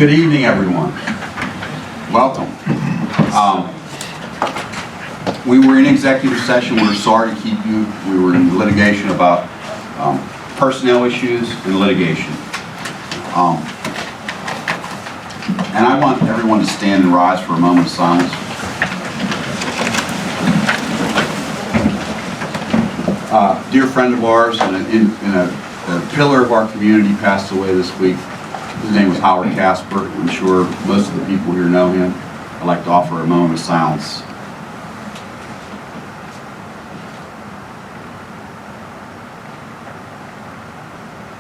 Good evening, everyone. Welcome. We were in executive session. We're sorry to keep you. We were in litigation about personnel issues and litigation. And I want everyone to stand and rise for a moment of silence. Dear friend of ours and a pillar of our community passed away this week. His name was Howard Casper. I'm sure most of the people here know him. I'd like to offer a moment of silence.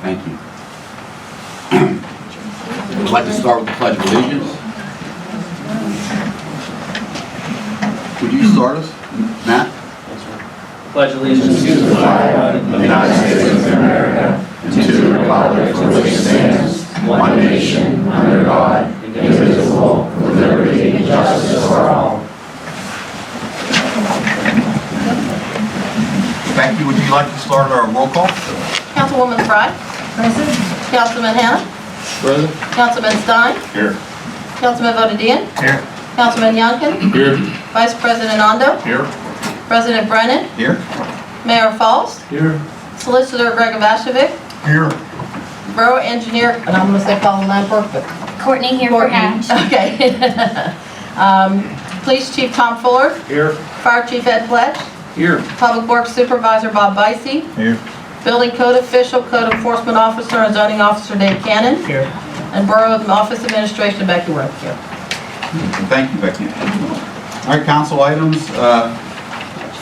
Thank you. I'd like to start with the Pledge of Allegiance. Would you start us, Matt? Pledge allegiance to the flag of the United States of America and to the republic for which it stands, one nation, under God, indivisible, with liberty and justice for all. Becky, would you like to start our roll call? Councilwoman Fry. Present. Councilman Hannah. Present. Councilman Stein. Here. Councilman Vodadian. Here. Councilman Youngkin. Here. Vice President Ondo. Here. President Brennan. Here. Mayor Falls. Here. Solicitor Bregovacevic. Here. Borough Engineer, and I'm going to say Colin Lampert, but Courtney here for Hatch. Okay. Police Chief Tom Fuller. Here. Fire Chief Ed Pledge. Here. Public Works Supervisor Bob Bicey. Here. Building Code Official, Code Enforcement Officer, and Zoning Officer Dave Cannon. Here. And Borough Office Administration Becky Worth here. Thank you, Becky. All right, council items.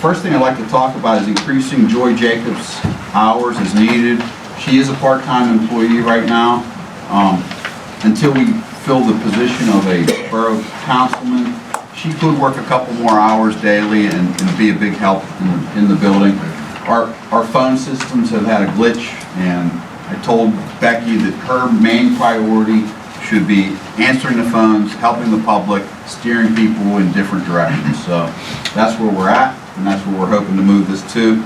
First thing I'd like to talk about is increasing Joy Jacobs' hours as needed. She is a part-time employee right now. Until we fill the position of a borough councilman, she could work a couple more hours daily and be a big help in the building. Our phone systems have had a glitch, and I told Becky that her main priority should be answering the phones, helping the public, steering people in different directions. So that's where we're at, and that's where we're hoping to move this to.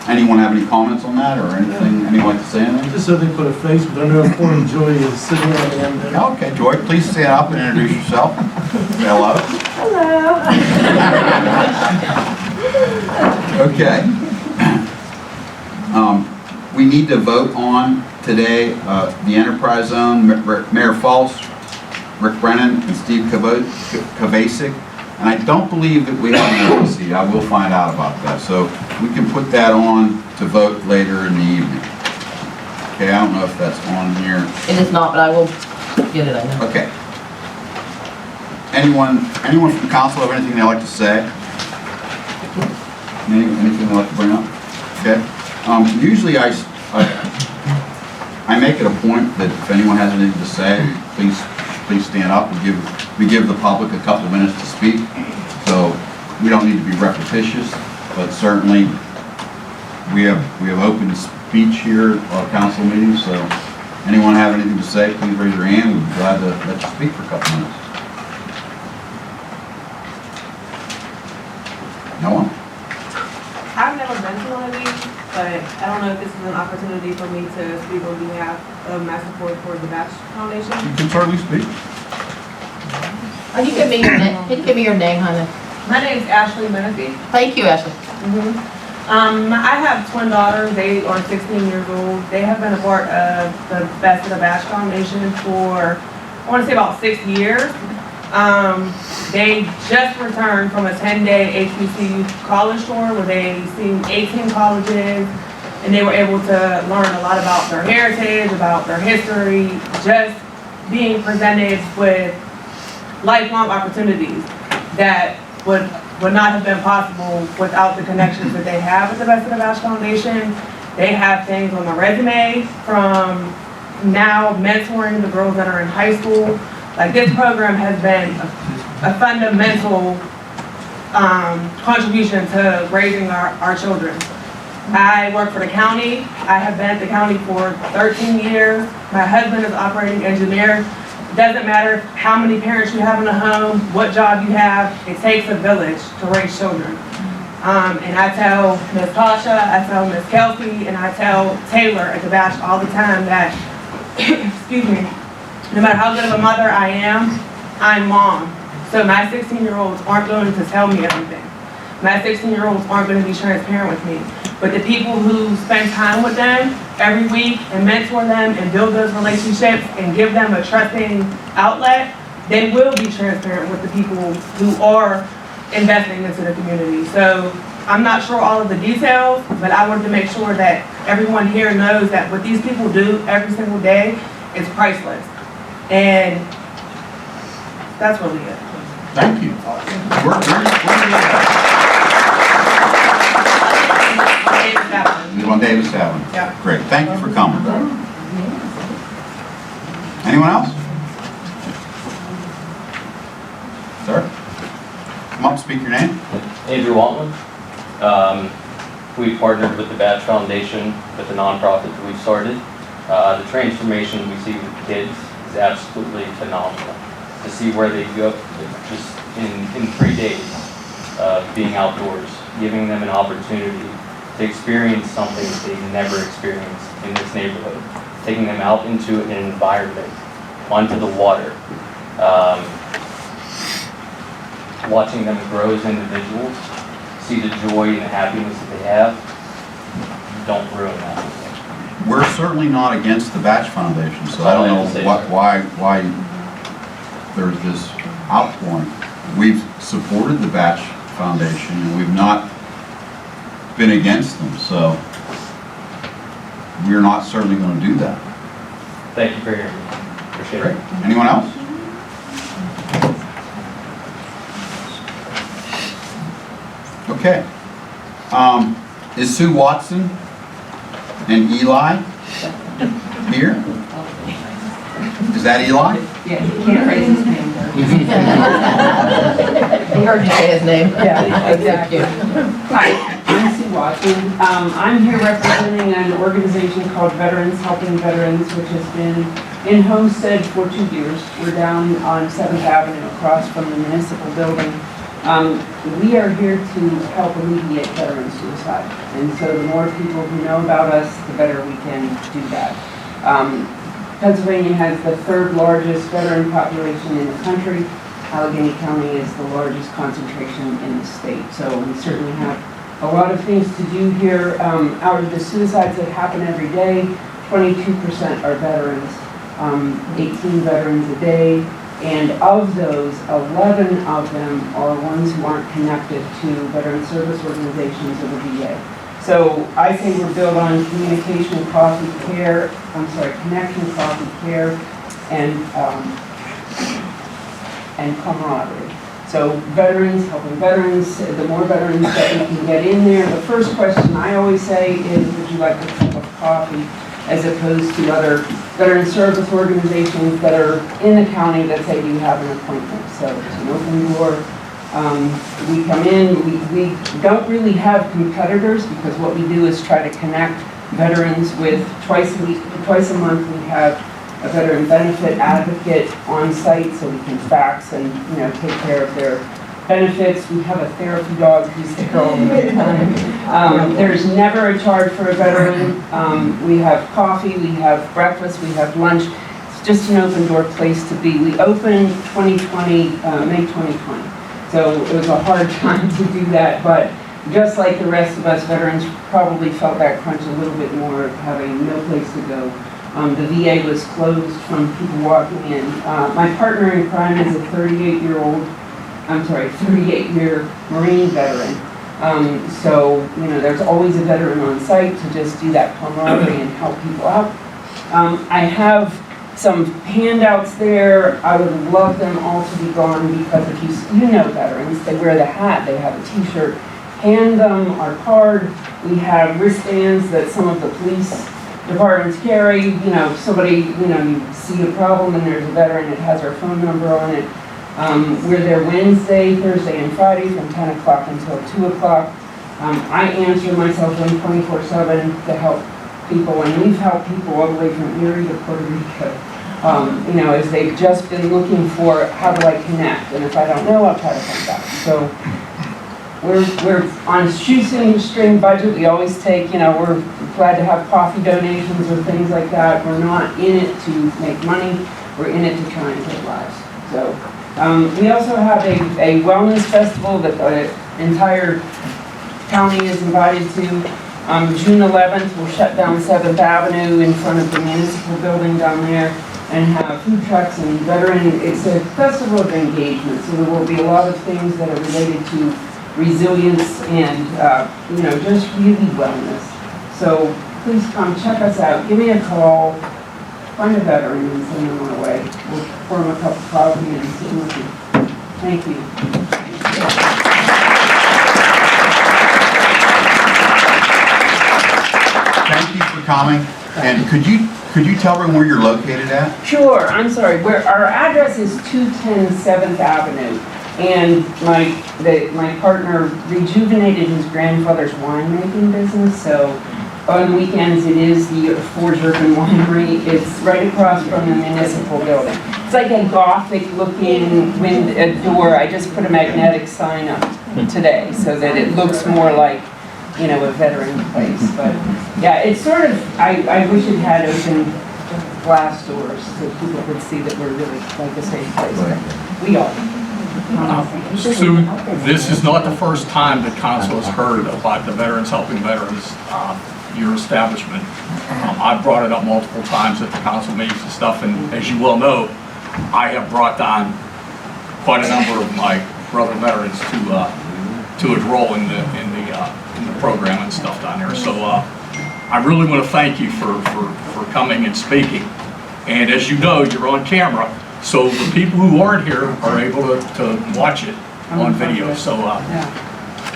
Anyone have any comments on that, or anything? Anyone like to say anything? Just so they put a face, but I know important Joy is sitting on the end there. Okay, Joy, please stand up and introduce yourself. Hello. Hello. Okay. We need to vote on today the enterprise zone. Mayor Falls, Rick Brennan, and Steve Kavasic. And I don't believe that we have an emergency. I will find out about that. So we can put that on to vote later in the evening. Okay, I don't know if that's on here. It is not, but I will get it, I know. Okay. Anyone from council have anything they'd like to say? Anything they'd like to bring up? Okay. Usually I make it a point that if anyone has anything to say, please stand up and we give the public a couple of minutes to speak. So we don't need to be repetitious, but certainly we have open speech here at our council meetings. So anyone have anything to say, please raise your hand. We'd be glad to let you speak for a couple minutes. No one? I've never been to one of these, but I don't know if this is an opportunity for me to speak on behalf of my support for the Batch Foundation. You can certainly speak. Can you give me your name? Can you give me your name, honey? My name is Ashley Menifee. Thank you, Ashley. I have twin daughters. They are 16 years old. They have been a part of the Best of the Batch Foundation for, I want to say, about 6 years. They just returned from a 10-day HBCU college tour where they seen 18 colleges, and they were able to learn a lot about their heritage, about their history, just being presented with lifelong opportunities that would not have been possible without the connections that they have with the Best of the Batch Foundation. They have things on the resume from now mentoring the girls that are in high school. Like, this program has been a fundamental contribution to raising our children. I work for the county. I have been at the county for 13 years. My husband is an operating engineer. It doesn't matter how many parents you have in the home, what job you have, it takes a village to raise children. And I tell Ms. Tasha, I tell Ms. Kelsey, and I tell Taylor at the Batch all the time that, excuse me, no matter how good of a mother I am, I'm mom. So my 16-year-olds aren't going to tell me everything. My 16-year-olds aren't going to be transparent with me. But the people who spend time with them every week and mentor them and build those relationships and give them a trusting outlet, they will be transparent with the people who are investing into the community. So I'm not sure all of the details, but I wanted to make sure that everyone here knows that what these people do every single day is priceless. And that's really it. Thank you. Where do you live on Davis Avenue? Yeah. Great, thank you for coming. Anyone else? Sir? Come up, speak your name. Andrew Waltman. We partnered with the Batch Foundation with the nonprofit that we've started. The transformation we see with the kids is absolutely phenomenal. To see where they go just in 3 days being outdoors, giving them an opportunity to experience something that they've never experienced in this neighborhood, taking them out into an environment, onto the water, watching them grow as individuals, see the joy and the happiness that they have. Don't ruin that. We're certainly not against the Batch Foundation, so I don't know why there's this outpouring. We've supported the Batch Foundation and we've not been against them, so we're not certainly going to do that. Thank you for hearing me. Appreciate it. Great. Anyone else? Okay. Is Sue Watson and Eli here? Is that Eli? Yeah, he can't raise his hand. He heard you say his name. Yeah, exactly. Hi, I'm Sue Watson. I'm here representing an organization called Veterans Helping Veterans, which has been in Homestead for 2 years. We're down on 7th Avenue across from the municipal building. We are here to help alleviate veteran suicide. And so the more people who know about us, the better we can do that. Pennsylvania has the 3rd largest veteran population in the country. Allegheny County is the largest concentration in the state. So we certainly have a lot of things to do here. Out of the suicides that happen every day, 22% are veterans, 18 veterans a day. And of those, 11 of them are ones who aren't connected to veteran service organizations or the VA. So I say we're built on connection, coffee, care, and camaraderie. So veterans, helping veterans, the more veterans that we can get in there. The first question I always say is, would you like a cup of coffee? As opposed to other veteran service organizations that are in the county that say, do you have an appointment? So it's an open door. We come in, we don't really have competitors because what we do is try to connect veterans with twice a month we have a veteran benefit advocate on site so we can fax and take care of their benefits. We have a therapy dog who's there all the time. There's never a charge for a veteran. We have coffee, we have breakfast, we have lunch. It's just an open door place to be. We opened May 2020. So it was a hard time to do that, but just like the rest of us, veterans probably felt that crunch a little bit more, having no place to go. The VA was closed from people walking in. My partner in crime is a 38-year Marine veteran. So, there's always a veteran on site to just do that camaraderie and help people out. I have some handouts there. I would love them all to be gone because if you know veterans, they wear the hat, they have a t-shirt. Hand them our card. We have wristbands that some of the police departments carry. Somebody, you see a problem and there's a veteran, it has our phone number on it. We're there Wednesday, Thursday, and Friday from 10 o'clock until 2 o'clock. I answer myself in 24/7 to help people, and we've helped people all the way from Erie to Puerto Rico. As they've just been looking for how do I connect, and if I don't know, I'll try to find out. So we're on a shoestring budget. We always take, we're glad to have coffee donations or things like that. We're not in it to make money. we're in it to try and save lives. So, we also have a wellness festival that the entire county is invited to. June 11th, we'll shut down 7th Avenue in front of the municipal building down there and have food trucks and it's a festival of engagement, so there will be a lot of things that are related to resilience and, just really wellness. So please come check us out, give me a call, find a veteran and send them our way. We'll form a cup of coffee and sit with you. Thank you. Thank you for coming. And could you tell everyone where you're located at? Sure, I'm sorry. Our address is 210 7th Avenue. And my partner rejuvenated his grandfather's winemaking business, so on weekends it is the Forge Urban Winery. It's right across from the municipal building. It's like a Gothic looking door. I just put a magnetic sign up today so that it looks more like, a veteran place. But yeah, it's sort of, I wish it had open glass doors so people could see that we're really like a safe place. We are. Sue, this is not the first time that council has heard about the Veterans Helping Veterans, your establishment. I've brought it up multiple times at the council meetings and stuff, and as you well know, I have brought on quite a number of my brother veterans to enroll in the program and stuff down there. So I really want to thank you for coming and speaking. And as you know, you're on camera. So the people who aren't here are able to watch it on video. So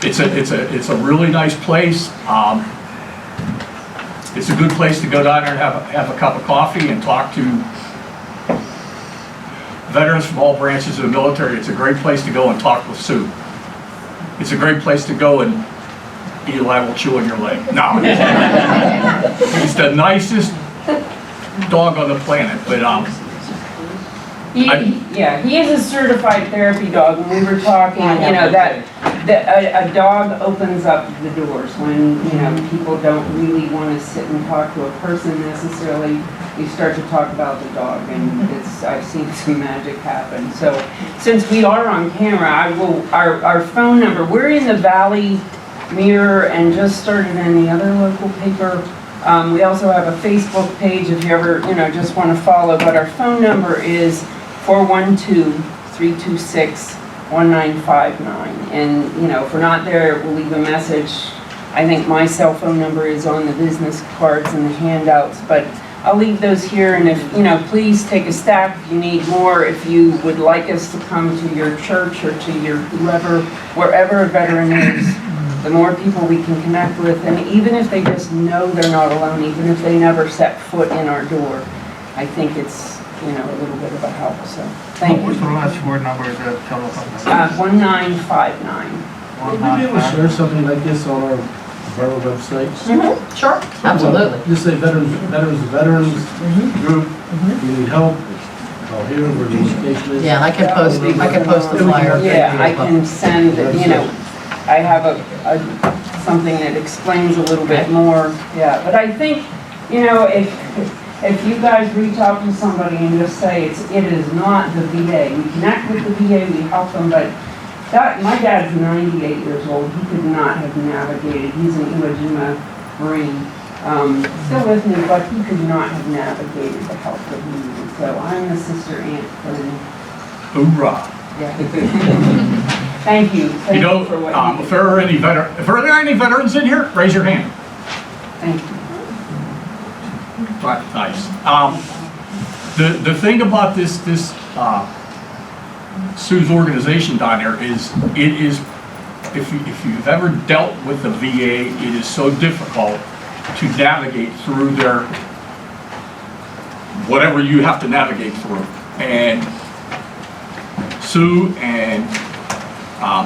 it's a really nice place. It's a good place to go down there and have a cup of coffee and talk to veterans from all branches of the military. It's a great place to go and talk with Sue. It's a great place to go and Eli will chew on your leg. No, he's the nicest dog on the planet. But he is a certified therapy dog. When we were talking, that a dog opens up the doors when, people don't really want to sit and talk to a person necessarily. You start to talk about the dog, and I've seen some magic happen. So since we are on camera, our phone number, we're in the Valley Mirror and just started in the other local paper. We also have a Facebook page if you ever, just want to follow, but our phone number is 412-326-1959. And, if we're not there, we'll leave a message. I think my cell phone number is on the business cards and the handouts, but I'll leave those here. And if, please take a stack if you need more. If you would like us to come to your church or to your wherever a veteran is, the more people we can connect with, and even if they just know they're not alone, even if they never set foot in our door, I think it's, a little bit of a help. So thank you. What's the last four number of the telephone number? 1959. Would we be able to share something like this on our borough website? Sure, absolutely. Just say veterans group, you need help, here where the location is. Yeah, and I can post the flyer. Yeah, I can send, I have something that explains a little bit more. Yeah, but I think, if you guys reach out to somebody and just say it is not the VA, we connect with the VA, we help them, but my dad's 98 years old. He could not have navigated. He's an Iwo Jima Marine, still with me, but he could not have navigated the help that he needed. So I'm the sister aunt for him. hoorah. Yeah. Thank you. Thank you for what you do. If there are any veterans in here, raise your hand. Thank you. Right, nice. The thing about this Sue's organization down there is, if you've ever dealt with the VA, it is so difficult to navigate through their whatever you have to navigate through. And Sue and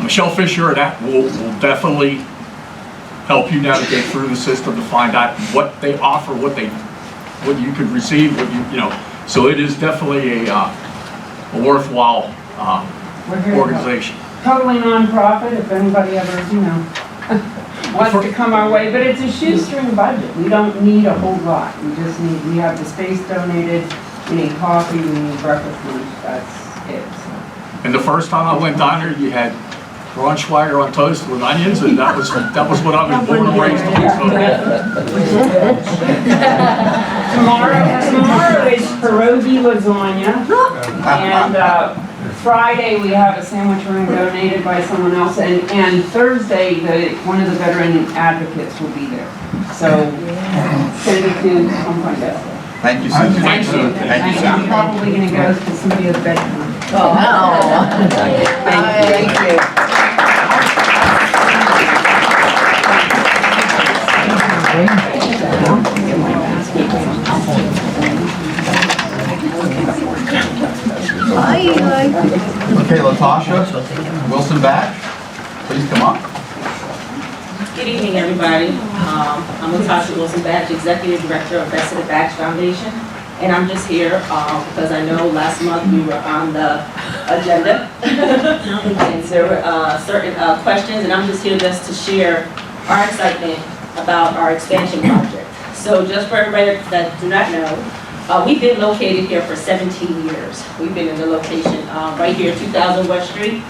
Michelle Fisher and that will definitely help you navigate through the system to find out what they offer, what you could receive, so it is definitely a worthwhile organization. Totally non-profit, if anybody ever, wants to come our way, but it's a shoestring budget. We don't need a whole lot. We have the space donated. We need coffee, we need breakfast, lunch, that's it. So. And the first time I went down there, you had Braunschweiger on toast with onions, and that was what I was born and raised on. Tomorrow is pierogi lasagna, and Friday we have a sandwich room donated by someone else, and Thursday one of the veteran advocates will be there. So send it to Comcast. Thank you, Susan. Thank you. Thank you, I'm Susan. probably going to go to Cynthia's bedroom. Oh, thank you. Okay, Latasha Wilson Batch, please come up. Good evening, everybody. I'm Latasha Wilson Batch, Executive Director of Best of the Batch Foundation, and I'm just here because I know last month we were on the agenda, and there were certain questions, and I'm just here just to share our excitement about our expansion project. So just for everybody that do not know, we've been located here for 17 years. We've been in the location right here, 2000 West Street.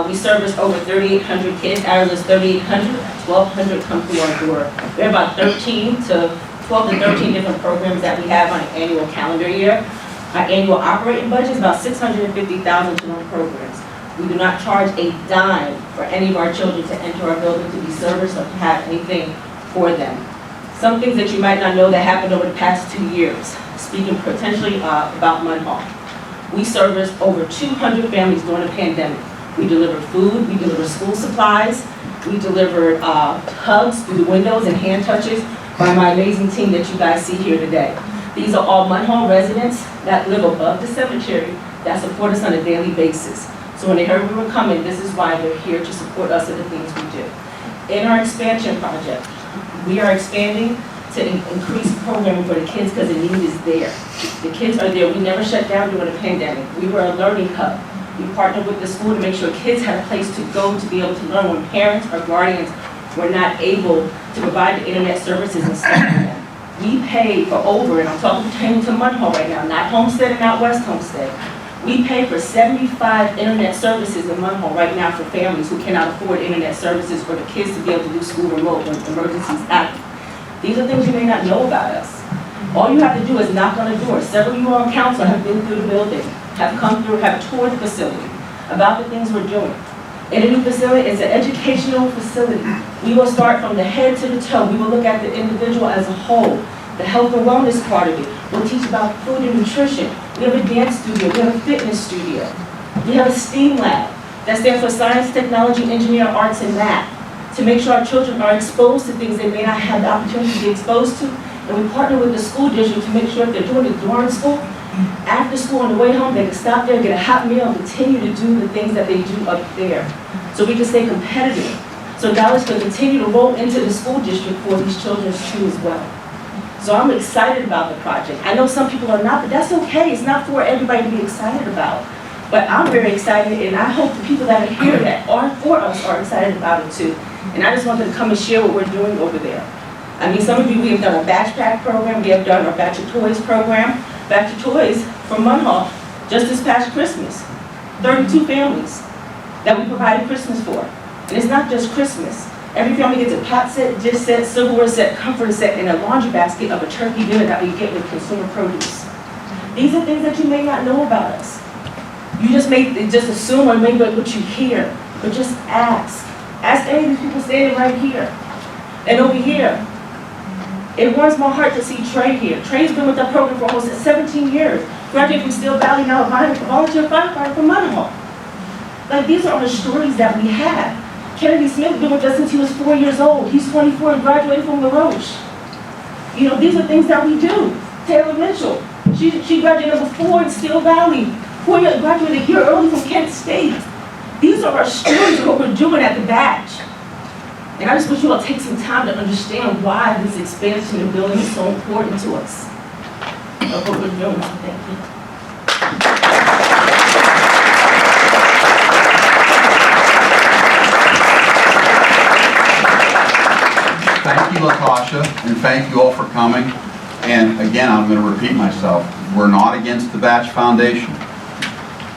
We service over 3,800 kids. Out of those 3,800, 1,200 come through our door. We have about 12 to 13 different programs that we have on an annual calendar year. Our annual operating budget is about $650,000 to run programs. We do not charge a dime for any of our children to enter our building to be serviced or to have anything for them. Some things that you might not know that happened over the past 2 years, speaking potentially about Munhall. We serviced over 200 families during the pandemic. We delivered food, we delivered school supplies, we delivered hugs through the windows and hand touches by my amazing team that you guys see here today. These are all Munhall residents that live above the cemetery that support us on a daily basis. So when they heard we were coming, this is why they're here to support us in the things we do. In our expansion project, we are expanding to increase programming for the kids because the need is there. The kids are there. We never shut down during the pandemic. We were a learning hub. We partnered with the school to make sure kids had a place to go to be able to learn when parents or guardians were not able to provide the internet services and stuff for them. We pay for over, and I'm talking pertaining to Munhall right now, not Homestead and not West Homestead. We pay for 75 internet services in Munhall right now for families who cannot afford internet services for the kids to be able to do school remote when emergencies happen. These are things you may not know about us. All you have to do is knock on the door. Several of you on council have been through the building, have come through, have toured the facility about the things we're doing. In a new facility, it's an educational facility. We will start from the head to the toe. We will look at the individual as a whole, the health and wellness part of it. We'll teach about food and nutrition. We have a dance studio. We have a fitness studio. We have a STEAM lab that stands for Science, Technology, Engineering, Arts, and Math, to make sure our children are exposed to things they may not have the opportunity to be exposed to. And we partner with the school district to make sure if they're doing it during school, after school on the way home, they can stop there, get a hot meal, and continue to do the things that they do up there. So we can stay competitive. So dollars can continue to roll into the school district for these children too as well. So I'm excited about the project. I know some people are not, but that's okay. It's not for everybody to be excited about. But I'm very excited, and I hope the people that are here that are for us are excited about it too. And I just wanted to come and share what we're doing over there. I mean, some of you, we have done our backpack program, we have done our Batch of Toys program. Batch of Toys from Munhall, just this past Christmas. 32 families that we provided Christmas for. And it's not just Christmas. Every family gets a pot set, dish set, silverware set, comforter set, and a laundry basket of a turkey dinner that we get with consumer produce. These are things that you may not know about us. You just assume or maybe what you hear, but just ask. Ask any of these people standing right here and over here. It warms my heart to see Trey here. Trey's been with that program for almost 17 years. Graduated from Steel Valley, now a volunteer firefighter from Munhall. Like, these are all the stories that we have. Kennedy Smith been with us since he was 4 years old. He's 24 and graduated from LaRoche. You know, these are things that we do. Taylor Mitchell, she graduated number 4 in Steel Valley. Graduated a year early from Kent State. These are our stories of what we're doing at the Batch. And I just wish you all take some time to understand why this expansion and building is so important to us. Of what we're doing. Thank you. Thank you, Latasha, and thank you all for coming. And again, I'm going to repeat myself, we're not against the Batch Foundation.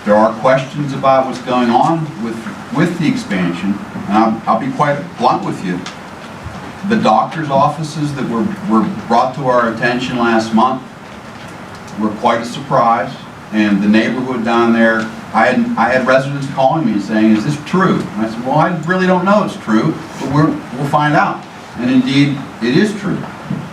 There are questions about what's going on with the expansion, and I'll be quite blunt with you. The doctor's offices that were brought to our attention last month were quite a surprise, and the neighborhood down there, I had residents calling me saying, is this true? And I said, well, I really don't know it's true, but we'll find out. And indeed, it is true.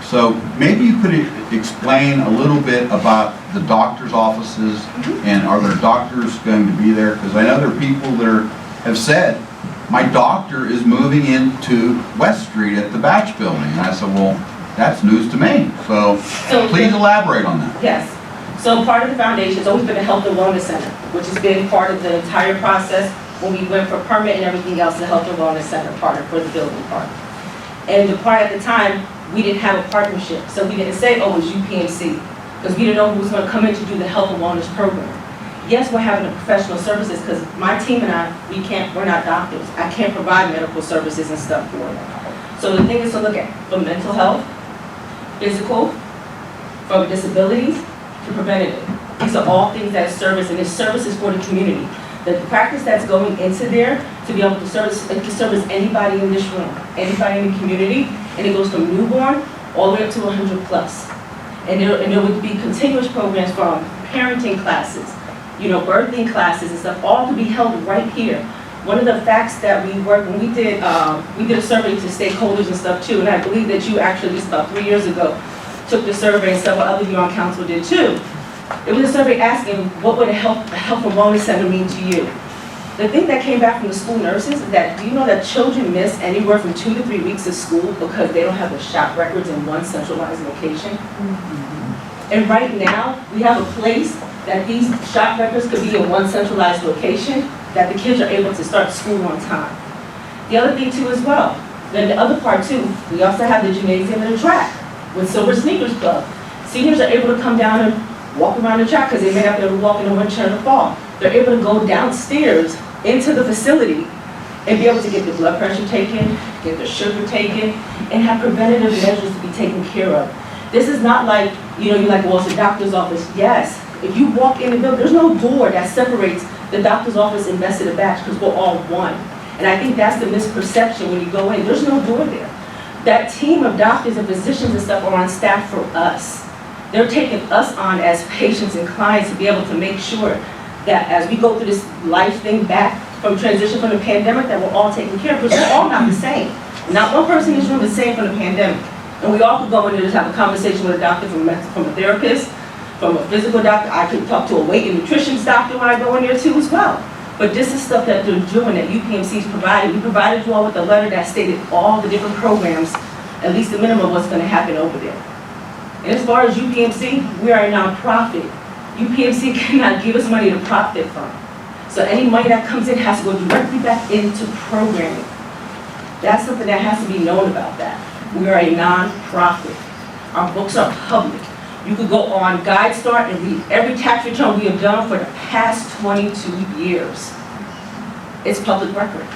So maybe you could explain a little bit about the doctor's offices, and are there doctors going to be there? Because I know there are people that have said, my doctor is moving into West Street at the Batch building. And I said, well, that's news to me. So please elaborate on that. Yes. So part of the foundation has always been a health and wellness center, which has been part of the entire process when we went for permit and everything else, the health and wellness center part for the building part. And the part at the time, we didn't have a partnership. So we didn't say, oh, it's UPMC, because we didn't know who was going to come in to do the health and wellness program. Yes, we're having the professional services, because my team and I, we're not doctors. I can't provide medical services and stuff for them. So the thing is to look at from mental health, physical, from disabilities, to preventative. These are all things that service, and it's services for the community. The practice that's going into there to be able to service, it can service anybody in this room, anybody in the community, and it goes from newborn all the way up to 100 plus. And there would be continuous programs from parenting classes, birthing classes and stuff, all to be held right here. One of the facts that we worked, when we did a survey to stakeholders and stuff too, and I believe that you actually, just about 3 years ago, took the survey, and several other of you on council did too. It was a survey asking, what would a health and wellness center mean to you? The thing that came back from the school nurses is that, do you know that children miss anywhere from 2 to 3 weeks of school because they don't have the shop records in one centralized location? And right now, we have a place that these shop records could be in one centralized location, that the kids are able to start school on time. The other thing too as well, then the other part too, we also have the gymnasium and the track with Silver Sneakers Club. Seniors are able to come down and walk around the track because they may not be able to walk in the winter and the fall. They're able to go downstairs into the facility and be able to get their blood pressure taken, get their sugar taken, and have preventative measures to be taken care of. This is not like, you're like, well, it's a doctor's office. Yes, if you walk in the building, there's no door that separates the doctor's office and Best of the Batch because we're all one. And I think that's the misperception when you go in. There's no door there. That team of doctors and physicians and stuff are on staff for us. They're taking us on as patients and clients to be able to make sure that as we go through this life thing back from transition from the pandemic, that we're all taken care of, because we're all not the same. Not one person in this room is the same from the pandemic. And we all could go in and just have a conversation with a doctor, from a therapist, from a physical doctor. I could talk to a weight and nutrition doctor when I go in there too as well. But this is stuff that they're doing that UPMC's provided. We provided you all with a letter that stated all the different programs, at least the minimum of what's going to happen over there. And as far as UPMC, we are a nonprofit. UPMC cannot give us money to profit from. So any money that comes in has to go directly back into programming. That's something that has to be known about that. We are a nonprofit. Our books are public. You could go on GuideStar and read every tax return we have done for the past 22 years. It's public record.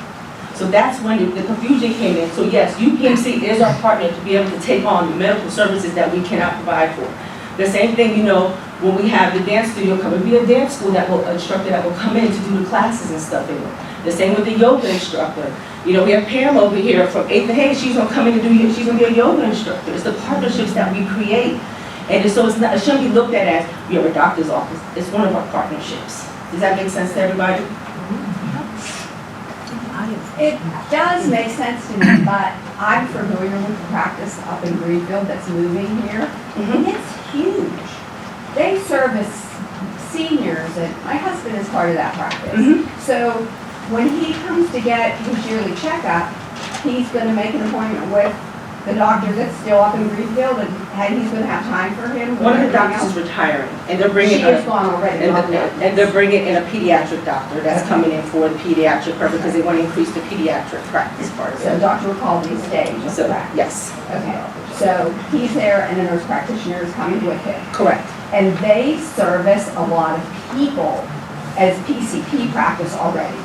So that's when the confusion came in. So yes, UPMC is our partner to be able to take on the medical services that we cannot provide for. The same thing, when we have the dance studio come, it'll be a dance school instructor that will come in to do the classes and stuff in it. The same with the yoga instructor. We have Pam over here from 8th and Hayes. She's gonna come in and she's gonna be a yoga instructor. It's the partnerships that we create. And so it shouldn't be looked at as we have a doctor's office. It's one of our partnerships. Does that make sense to everybody? It does make sense to me, but I'm familiar with the practice up in Greenfield that's moving here, and it's huge. They service seniors, and my husband is part of that practice. So when he comes to get his yearly checkup, he's going to make an appointment with the doctor that's still up in Greenfield, and he's going to have time for him. One of the doctors is retiring, and they're bringing she is gone already. And they're bringing in a pediatric doctor that's coming in for the pediatric purpose because they want to increase the pediatric practice part of it. So Dr. McCall stays. So yes. Okay. So he's there, and a nurse practitioner is coming with him. Correct. And they service a lot of people as PCP practice already.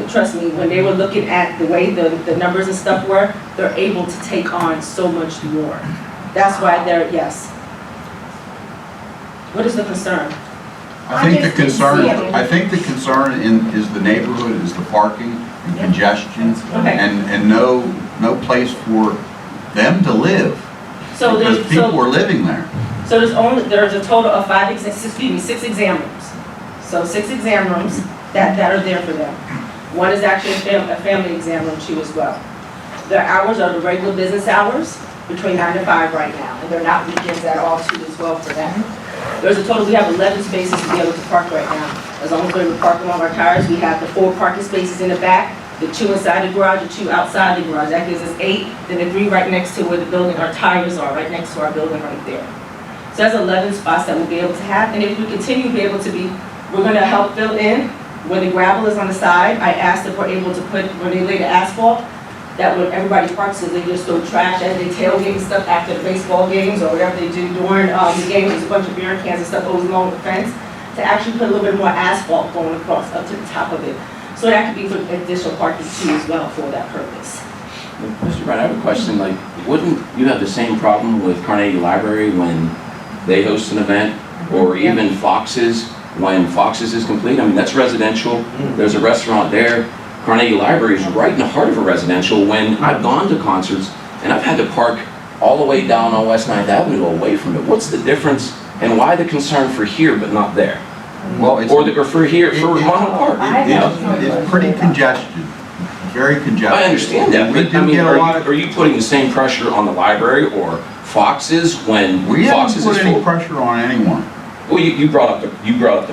Trust me, when they were looking at the way the numbers and stuff were, they're able to take on so much more. That's why they're, yes. What is the concern? I think the just didn't see it. I think the concern is the neighborhood, is the parking and congestion, Okay. and no place for them to live, So because there's, people so, are living there. so there's a total of 6 exam rooms. So 6 exam rooms that are there for them. One is actually a family exam room too as well. Their hours are the regular business hours, between 9 to 5 right now, and they're not weekends at all too as well for them. There's a total, we have 11 spaces to be able to park right now. As long as we're able to park along our tires, we have the 4 parking spaces in the back, the 2 inside the garage, the 2 outside the garage. That gives us 8, then the 3 right next to where the building, our tires are, right next to our building right there. So that's 11 spots that we'll be able to have, and if we continue to be able to be, we're gonna help fill in where the gravel is on the side. I asked if we're able to put, where they lay the asphalt, that when everybody parks, so they just throw trash as they tailgate and stuff after the baseball games or whatever they do during the game. There's a bunch of beer cans and stuff goes along the fence, to actually put a little bit more asphalt going across up to the top of it. So that could be for additional parking too as well for that purpose. Mr. Brown, I have a question, like, wouldn't you have the same problem with Carnegie Library when they host an event? Or even Fox's, when Fox's is complete? I mean, that's residential, there's a restaurant there. Carnegie Library is right in the heart of a residential. When I've gone to concerts and I've had to park all the way down on West 9th Avenue away from it, what's the difference and why the concern for here but not there? Well, it's, Or for here, for Munhall Park? it's pretty congested, very congested. I understand that, We but do I mean, get a lot of. are you putting the same pressure on the library or Fox's when We haven't Fox's put is any full? pressure on anyone. Well, you brought up the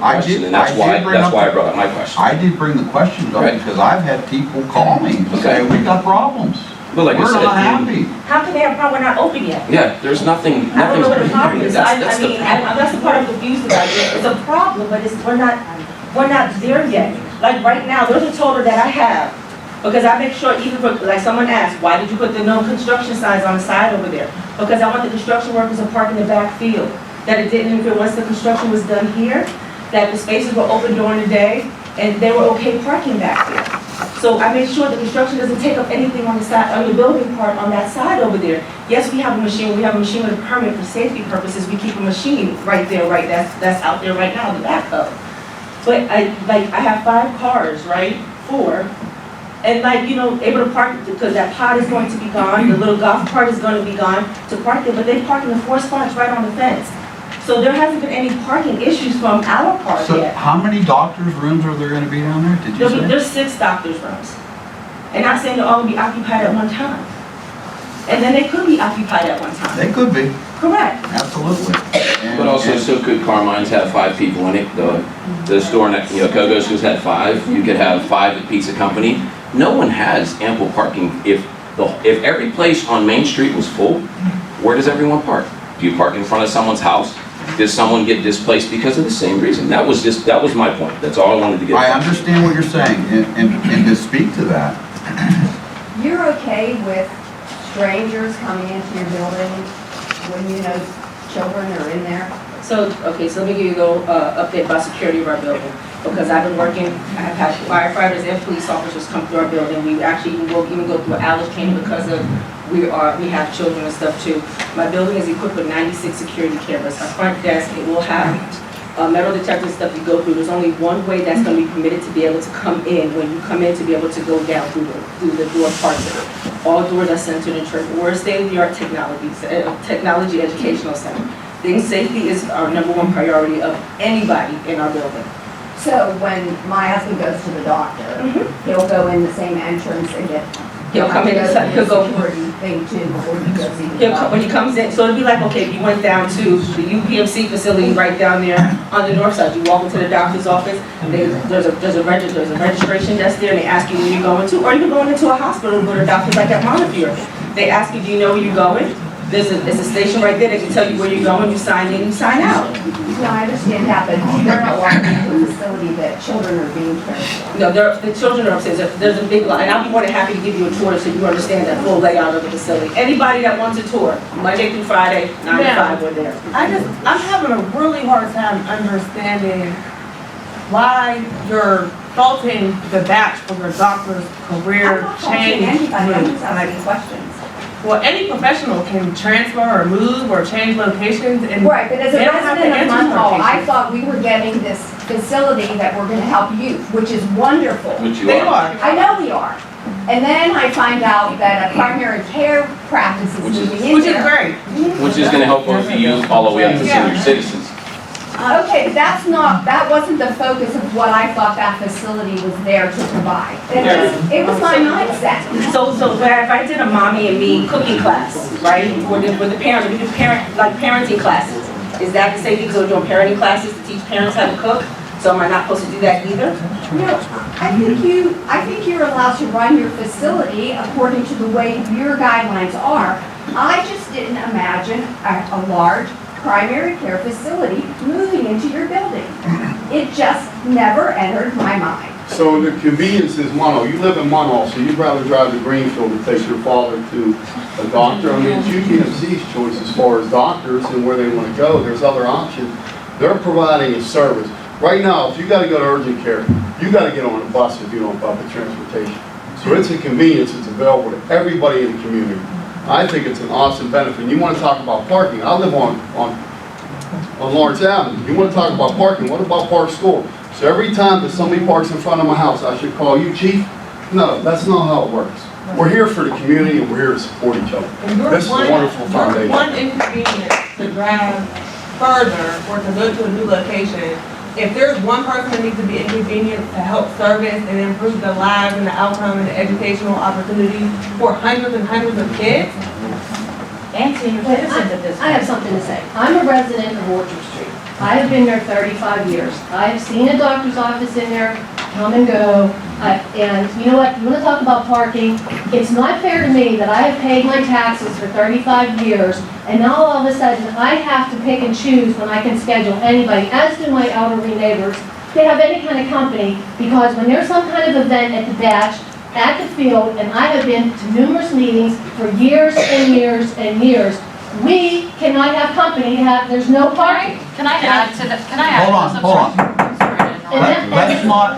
I question, did- and that's I why did bring up I the- brought up my question. I did bring the questions up Right. because I've had people call me and say, we got problems. But like I We're said, not happy. How can they have a problem? We're not open yet. Yeah, there's nothing, I don't know what the problem is. That's I the mean, problem. that's the part I'm confused about. It's a problem, but we're not there yet. Like right now, there's a total that I have, because I make sure even for, like someone asked, why did you put the no construction signs on the side over there? Because I want the construction workers to park in the back field. That it didn't interfere once the construction was done here, that the spaces were open during the day, and they were okay parking back there. So I made sure the construction doesn't take up anything on the side, on the building part on that side over there. Yes, we have a machine with a permit for safety purposes. We keep a machine right there, that's out there right now, the backup. But I have 5 cars, right? 4. And able to park, because that pod is going to be gone, the little golf cart is going to be gone to park there, but they park in the 4 spots right on the fence. So there hasn't been any parking issues from our part So yet. how many doctors' rooms are there gonna be down there, did you say? There's 6 doctor's rooms. And I'm saying they'll all be occupied at one time. And then they could be occupied at one time. They could be, Correct. absolutely. But also, so could Carmine's have 5 people in it, the store next, Kogo's has had 5, you could have 5 at Pizza Company. No one has ample parking. If every place on Main Street was full, where does everyone park? Do you park in front of someone's house? Does someone get displaced because of the same reason? That was my point. That's all I wanted to get. I understand what you're saying, and to speak to that, You're okay with strangers coming into your building when you know children are in there? So let me give you a little update about security of our building. Because I've been working, I have had firefighters and police officers come through our building. We actually will even go through Alice training because of, we have children and stuff too. My building is equipped with 96 security cameras. Our front desk, it will have metal detector stuff you go through. There's only one way that's going to be permitted to be able to come in. When you come in, to be able to go down through the door parts of it. All doors are centered in church. We're a state-of-the-art technology educational center. Being safety is our #1 priority of anybody in our building. So when my husband goes to the doctor, he'll go in the same entrance and He'll come in, he'll go, security thing too before he goes in. when he comes in, so it'll be like, okay, if you went down to the UPMC facility right down there on the north side, you walk into the doctor's office, there's a registration desk there, and they ask you where you're going to, or you're going into a hospital and go to the doctor's like at Montefiore. They ask you, do you know where you're going? There's a station right there that can tell you where you're going, you sign in, you sign out. No, I understand that, but they're not walking into a facility that children are being cared for. No, the children are upstairs. There's a big line, and I'll be more than happy to give you a tour so you understand that full layout of the facility. Anybody that wants a tour, Monday through Friday, 9 to 5, we're there. I'm having a really hard time understanding why you're faulting the batch for your doctor's career I'm not faulting change. anybody, I'm just Like, asking questions. Well, any professional can transfer or move or change locations and. Right, but as a they don't have to resident of answer Munhall, I notifications. thought we were getting this facility that we're gonna help youth, which is wonderful. Which you They are. are. I know we are. And then I find out that a primary care practice is moving in Which is there. great. Which is gonna help both the youth all the way up to senior citizens. Okay, but that wasn't the focus of what I thought that facility was there to provide. It was my mindset. So if I did a mommy and me cooking class, right, with the parents, we do parenting classes. Is that the same thing, so we're doing parenting classes to teach parents how to cook? So am I not supposed to do that either? No, I think you're allowed to run your facility according to the way your guidelines are. I just didn't imagine a large primary care facility moving into your building. It just never entered my mind. So the convenience is Munhall. You live in Munhall, so you'd rather drive to Greenfield to take your father to a doctor. I mean, it's UPMC's choice as far as doctors and where they want to go. There's other options. They're providing a service. Right now, if you got to go to urgent care, you got to get on a bus if you don't have public transportation. So it's a convenience. It's available to everybody in the community. I think it's an awesome benefit. And you want to talk about parking? I live on Lawrence Avenue. You want to talk about parking? What about Park School? So every time that somebody parks in front of my house, I should call you, Chief? No, that's not how it works. We're here for the community and we're here to support each other. This is a wonderful foundation. One inconvenience to drive further or to go to a new location. If there's one person that needs to be inconvenienced to help service and improve the lives and the outcome and the educational opportunities for hundreds and hundreds of kids, And senior citizens at this I have something to say. I'm a resident of Orchard Street. I have been there 35 years. I have seen a doctor's office in there, come and go. And you know what, you want to talk about parking? It's not fair to me that I have paid my taxes for 35 years, and now all of a sudden I have to pick and choose when I can schedule anybody, as do my elderly neighbors, to have any kind of company, because when there's some kind of event at the batch, at the field, and I have been to numerous meetings for years and years and years, we cannot have company, there's no parking. Can I add to that? Can I add? Hold on.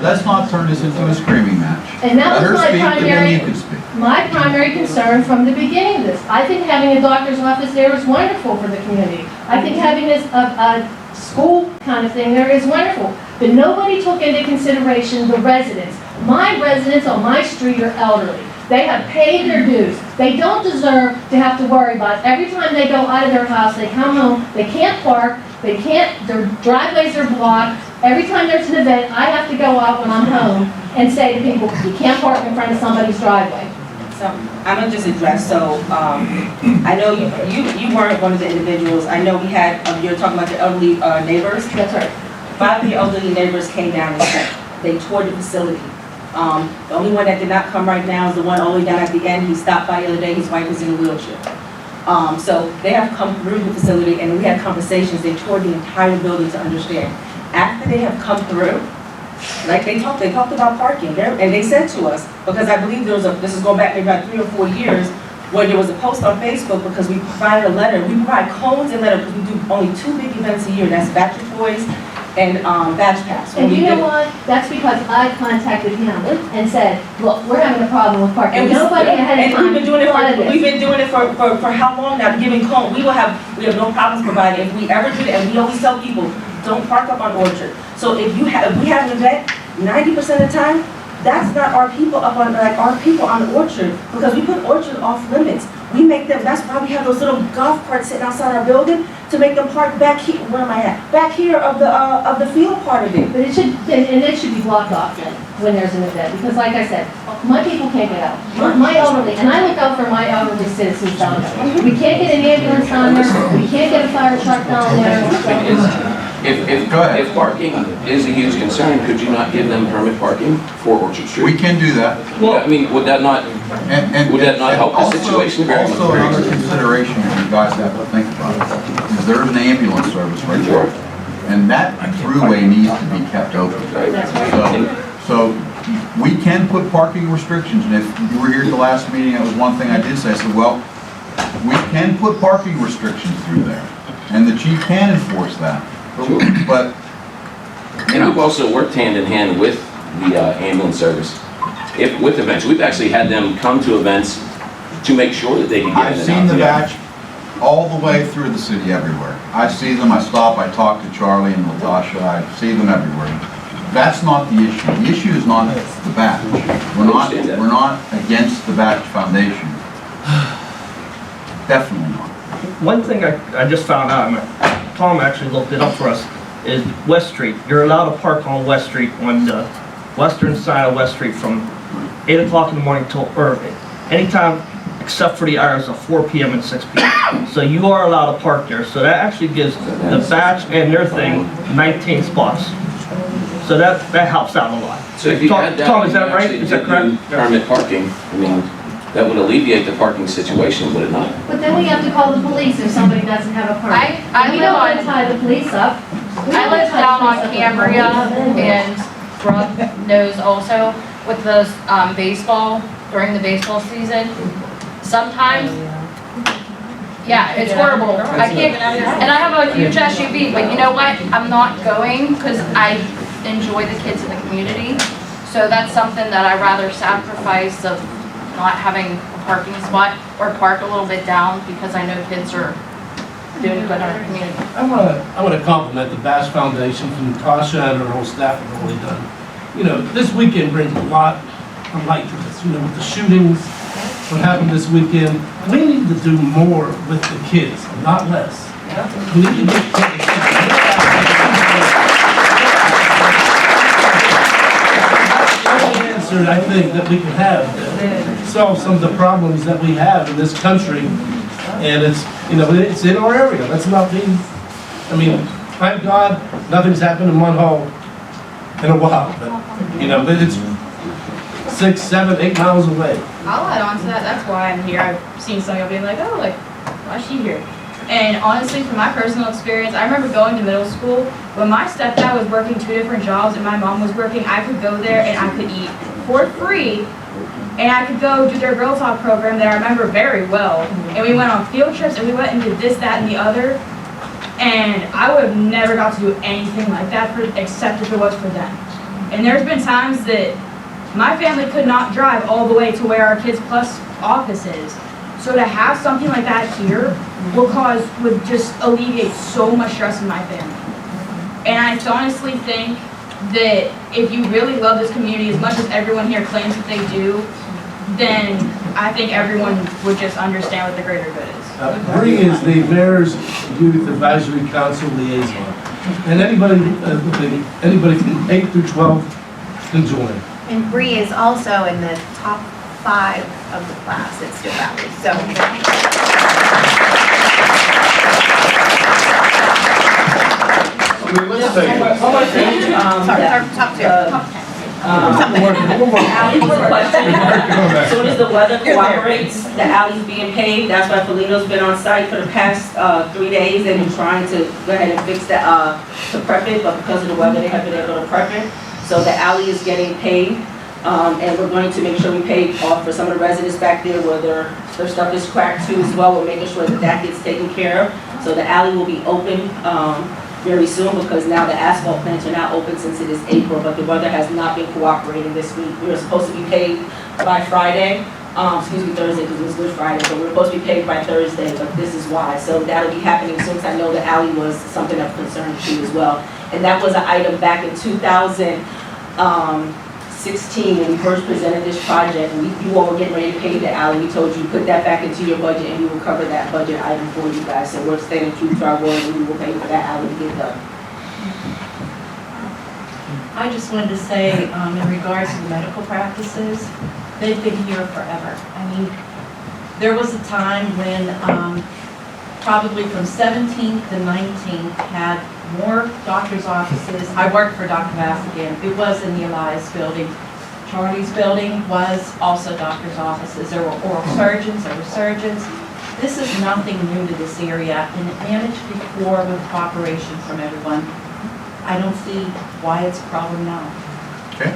Let's not turn this into a screaming match. And that was Let her my speak, and then primary, you can speak. my primary concern from the beginning of this. I think having a doctor's office there is wonderful for the community. I think having this, a school kind of thing there is wonderful. But nobody took into consideration the residents. My residents on my street are elderly. They have paid their dues. They don't deserve to have to worry about every time they go out of their house, they come home, they can't park, their driveways are blocked. Every time there's an event, I have to go out when I'm home and say to people, you can't park in front of somebody's driveway. So I'm gonna just address, I know you weren't one of the individuals. I know we had, you're talking about the elderly neighbors. That's right. 5 of the elderly neighbors came down and said, they toured the facility. The only one that did not come right now is the one all the way down at the end. He stopped by the other day, his wife was in a wheelchair. So they have come through the facility and we had conversations. They toured the entire building to understand. After they have come through, like they talked about parking, and they said to us, because I believe this is going back maybe about 3 or 4 years, when there was a post on Facebook because we provided a letter. We provide cones and letters because we do only 2 big events a year. That's Bachelor Boys and Batch Pass. And you know what? That's because I contacted him and said, look, we're having a problem with parking. And Nobody ahead of time we've been doing it thought of this. we've been doing it for how long now? Giving cone. We have no problems providing. If we ever do it, and we always tell people, don't park up on Orchard. So if we have an event, 90% of the time, that's not our people up on, like our people on Orchard, because we put Orchard off limits. We make them, that's why we have those little golf carts sitting outside our building to make them park back here, where am I at? Back here of the field part of it. But it should be blocked off then, when there's an event, because like I said, my people can't get out. My elderly, and I look out for my elderly citizens down there. We can't get an ambulance down there, we can't get a fire truck down there. If parking is a huge concern, could you not give them permit parking for Orchard Street? We can do that. I mean, would that not help the situation? Also, another consideration that you guys have to think about is there's an ambulance service right there. And that throughway needs to be kept open. So we can put parking restrictions, and if you were here at the last meeting, that was one thing I did say. I said, well, we can put parking restrictions through there, and the chief can enforce that. But we've also worked hand in hand with the ambulance service. With events, we've actually had them come to events to make sure that they can get in I've and seen out. the batch all the way through the city everywhere. I see them, I stop, I talk to Charlie and Latasha, I see them everywhere. That's not the issue. The issue is not the batch. We're not against the batch foundation. Definitely not. One thing I just found out, and Tom actually looked it up for us, is West Street. You're allowed to park on West Street on the western side of West Street from 8 o'clock in the morning till, or anytime except for the hours of 4 p.m. and 6 p.m. So you are allowed to park there. So that actually gives the batch and their thing 19 spots. So that helps out a lot. So if you add that, Tom, is you that right? actually Is that do correct? permit parking, I mean, that would alleviate the parking situation, would it not? But then we have to call the police if somebody doesn't have a permit. I We live don't want to on, tie the police up. We I don't wanna live tie down the on police up. Cambria, and Brooke knows also with the baseball, during the baseball season, sometimes, yeah, it's horrible. I can't, and I have a huge SUV, but you know what? I'm not going because I enjoy the kids in the community. So that's something that I'd rather sacrifice of not having a parking spot or park a little bit down because I know kids are doing good in our community. I want to compliment the Bass Foundation from Natasha and her whole staff have really done. You know, this weekend brings a lot of light to this, you know, with the shootings, what happened this weekend. We need to do more with the kids, not less. We need to get answer, I think, that we can have to solve some of the problems that we have in this country. And it's, you know, it's in our area. Let's not be, I mean, thank God, nothing's happened in Munhall in a while, but, you know, but it's 6, 7, 8 miles away. I'll add on to that. That's why I'm here. I've seen some of you be like, oh, like, why is she here? And honestly, from my personal experience, I remember going to middle school. When my stepdad was working 2 different jobs and my mom was working, I could go there and I could eat for free. And I could go do their Girl Talk program that I remember very well. And we went on field trips and we went and did this, that, and the other. And I would have never got to do anything like that except if it was for them. And there's been times that my family could not drive all the way to where our Kids Plus office is. So to have something like that here would just alleviate so much stress in my family. And I honestly think that if you really love this community as much as everyone here claims that they do, then I think everyone would just understand what the greater good is. Bree is the Mayor's Youth Advisory Council liaison. And anybody from 8 through 12 can join. And Bree is also in the top 5 of the class at Steel Valley, so. I mean, let's take it. One more thing, Sorry, top 2. As soon as the weather cooperates, the alley's being paved. That's why Felino's been on site for the past 3 days. They've been trying to go ahead and fix the, to prep it, but because of the weather, they haven't been able to prep it. So the alley is getting paved, and we're going to make sure we pave off for some of the residents back there where their stuff is cracked too as well. We're making sure that that gets taken care of. So the alley will be open very soon because now the asphalt plants are now open since it is April, but the weather has not been cooperating this week. We were supposed to be paved by Friday, Thursday because it was Good Friday, but we were supposed to be paved by Thursday, but this is why. So that'll be happening as soon as I know the alley was something of concern to you as well. And that was an item back in 2016 when we first presented this project. You all were getting ready to pave the alley. We told you put that back into your budget and we will cover that budget item for you guys. So we're staying true to our word and we will pay for that alley to get done. I just wanted to say, in regards to medical practices, they've been here forever. I mean, there was a time when probably from 17th to 19th had more doctor's offices. I worked for Dr. Bastigan. It was in the Elias building. Charlie's building was also doctor's offices. There were oral surgeons, there were surgeons. This is nothing new to this area, and it managed before with cooperation from everyone. I don't see why it's a problem now. Okay.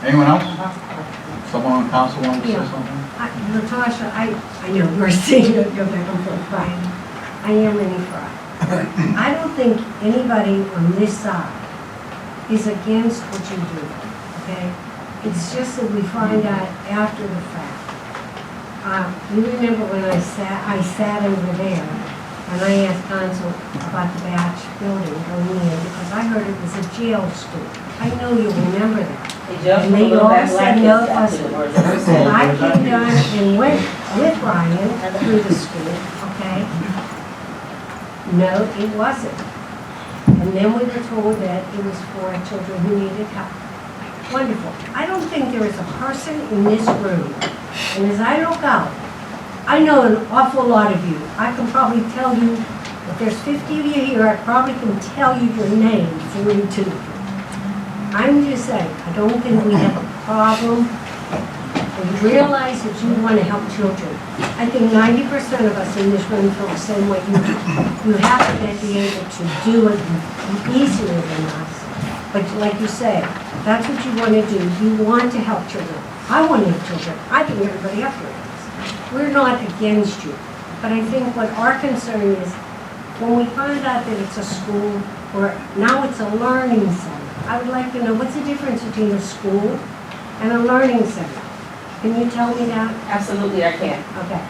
Anyone else? Someone on council want to say something? Natasha, I know we're seeing it go back and forth, but I am in Efra. I don't think anybody on this side is against what you do, okay? It's just that we find out after the fact. You remember when I sat over there, and I asked Council about the Batch building going in, because I heard it was a jail school. I know you remember that. And they all said no fussing. I came down and went with Ryan through the school, okay? No, it wasn't. And then we were told that it was for children who needed help. Wonderful. I don't think there is a person in this room, and as I look out, I know an awful lot of you. I can probably tell you, if there's 50 of you here, I probably can tell you your names, 42. I'm just saying, I don't think we have a problem. We realize that you want to help children. I think 90% of us in this room feel the same way you do. You have to be able to do it easier than us. But like you say, that's what you want to do. You want to help children. I want to help children. I think everybody up here does. We're not against you. But I think what our concern is, when we find out that it's a school, or now it's a learning center, I would like to know what's the difference between a school and a learning center? Can you tell me that? Absolutely, I can. Okay.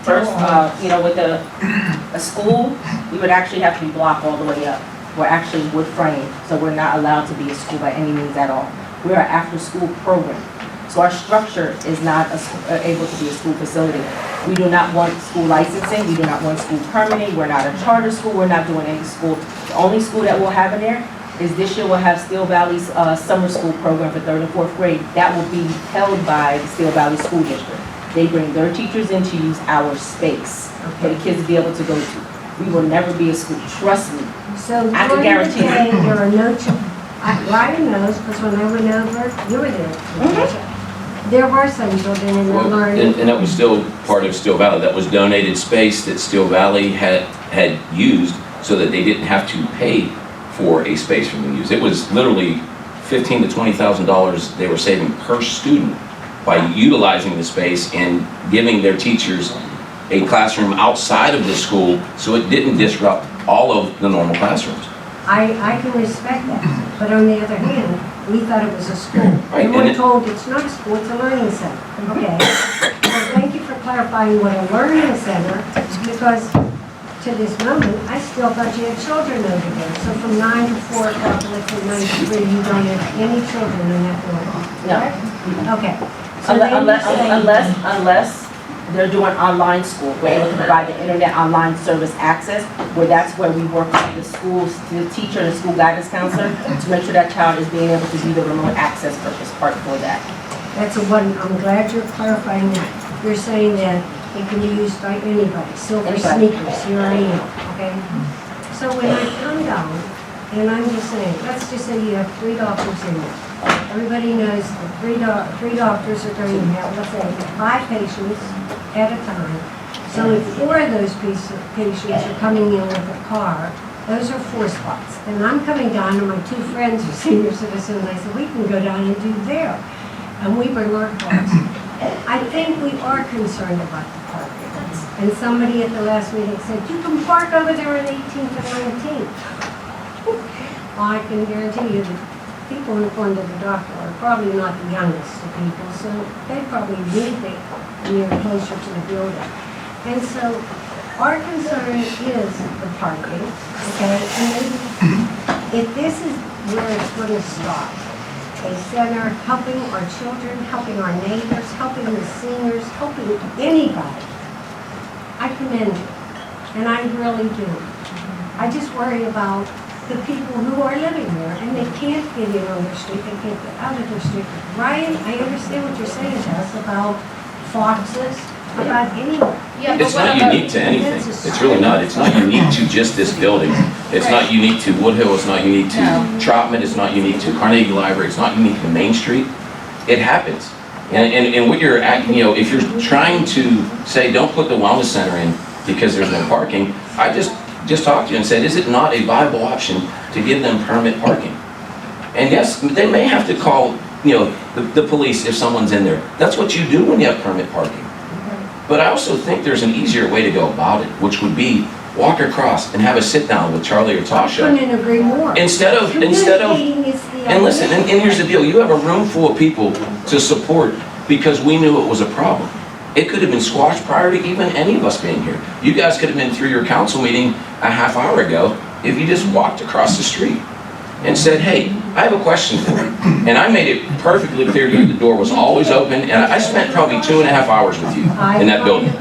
First, with a school, we would actually have to be blocked all the way up. We're actually wood frame, so we're not allowed to be a school by any means at all. We're an after-school program. So our structure is not able to be a school facility. We do not want school licensing. We do not want school permitting. We're not a charter school. We're not doing any school. The only school that we'll have in there is this year we'll have Steel Valley's summer school program for 3rd and 4th grade. That will be held by the Steel Valley School District. They bring their teachers in to use our space for the kids to be able to go to. We will never be a school, trust me. So I can guarantee during the day, you. there are no children. Ryan knows, because when I went over, you were there. There were some children in the learning. And that was still part of Steel Valley. That was donated space that Steel Valley had used so that they didn't have to pay for a space from the use. It was literally $15,000 to $20,000 they were saving per student by utilizing the space and giving their teachers a classroom outside of the school so it didn't disrupt all of the normal classrooms. I can respect that, but on the other hand, we thought it was a school. Right, We were told it's not a school, it's a learning center. Okay. Well, thank you for clarifying what a learning center, because to this moment, I still thought you had children over there. So from 9 to 4 o'clock, let's say 9 to 3, you don't have any children in that building? No. Okay. So then you say- Unless they're doing online school, we're able to provide the internet online service access, where that's where we work with the schools, the teacher and the school guidance counselor to make sure that child is being able to do the remote access purpose part for that. That's a one, I'm glad you're clarifying that. You're saying that it can be used by anybody, silver Anybody. sneakers, here I am, okay? So when I come down, and I'm just saying, let's just say you have 3 doctors in there. Everybody knows the three doctors are going to have, let's say, 5 patients at a time. So if 4 of those patients are coming in with a car, those are 4 spots. And I'm coming down, and my 2 friends are senior citizens, and I said, we can go down and do there. And we bring our cars. I think we are concerned about the parking. And somebody at the last meeting said, you can park over there on 18th and 19th. Well, I can guarantee you that people who are going to the doctor are probably not the youngest of people, so they probably need it near closer to the building. And so our concern is the parking, okay? And maybe if this is where it's going to stop, a center helping our children, helping our neighbors, helping the seniors, helping anybody, I commend you, and I really do. I just worry about the people who are living there, and they can't get in on their street, they can't get out of their street. Ryan, I understand what you're saying to us about foxes, about anyone. Yeah, It's not unique to anything. It's really not. It's not unique to just this building. It's not unique to Woodhill. It's not unique to Trotman. It's not unique to Carnegie Library. It's not unique to Main Street. It happens. And what you're acting, if you're trying to say, don't put the wellness center in because there's no parking, I just talked to you and said, is it not a viable option to give them permit parking? And yes, they may have to call, the police if someone's in there. That's what you do when you have permit parking. But I also think there's an easier way to go about it, which would be walk across and have a sit down with Charlie or Tasha. I couldn't agree more. Instead of, and listen, and here's the deal, you have a room full of people to support because we knew it was a problem. It could have been squashed prior to even any of us being here. You guys could have been through your council meeting a half hour ago if you just walked across the street and said, hey, I have a question for you. And I made it perfectly clear that the door was always open, and I spent probably 2.5 hours with you in that building.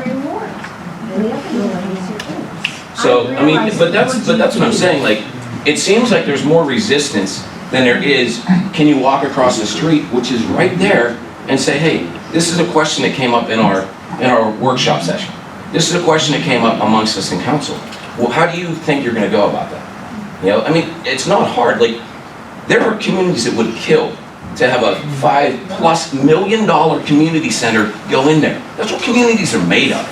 So, I mean, but that's what I'm saying, like, it seems like there's more resistance than there is, can you walk across the street, which is right there, and say, hey, this is a question that came up in our workshop session. This is a question that came up amongst us in council. Well, how do you think you're gonna go about that? You know, I mean, it's not hard. Like, there are communities that would kill to have a $5+ million community center go in there. That's what communities are made of.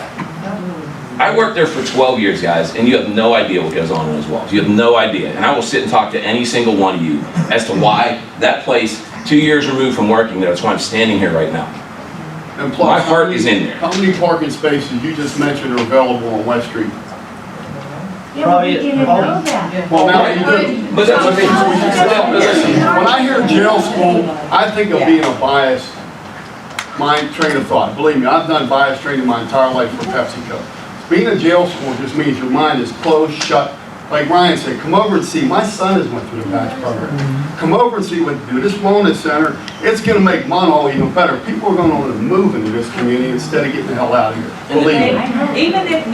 I worked there for 12 years, guys, and you have no idea what goes on in those walls. You have no idea. And I will sit and talk to any single one of you as to why that place, 2 years removed from working there, that's why I'm standing here right now. And plus, my heart is in there. How many parking spaces you just mentioned are available on West Street? Yeah, but we didn't know that. Well, now you do. But that's what I mean. Listen, when I hear jail school, I think of being a biased train of thought. Believe me, I've done bias training my entire life for PepsiCo. Being a jail school just means your mind is closed, shut. Like Ryan said, come over and see. My son has went through the batch program. Come over and see what to do. This wellness center, it's going to make Munhall even better. People are going to want to move into this community instead of getting the hell out of here. Believe me. Even if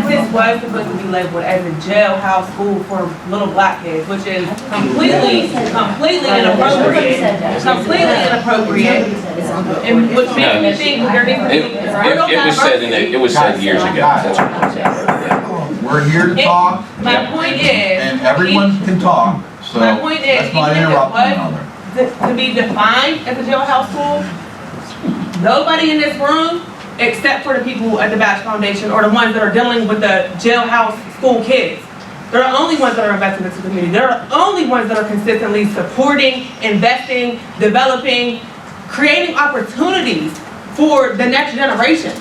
this was supposed to be labeled as a jailhouse school for little black kids, which is completely inappropriate. Completely inappropriate. And which makes me think there needs to be It was said years ago. That's what I'm saying. We're here to talk. My point is. And everyone can talk, so My point is, let's not even if it interrupt one was another. to be defined as a jailhouse school, nobody in this room, except for the people at the Batch Foundation or the ones that are dealing with the jailhouse school kids, they're the only ones that are investing in the community. They're the only ones that are consistently supporting, investing, developing, creating opportunities for the next generation.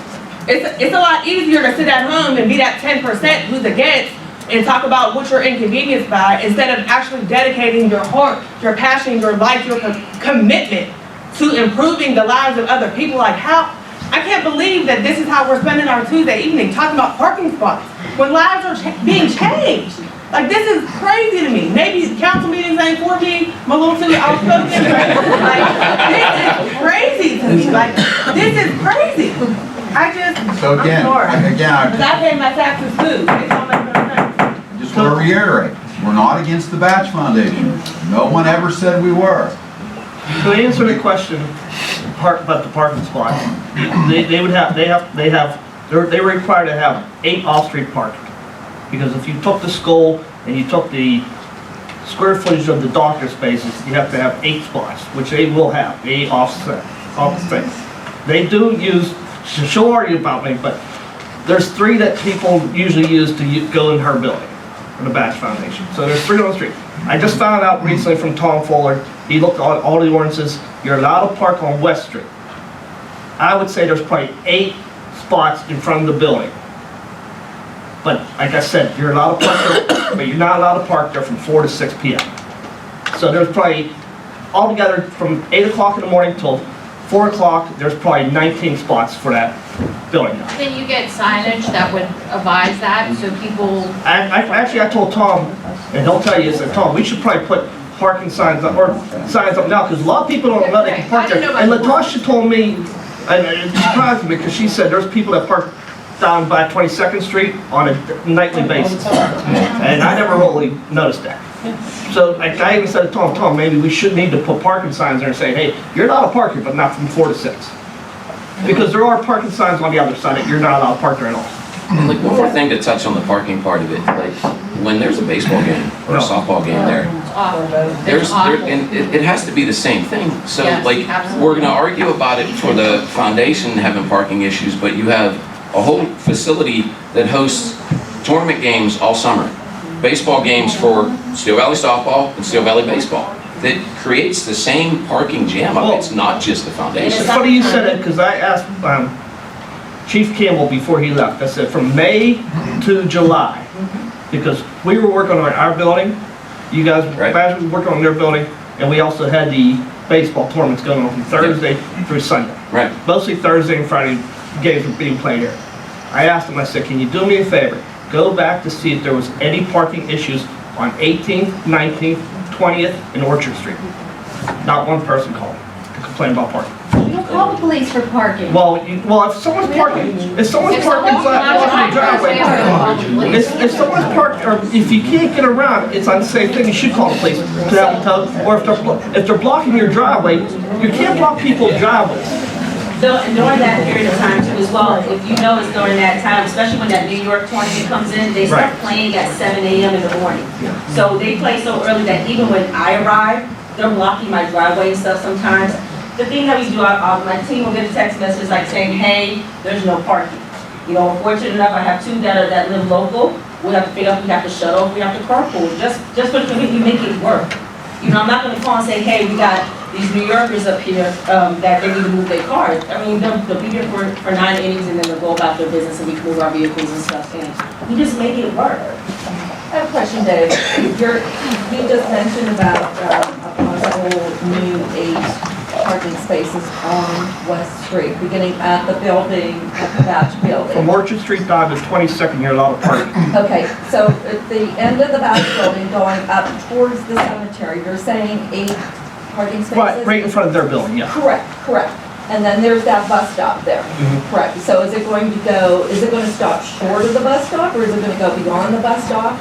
It's a lot easier to sit at home and be that 10% who's against and talk about what you're inconvenienced by instead of actually dedicating your heart, your passion, your life, your commitment to improving the lives of other people. Like I can't believe that this is how we're spending our Tuesday evening talking about parking spots when lives are being changed. Like, this is crazy to me. Maybe council meetings ain't for me, I'm a little too outspoken. Like, this is crazy to me. Like, this is crazy. So again, Because I pay my taxes too. It don't make no sense. just want to reiterate, we're not against the Batch Foundation. No one ever said we were. To answer the question about the parking spots, they were required to have 8 off-street parking. Because if you took the school and you took the square footage of the doctor spaces, you have to have 8 spots, which they will have, 8 off-street. They do use, she'll argue about me, but there's 3 that people usually use to go in her building, in the Batch Foundation. So there's 3 on the street. I just found out recently from Tom Fuller, he looked at all the ordinances, you're allowed to park on West Street. I would say there's probably 8 spots in front of the building. But like I said, you're allowed to park there, but you're not allowed to park there from 4 to 6 p.m. So there's probably, altogether from 8 o'clock in the morning till 4 o'clock, there's probably 19 spots for that building. Then you get signage that would advise that, so people. I told Tom, and he'll tell you, I said, Tom, we should probably put parking signs up, or signs up now, because a lot of people don't know they can park there. And Latasha told me, and it surprised me, because she said there's people that park down by 22nd Street on a nightly basis. And I never really noticed that. So I even said to Tom, maybe we should need to put parking signs there and say, hey, you're allowed to park here, but not from 4 to 6. Because there are parking signs on the other side that you're not allowed to park there at all. And like one more thing to touch on the parking part of it, like when there's a baseball game or a softball game there, and it has to be the same thing. So like we're gonna argue about it for the foundation having parking issues, but you have a whole facility that hosts tournament games all summer. Baseball games for Steel Valley softball and Steel Valley baseball. That creates the same parking jam up. It's not just the foundation. It's funny you said it, because I asked Chief Campbell before he left, I said from May to July, because we were working on our building, you guys were working on their building, and we also had the baseball tournaments going on from Thursday through Sunday. Right. Mostly Thursday and Friday games were being played here. I asked him, I said, can you do me a favor? Go back to see if there was any parking issues on 18th, 19th, 20th, and Orchard Street. Not one person called to complain about parking. You don't call the police for parking. Well, if someone's parking, if someone's parking blocking your driveway, if someone's parked, or if you can't get around, it's an unsafe thing, you should call the police. Or if they're blocking your driveway, you can't block people's driveways. So, and during that period of time too as well, if you notice during that time, especially when that New York tournament comes in, they start playing at 7 a.m. in the morning. So they play so early that even when I arrive, they're blocking my driveway and stuff sometimes. The thing that we do, my team will get a text message like saying, hey, there's no parking. You know, fortunate enough, I have two that live local. We have to pick up, we have to shuttle, we have to carpool, just for we make it work. You know, I'm not gonna call and say, hey, we got these New Yorkers up here that they need to move their cars. I mean, they'll be here for 9 innings and then they'll go about their business and we can move our vehicles and stuff in. We just make it work. I have a question, Dave. You just mentioned about a possible new 8 parking spaces on West Street, beginning at the building, at the Batch building. From Orchard Street down to 22nd, you're allowed to park. Okay, so at the end of the Batch building going up towards the cemetery, you're saying 8 parking spaces? Right in front of their building, yeah. Correct. And then there's that bus stop there. Correct. So is it going to stop short of the bus stop, or is it going to go beyond the bus stop?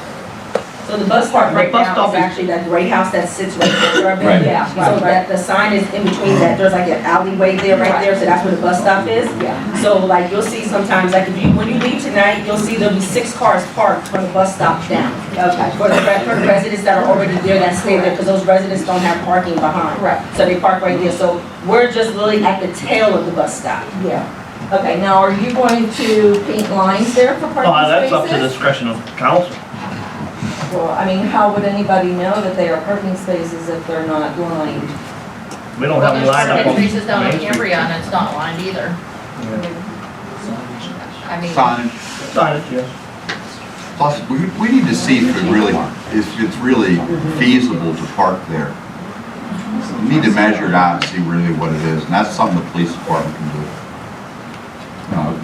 So the bus park right now is actually that gray house that sits right there. Right. Yeah, so that the sign is in between that, there's like an alleyway there, right there, so that's where the bus stop is. Yeah. So like you'll see sometimes, like when you leave tonight, you'll see there'll be 6 cars parked from the bus stop down. Okay. For the residents that are already there that stay there, because those residents don't have parking behind. Correct. So they park right there, so we're just literally at the tail of the bus stop. Yeah. Okay, now are you going to paint lines there for parking spaces? That's up to the discretion of council. Well, I mean, how would anybody know that they are parking spaces if they're not lined? We don't have any line up There's on spaces down in Main Street. Cambria and it's not lined either. I mean. Signage, yes. Plus, we need to see if it's really feasible to park there. We need to measure it out and see really what it is, and that's something the police department can do.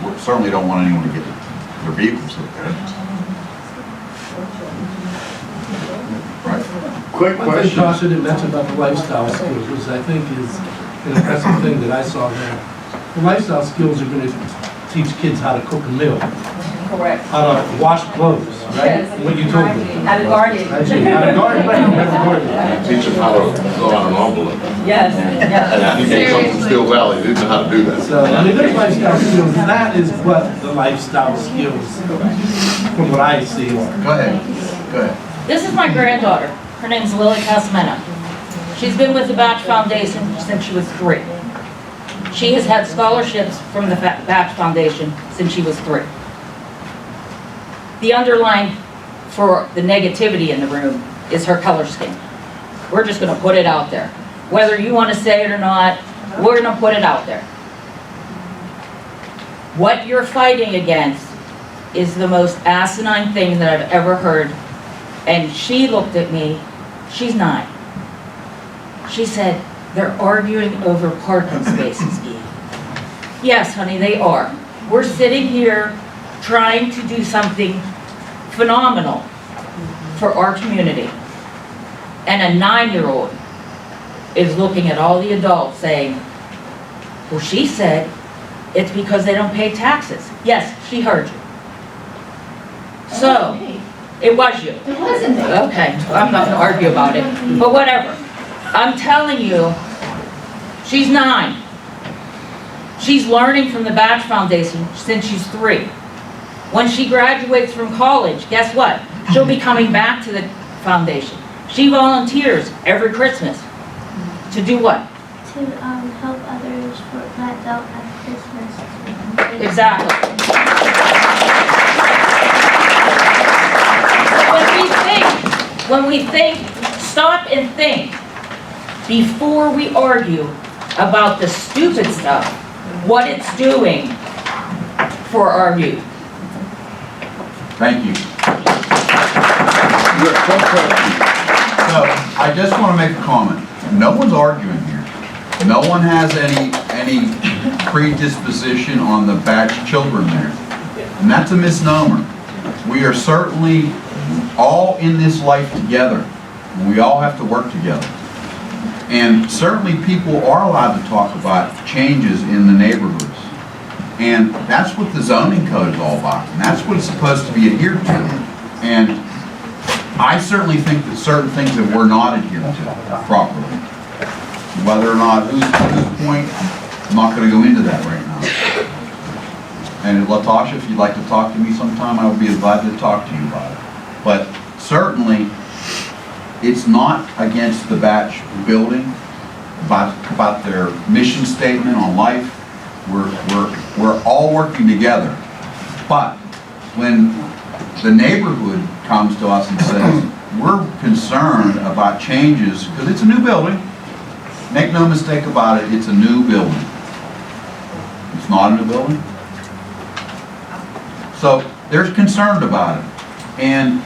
We certainly don't want anyone to get their vehicles hit there. Quick One thing question. Josh didn't mention about the lifestyle skills, which I think is an impressive thing that I saw there. The lifestyle skills are gonna teach kids how to cook a meal, Correct. how to wash clothes, right? Yes. What you told me. How to garden. How to garden, right, you have to garden. Teach them how to go on an envelope. Yes, And if you come from Steel Valley, they know how to do that. So, I mean, there's lifestyle skills, that is what the lifestyle skills, from what I see. Go ahead. This is my granddaughter. Her name's Lily Casamena. She's been with the Batch Foundation since she was 3. She has had scholarships from the Batch Foundation since she was 3. The underlying for the negativity in the room is her color scheme. We're just gonna put it out there. Whether you wanna say it or not, we're gonna put it out there. What you're fighting against is the most asinine thing that I've ever heard. And she looked at me, she's 9. She said, they're arguing over parking spaces, Eve. Yes, honey, they are. We're sitting here trying to do something phenomenal for our community. And a 9-year-old is looking at all the adults saying, well, she said it's because they don't pay taxes. Yes, she heard you. So, it was you. It wasn't me. Okay, I'm not gonna argue about it, but whatever. I'm telling you, she's 9. She's learning from the Batch Foundation since she's 3. When she graduates from college, guess what? She'll be coming back to the foundation. She volunteers every Christmas. To do what? To help others that don't have Christmas. Exactly. When we think, stop and think before we argue about the stupid stuff, what it's doing for our youth. Thank you. So, I just want to make a comment. No one's arguing here. No one has any predisposition on the Batch children there. And that's a misnomer. We are certainly all in this life together. And we all have to work together. And certainly people are allowed to talk about changes in the neighborhoods. And that's what the zoning code is all about. And that's what it's supposed to be adhered to. And I certainly think that certain things that were not adhered to properly. Whether or not, whose point, I'm not going to go into that right now. And Latasha, if you'd like to talk to me sometime, I would be glad to talk to you about it. But certainly, it's not against the Batch building, about their mission statement on life. We're all working together. But when the neighborhood comes to us and says, we're concerned about changes, because it's a new building. Make no mistake about it, it's a new building. It's not a new building. So they're concerned about it. And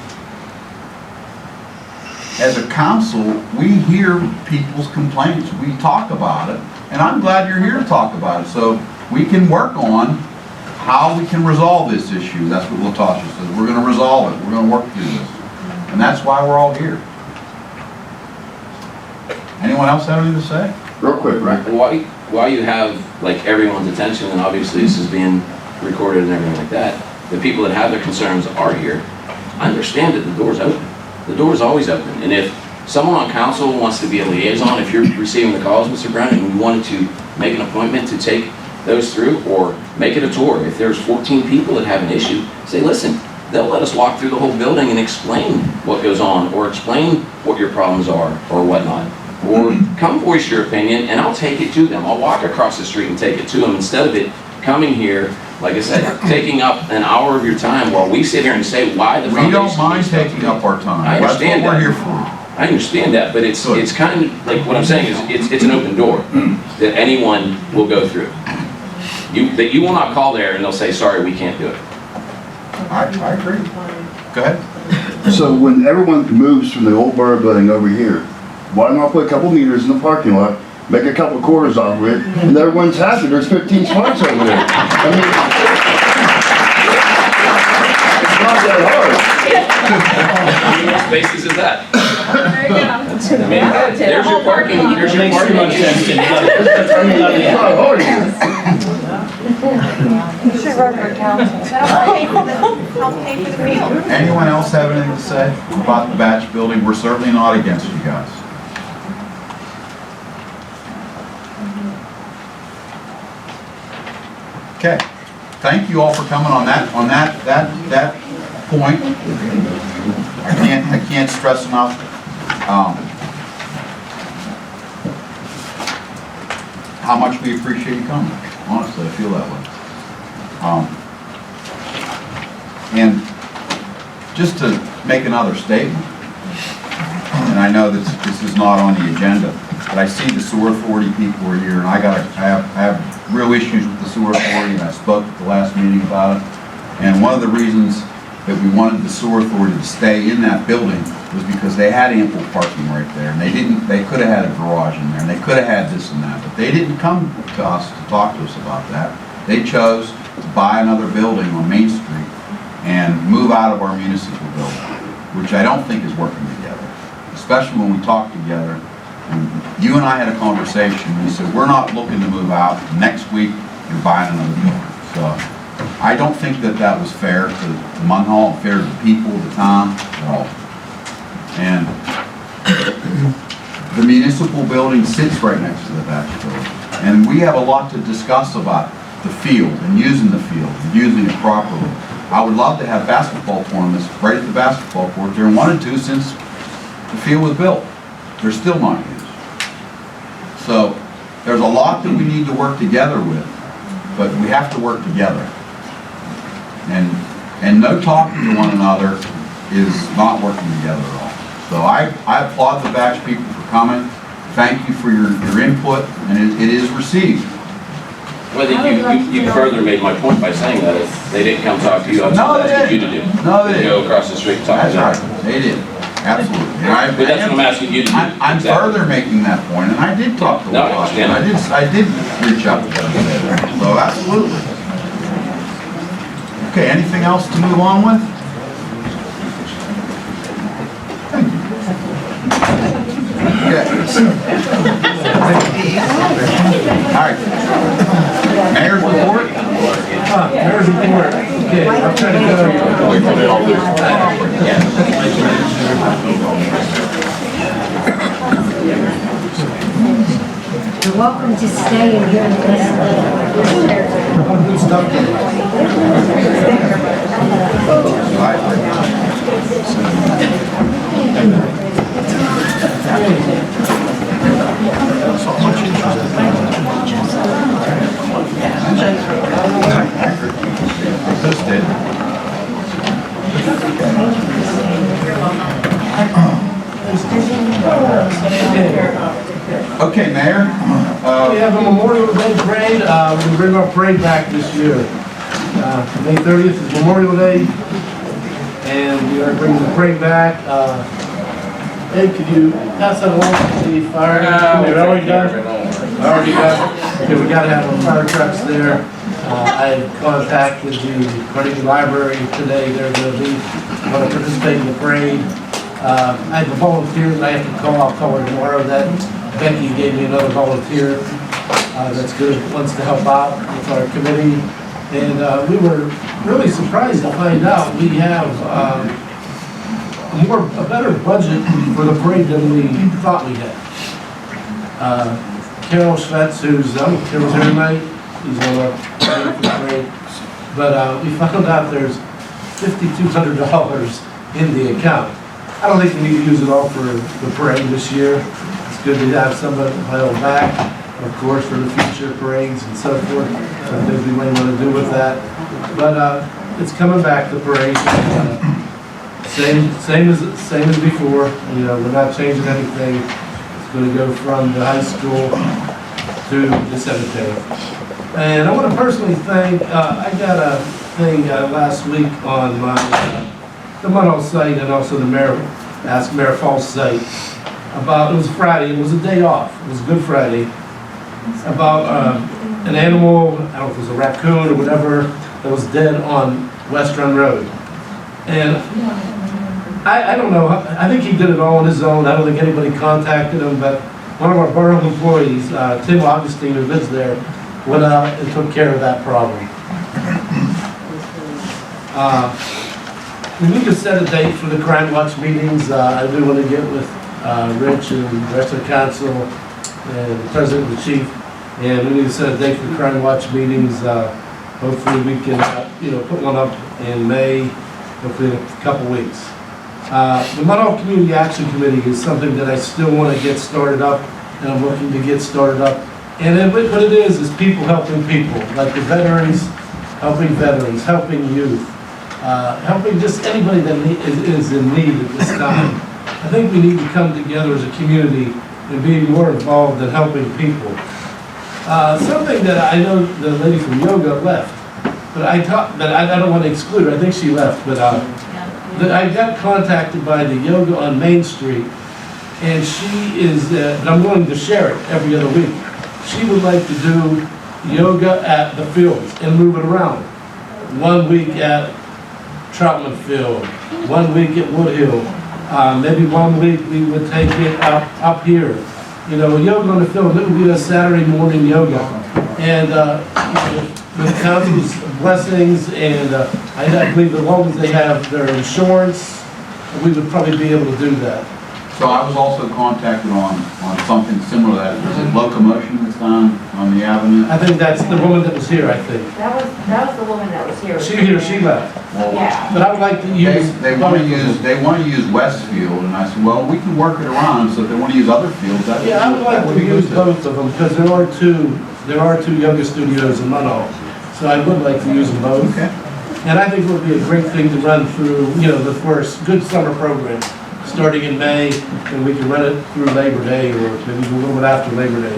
as a council, we hear people's complaints. We talk about it. And I'm glad you're here to talk about it. So we can work on how we can resolve this issue. That's what Latasha says. We're going to resolve it. We're going to work through this. And that's why we're all here. Anyone else have anything to say? Real quick, Rick. While you have like everyone's attention, and obviously this is being recorded and everything like that, the people that have their concerns are here. I understand that the door's open. The door's always open. And if someone on council wants to be a liaison, if you're receiving the calls, Mr. Brown, and you wanted to make an appointment to take those through or make it a tour, if there's 14 people that have an issue, say, listen, they'll let us walk through the whole building and explain what goes on or explain what your problems are or whatnot. Or come voice your opinion and I'll take it to them. I'll walk across the street and take it to them instead of it coming here, like I said, taking up an hour of your time while we sit here and say why the foundation. We don't mind taking up our time. I understand That's what that. we're here for. I understand that, but it's kind of like what I'm saying is it's an open door that anyone will go through. You will not call there and they'll say, sorry, we can't do it. I agree. Go ahead. So when everyone moves from the old borough building over here, why not put a couple meters in the parking lot, make a couple quarters off of it, and everyone's happy, there's 15 spots over there. I mean, it's not that hard. How many spaces is that? I mean, there's your parking, there's your parking. I mean, it's not hard. You should run for council. Help pay for the meal. Anyone else have anything to say about the Batch building? We're certainly not against you guys. Okay. Thank you all for coming on that point. I can't stress enough. How much we appreciate you coming. Honestly, I feel that way. And just to make another statement, and I know that this is not on the agenda, but I see the sewer authority people are here, and I have real issues with the sewer authority, and I spoke at the last meeting about it. And one of the reasons that we wanted the sewer authority to stay in that building was because they had ample parking right there, and they could have had a garage in there, and they could have had this and that, but they didn't come to us to talk to us about that. They chose to buy another building on Main Street and move out of our municipal building, which I don't think is working together, especially when we talk together. And you and I had a conversation, and you said, we're not looking to move out. Next week, you're buying another building. So I don't think that that was fair to Munhall, fair to the people, the town, at all. And the municipal building sits right next to the Batch building. And we have a lot to discuss about the field and using the field and using it properly. I would love to have basketball tournaments right at the basketball court there and wanted to since the field was built. They're still not used. So there's a lot that we need to work together with, but we have to work together. And no talking to one another is not working together at all. So I applaud the Batch people for coming. Thank you for your input, and it is received. Well, I think you further made my point by saying that if they didn't come talk to you, I was asking you to do. No, they didn't. Go across the street and talk to them. That's right, they did. Absolutely. But that's what I'm asking you to do. I'm Exactly. further making that point, and I did talk to No, I Watt, understand. and I did reach out to them. So absolutely. Okay, anything else to move on with? Thank you. Okay. All right. Mayor's report? Mayor's report. Okay, I'll try to go. Wait till they all do. You're welcome to stay and hear the rest Good stuff. This did. Okay, Mayor. We have a Memorial Day parade. We bring our parade back this year. May 30th is Memorial Day, and we are bringing the parade back. Ed, could you pass that along to the fire? We've already done. Already done. Okay, we gotta have our fire trucks there. I contacted the Carnegie Library today. They're gonna be, want to participate in the parade. I have a volunteer that I have to call. I'll call her tomorrow. That Becky gave me another volunteer that's good, wants to help out with our committee. And we were really surprised to find out we have a better budget for the parade than we thought we had. Carol Schvetz, who's, Carol's here tonight, he's on our parade. But we found out there's $5,200 in the account. I don't think we need to use it all for the parade this year. It's good to have some of it held back, of course, for the future parades and so forth. I think we may want to do with that. But it's coming back, the parade. Same as before. You know, we're not changing anything. It's going to go from the high school to the cemetery. And I want to personally thank, I got a thing last week on my the Munhall site and also the Ask Mayor Falls site about, it was Friday, it was a day off, it was Good Friday, about an animal, I don't know if it was a raccoon or whatever, that was dead on West Run Road. And I don't know, I think he did it all on his own. I don't think anybody contacted him, but one of our borough employees, Tim Augustine, who lives there, went out and took care of that problem. We need to set a date for the Crime Watch meetings. I do want to get with Rich and the rest of the council and the president and the chief, and we need to set a date for the Crime Watch meetings. Hopefully we can, put one up in May, hopefully in a couple weeks. The Munhall Community Action Committee is something that I still want to get started up, and I'm looking to get started up. And then what it is people helping people, like the veterans, helping youth, helping just anybody that is in need at this time. I think we need to come together as a community and be more involved in helping people. Something that I know the lady from yoga left, but I don't want to exclude her. I think she left, but I got contacted by the yoga on Main Street, and she is, I'm willing to share it every other week. She would like to do yoga at the fields and move it around. 1 week at Troutman Field, 1 week at Woodhill. Maybe 1 week we would take it up here. Yoga on the field, it would be a Saturday morning yoga. And with council's blessings, and I believe as long as they have their insurance, we would probably be able to do that. So I was also contacted on something similar to that. Is it locomotion that's on the avenue? I think that's the woman that was here, I think. That was the woman that was here. She left. Well, Yeah. But I would like to use. They want to use Westfield, and I said, well, we can work it around. So if they want to use other fields, that Yeah, I would like to use both of them, because there are two yoga studios in Munhall. So I would like to use them both. Okay. And I think it would be a great thing to run through, the first good summer program, starting in May, and we can run it through Labor Day, or maybe a little bit after Labor Day.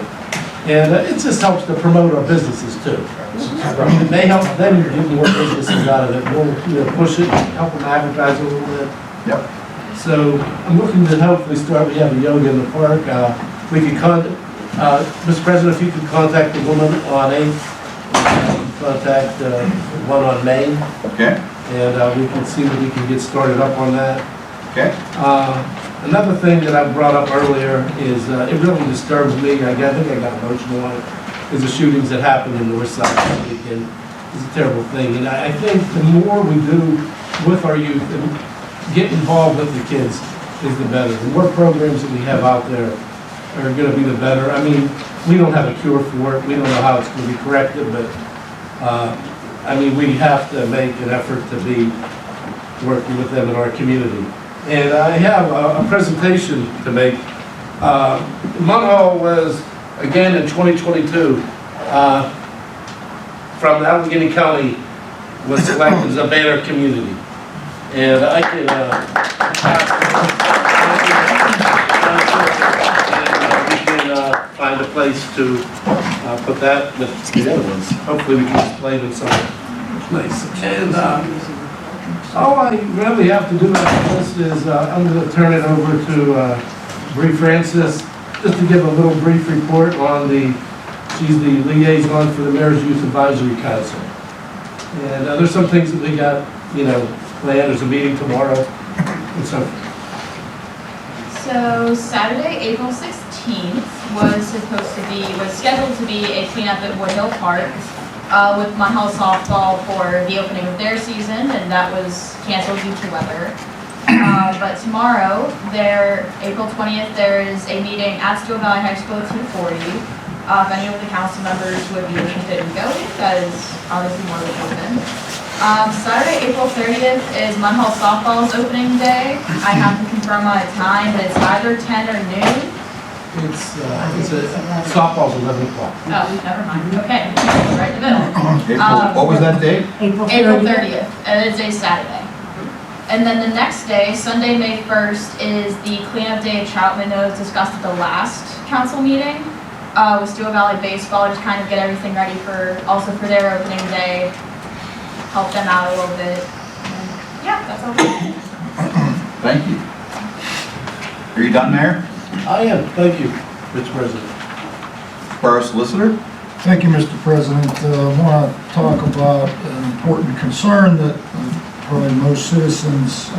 And it just helps to promote our businesses too. It may help them get more businesses out of it, more, push it, help them advertise a little bit. Yep. So I'm looking to hopefully start, we have a yoga in the park. We could Mr. President, if you could contact the woman on 8th, contact the one on Main, Okay, and we can see that we can get started up on that. okay. Another thing that I brought up earlier is, it really disturbs me, I think I got emotional on it, is the shootings that happened in Northside this weekend. It's a terrible thing, and I think the more we do with our youth and get involved with the kids is the better. The more programs that we have out there are gonna be the better. I mean, we don't have a cure for it, we don't know how it's gonna be corrected, but, I mean, we have to make an effort to be working with them in our community. And I have a presentation to make. Munhall was, again, in 2022, from Allegheny County, was selected as a banner community. And I can, we can find a place to put that with the other ones. Hopefully we can display them some place. And all I really have to do after this is I'm going to turn it over to Bree Francis, just to give a little brief report on she's the liaison for the Mayor's Youth Advisory Council. And there's some things that we got, planned. There's a meeting tomorrow and so forth. So Saturday, April 16th was scheduled to be a cleanup at Woodhill Park with Munhall softball for the opening of their season, and that was canceled due to weather. But tomorrow, April 20th, there is a meeting at Steel Valley High School at 2:40. If any of the council members would be interested in going, that is obviously more than open. Saturday, April 30th is Munhall softball's opening day. I have to confirm on a time, but it's either 10 or noon. Softball's 11 o'clock. Oh, never mind. Okay, right in the middle. What was that date? April 30th, and it's a Saturday. And then the next day, Sunday, May 1st, is the cleanup day at Troutman that was discussed at the last council meeting with Steel Valley Baseball, just kind of get everything ready for their opening day, help them out a little bit. And yeah, that's all. Thank you. Are you done, Mayor? I am, thank you, Mr. President. Borough Solicitor? Thank you, Mr. President. I want to talk about an important concern that probably most citizens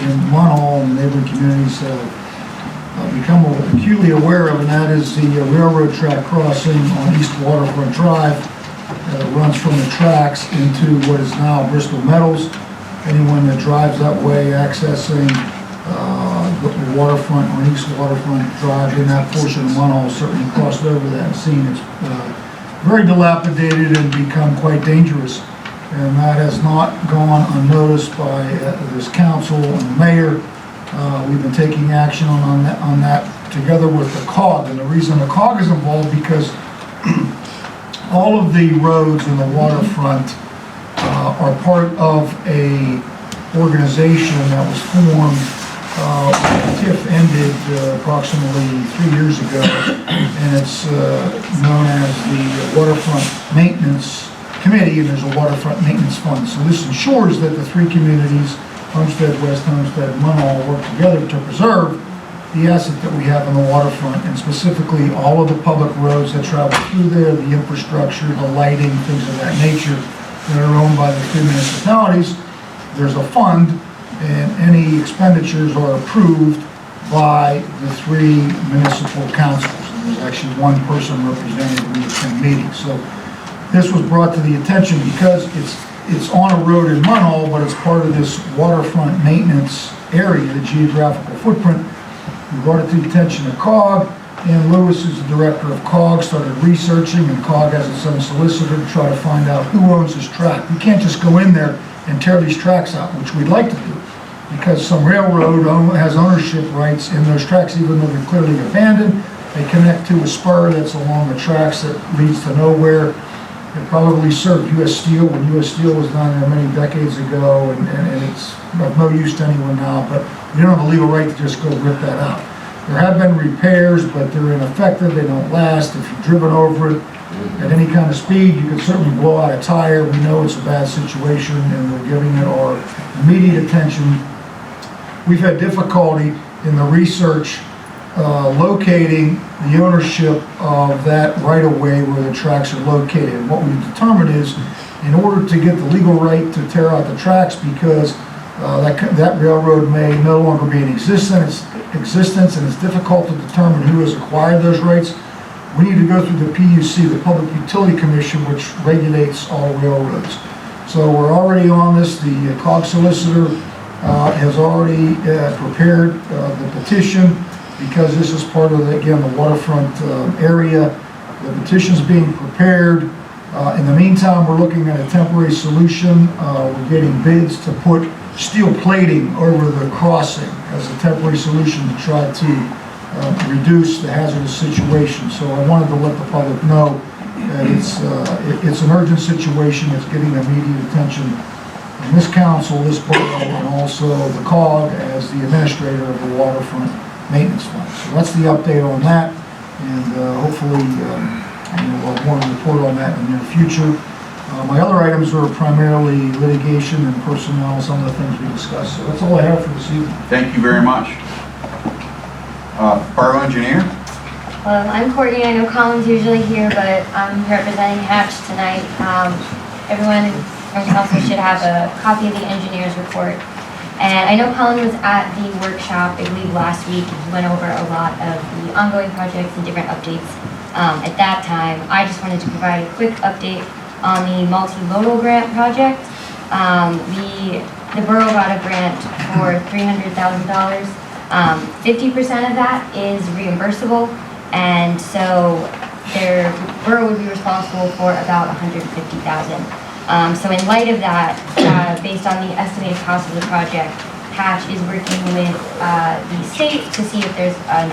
in Munhall and the neighboring communities have become acutely aware of, and that is the railroad track crossing on East Waterfront Drive that runs from the tracks into what is now Bristol Metals. Anyone that drives that way accessing the waterfront on East Waterfront Drive in that portion of Munhall certainly crossed over that and seen it's very dilapidated and become quite dangerous. And that has not gone unnoticed by this council and the mayor. We've been taking action on that together with the COG. And the reason the COG is involved because all of the roads in the waterfront are part of a organization that was formed TIF ended approximately 3 years ago, and it's known as the Waterfront Maintenance Committee, and there's a Waterfront Maintenance Fund. So this ensures that the three communities, Homestead, West Homestead, and Munhall, work together to preserve the asset that we have on the waterfront, and specifically all of the public roads that travel through there, the infrastructure, the lighting, things of that nature that are owned by the three municipalities. There's a fund, and any expenditures are approved by the three municipal councils. There's actually one person represented in the same meeting. So this was brought to the attention because it's on a road in Munhall, but it's part of this waterfront maintenance area, the geographical footprint. We brought it to the attention of COG, and Lewis is the director of COG, started researching, and COG has its own solicitor to try to find out who owns this track. We can't just go in there and tear these tracks out, which we'd like to do, because some railroad has ownership rights in those tracks, even though they're clearly abandoned. They connect to a spur that's along the tracks that leads to nowhere. It probably served U.S. Steel when U.S. Steel was down there many decades ago, and it's of no use to anyone now, but we don't have a legal right to just go rip that out. There have been repairs, but they're ineffective, they don't last. If you've driven over it at any kind of speed, you can certainly blow out a tire. We know it's a bad situation, and we're giving it our immediate attention. we've had difficulty in the research locating the ownership of that right-of-way where the tracks are located. And what we've determined is, in order to get the legal right to tear out the tracks, because that railroad may no longer be in existence, and it's difficult to determine who has acquired those rights, we need to go through the PUC, the Public Utility Commission, which regulates all railroads. So we're already on this. The COG solicitor has already prepared the petition, because this is part of, again, the waterfront area. The petition's being prepared. In the meantime, we're looking at a temporary solution. We're getting bids to put steel plating over the crossing as a temporary solution to try to reduce the hazardous situation. So I wanted to let the public know that it's an urgent situation. It's getting immediate attention from this council, this borough, and also the COG as the administrator of the waterfront maintenance fund. So that's the update on that, and hopefully we'll have more to report on that in the near future. My other items are primarily litigation and personnel, some of the things we discussed. So that's all I have for this evening. Thank you very much. Borough Engineer? I'm Courtney. I know Colin's usually here, but I'm representing Hatch tonight. Everyone from council should have a copy of the engineer's report. And I know Colin was at the workshop, I believe last week, and he went over a lot of the ongoing projects and different updates. At that time, I just wanted to provide a quick update on the multimodal grant project. The borough got a grant for $300,000. 50% of that is reimbursable, and so their borough would be responsible for about $150,000. So in light of that, based on the estimated cost of the project, Hatch is working with the state to see if there's an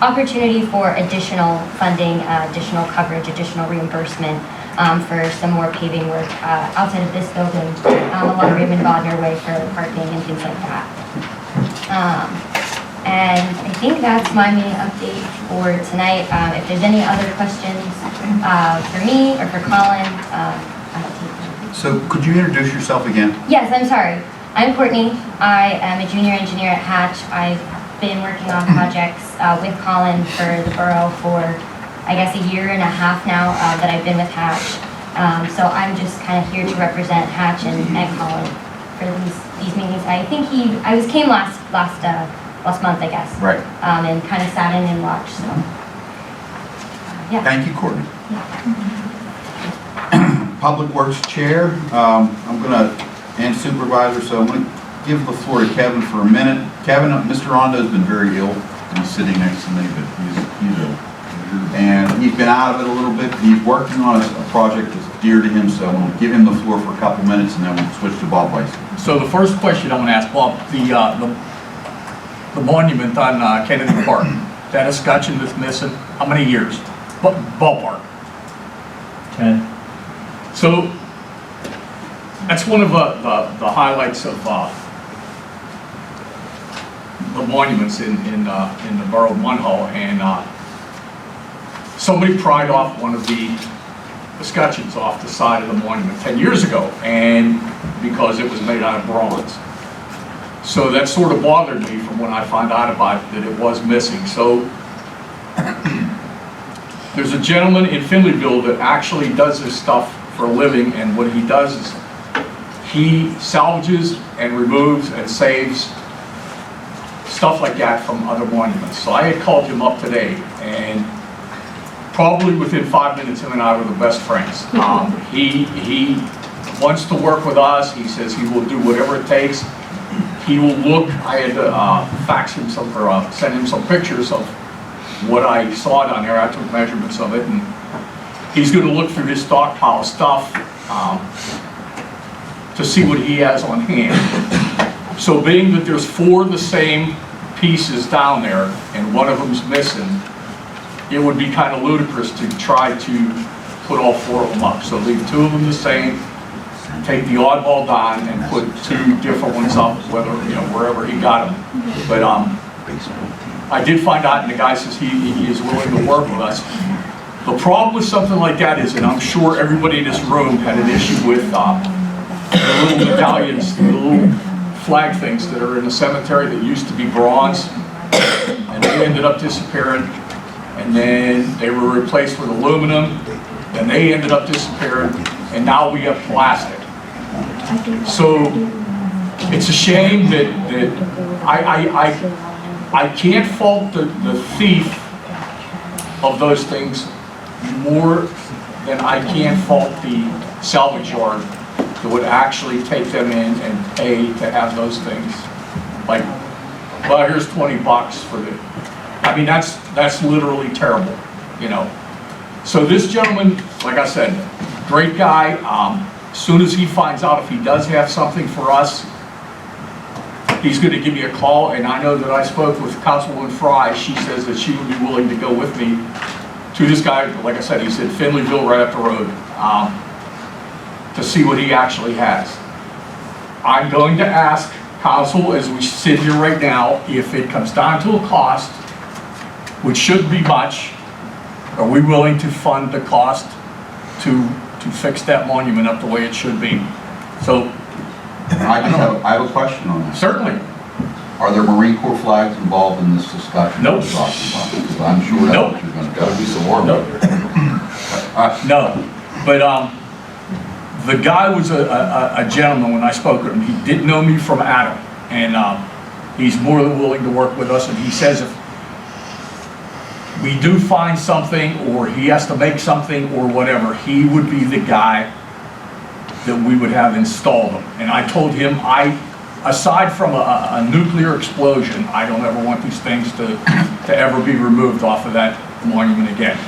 opportunity for additional funding, additional coverage, additional reimbursement for some more paving work outside of this building, along Raymond Bodner Way for parking and things like that. And I think that's my main update for tonight. If there's any other questions for me or for Colin, So could you introduce yourself again? Yes, I'm sorry. I'm Courtney. I am a junior engineer at Hatch. I've been working on projects with Colin for the borough for, I guess, a year and a half now that I've been with Hatch. So I'm just kind of here to represent Hatch and Colin for these meetings. I think I came last month, I guess. Right. And kind of sat in and watched. So, yeah. Thank you, Courtney. Public Works Chair, I'm going to, and Supervisor, so I'm going to give the floor to Kevin for a minute. Kevin, Mr. Rondo's been very ill. He's sitting next to me, but he's ill. And he's been out of it a little bit. He's working on a project that's dear to him, so I'm going to give him the floor for a couple minutes, and then we'll switch to Bob Weiss. So the first question I'm going to ask Bob, the monument on Kennedy Park, that escutcheon that's missing, how many years? Ballpark? 10. So that's one of the highlights of the monuments in the borough of Munhall, and somebody pried off one of the escutcheons off the side of the monument 10 years ago, and because it was made out of bronze. So that sort of bothered me from when I found out about it, that it was missing. So there's a gentleman in Finleyville that actually does this stuff for a living, and what he does is he salvages and removes and saves stuff like that from other monuments. So I had called him up today, and probably within 5 minutes, him and I were the best friends. He wants to work with us. He says he will do whatever it takes. He will look. I had to fax him some, or send him some pictures of what I saw down there. I took measurements of it, and he's going to look through his stockpile stuff to see what he has on hand. So being that there's 4 of the same pieces down there and one of them's missing, it would be kind of ludicrous to try to put all 4 of them up. So leave 2 of them the same, take the oddball down and put 2 different ones up, whether, wherever he got them. But I did find out, and the guy says he is willing to work with us. The problem with something like that is, and I'm sure everybody in this room had an issue with the little medallions, the little flag things that are in the cemetery that used to be bronze, and they ended up disappearing, and then they were replaced with aluminum, and they ended up disappearing, and now we have plastic. So it's a shame that I can't fault the thief of those things more than I can fault the salvage yard that would actually take them in and pay to have those things. Like, well, here's 20 bucks for the, I mean, that's literally terrible, you know. So this gentleman, like I said, great guy. As soon as he finds out if he does have something for us, he's going to give me a call, and I know that I spoke with Councilwoman Fry. She says that she would be willing to go with me to this guy. Like I said, he said Finleyville right up the road, to see what he actually has. I'm going to ask Council, as we sit here right now, if it comes down to a cost, which shouldn't be much, are we willing to fund the cost to fix that monument up the way it should be? So, I have a question on that. Certainly. Are there Marine Corps flags involved in this discussion? Nope. Because I'm sure that's what you're going to, gotta be some more. Nope. No, but the guy was a gentleman when I spoke to him. He didn't know me from Adam, and he's more than willing to work with us, and he says if we do find something, or he has to make something, or whatever, he would be the guy that we would have install them. And I told him, aside from a nuclear explosion, I don't ever want these things to ever be removed off of that monument again.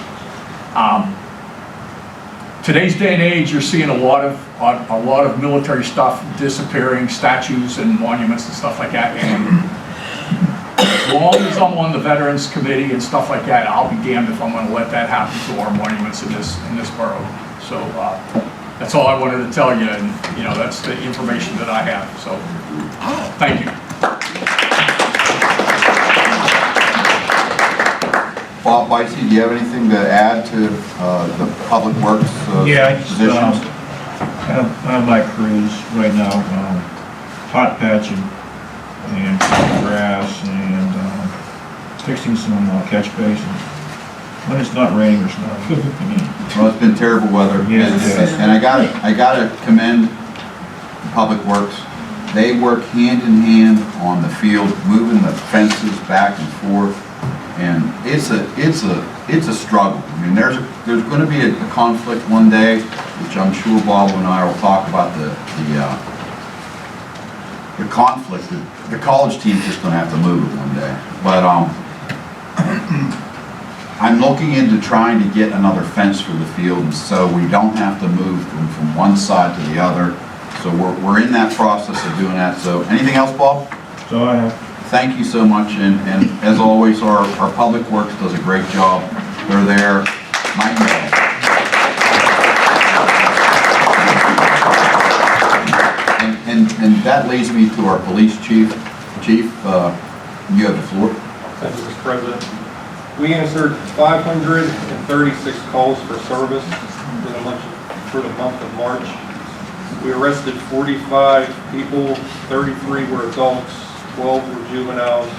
Today's day and age, you're seeing a lot of military stuff disappearing, statues and monuments and stuff like that. And as long as I'm on the Veterans Committee and stuff like that, I'll be damned if I'm going to let that happen to our monuments in this borough. So that's all I wanted to tell you, and you know, that's the information that I have. So thank you. Bob Bicey, do you have anything to add to the Public Works positions? I have my crews right now, hot patching and grass and fixing some catch basins when it's not raining or snowing. Well, it's been terrible weather. Yes. And I gotta commend Public Works. They work hand in hand on the field, moving the fences back and forth. And it's a struggle. I mean, there's going to be a conflict one day, which I'm sure Bob and I will talk about the conflict. The college team's just going to have to move it one day. But I'm looking into trying to get another fence for the field, and so we don't have to move from one side to the other. So we're in that process of doing that. So anything else, Bob? So I have. Thank you so much, and as always, our Public Works does a great job. They're there night and day. And that leads me to our police chief. Chief, you have the floor. Thank you, Mr. President. We answered 536 calls for service for the month of March. We arrested 45 people, 33 were adults, 12 were juveniles.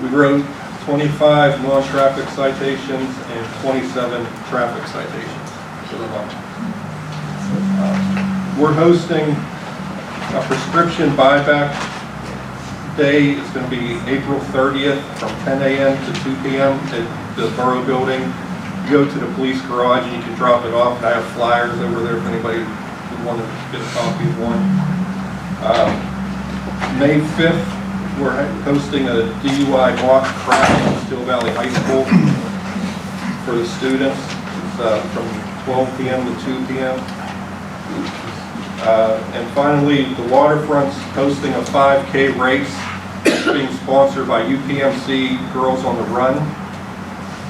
We wrote 25 non-traffic citations and 27 traffic citations for the month. We're hosting a prescription buyback day. It's going to be April 30th from 10 a.m. to 2 p.m. at the Borough Building. You go to the police garage and you can drop it off. And I have flyers over there if anybody would want to get a copy of one. May 5th, we're hosting a DUI mock crash at Steel Valley High School for the students. It's from 12 p.m. to 2 p.m. And finally, the Waterfront's hosting a 5K race being sponsored by UPMC Girls on the Run.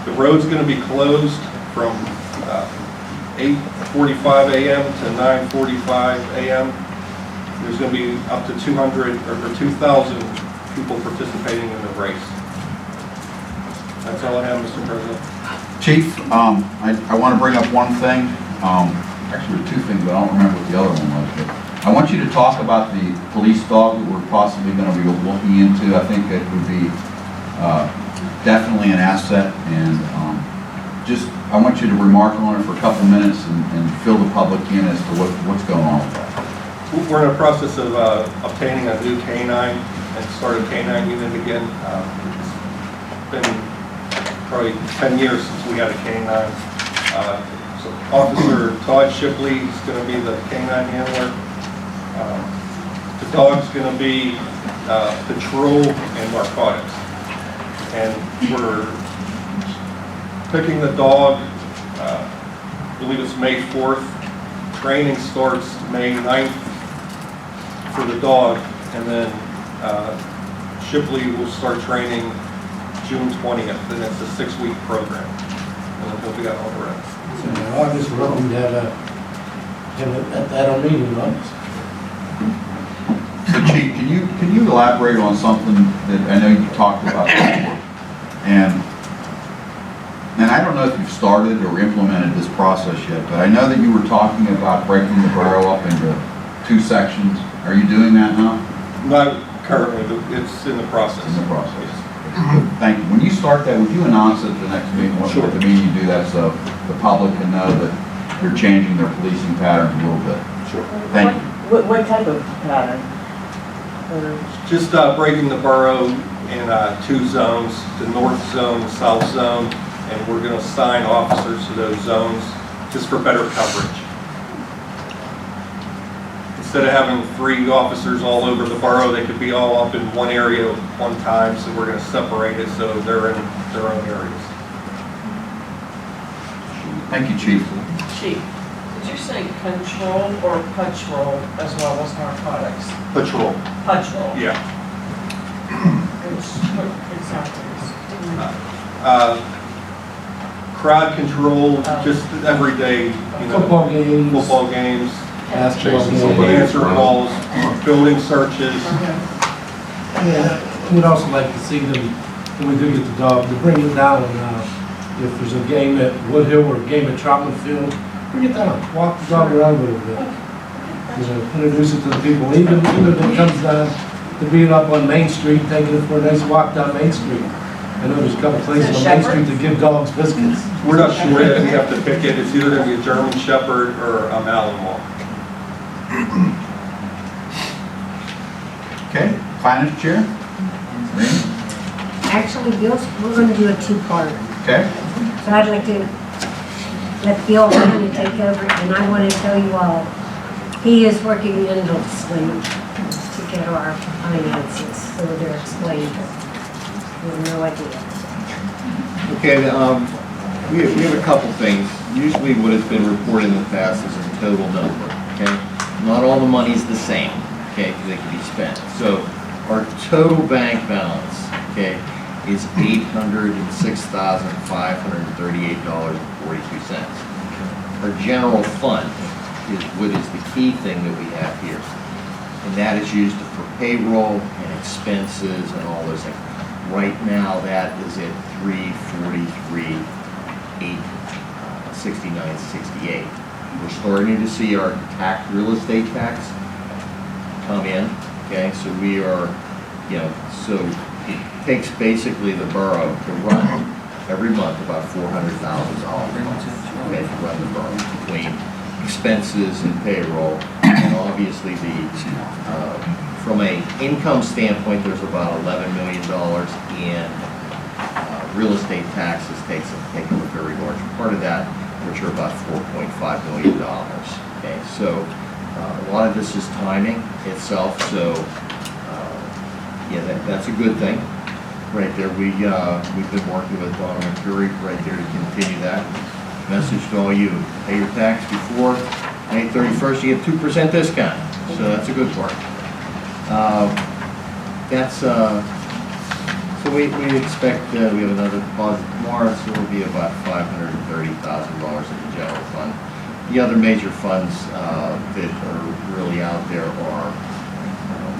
The road's going to be closed from 8:45 a.m. to 9:45 a.m. There's going to be up to 200 or 2,000 people participating in the race. That's all I have, Mr. President. Chief, I want to bring up one thing. Actually, there were two things, but I don't remember what the other one was. But I want you to talk about the police dog that we're possibly going to be looking into. I think it would be definitely an asset, and I want you to remark on it for a couple minutes and fill the public in as to what's going on with that. We're in the process of obtaining a new canine and start a canine unit again. It's been probably 10 years since we had a canine. So Officer Todd Shipley is going to be the canine handler. The dog's going to be patrol and narcotics. And we're picking the dog, I believe it's May 4th. Training starts May 9th for the dog, and then Shipley will start training June 20th, and it's a 6-week program. And then he'll be out on the rest. I just welcome to have at our meeting, right? So Chief, can you elaborate on something that I know you talked about before? And I don't know if you've started or implemented this process yet, but I know that you were talking about breaking the borough up into 2 sections. Are you doing that now? Not currently, it's in the process. In the process. Thank you. When you start that, would you announce at the next meeting, Sure. the meeting you do that, so the public can know that you're changing their policing patterns a little bit? Sure. Thank you. What type of pattern? Just breaking the borough in 2 zones, the north zone, the south zone, and we're going to assign officers to those zones just for better coverage. Instead of having 3 officers all over the borough, they could be all up in one area at one time, so we're going to separate it so they're in their own areas. Thank you, Chief. Chief, did you say control or patrol as well as narcotics? Patrol. Patrol. Yeah. What exactly is? Crowd control, just every day, you know. Football games. Basketball Answer calls, building searches. Yeah, we'd also like to see them, when we do get the dog, to bring it down. If there's a game at Woodhill or a game at Troutman Field, bring it down, walk the dog around a little bit. You know, introduce it to the people, even if it comes down to being up on Main Street, taking it for a nice walk down Main Street. I know there's a couple places on Main Street that give dogs biscuits. We're not sure yet, we have to pick it, it's either going to be a German Shepherd or a Malinois. Okay, Finance Chair? Randy? Actually, Bill, we're going to do a 2-parter. Okay. So I'd like to let Bill kind of take over, and I want to tell you all, he is working endlessly to get our finances, so they're explained. We have no idea. Okay, we have a couple things. Usually what has been reported in the past is a total number, okay? Not all the money's the same, okay, because it can be spent. So our total bank balance, okay, is $806,538.42. Our general fund is what is the key thing that we have here. And that is used for payroll and expenses and all those things. Right now, that is at $343,869.68. We're starting to see our real estate tax come in. Okay, so we are, so it takes basically the borough to run every month about $400,000. Okay, to run the borough between expenses and payroll, and obviously from an income standpoint, there's about $11 million in real estate taxes taking a very large part of that, which are about $4.5 million. Okay, so a lot of this is timing itself, so that's a good thing. Right there, we've been working with Donna McCurry right there to continue that. Message to all you, pay your tax before May 31st, you get 2% discount, so that's a good part. So we expect, we have another deposit tomorrow, so it'll be about $530,000 in the general fund. The other major funds that are really out there are,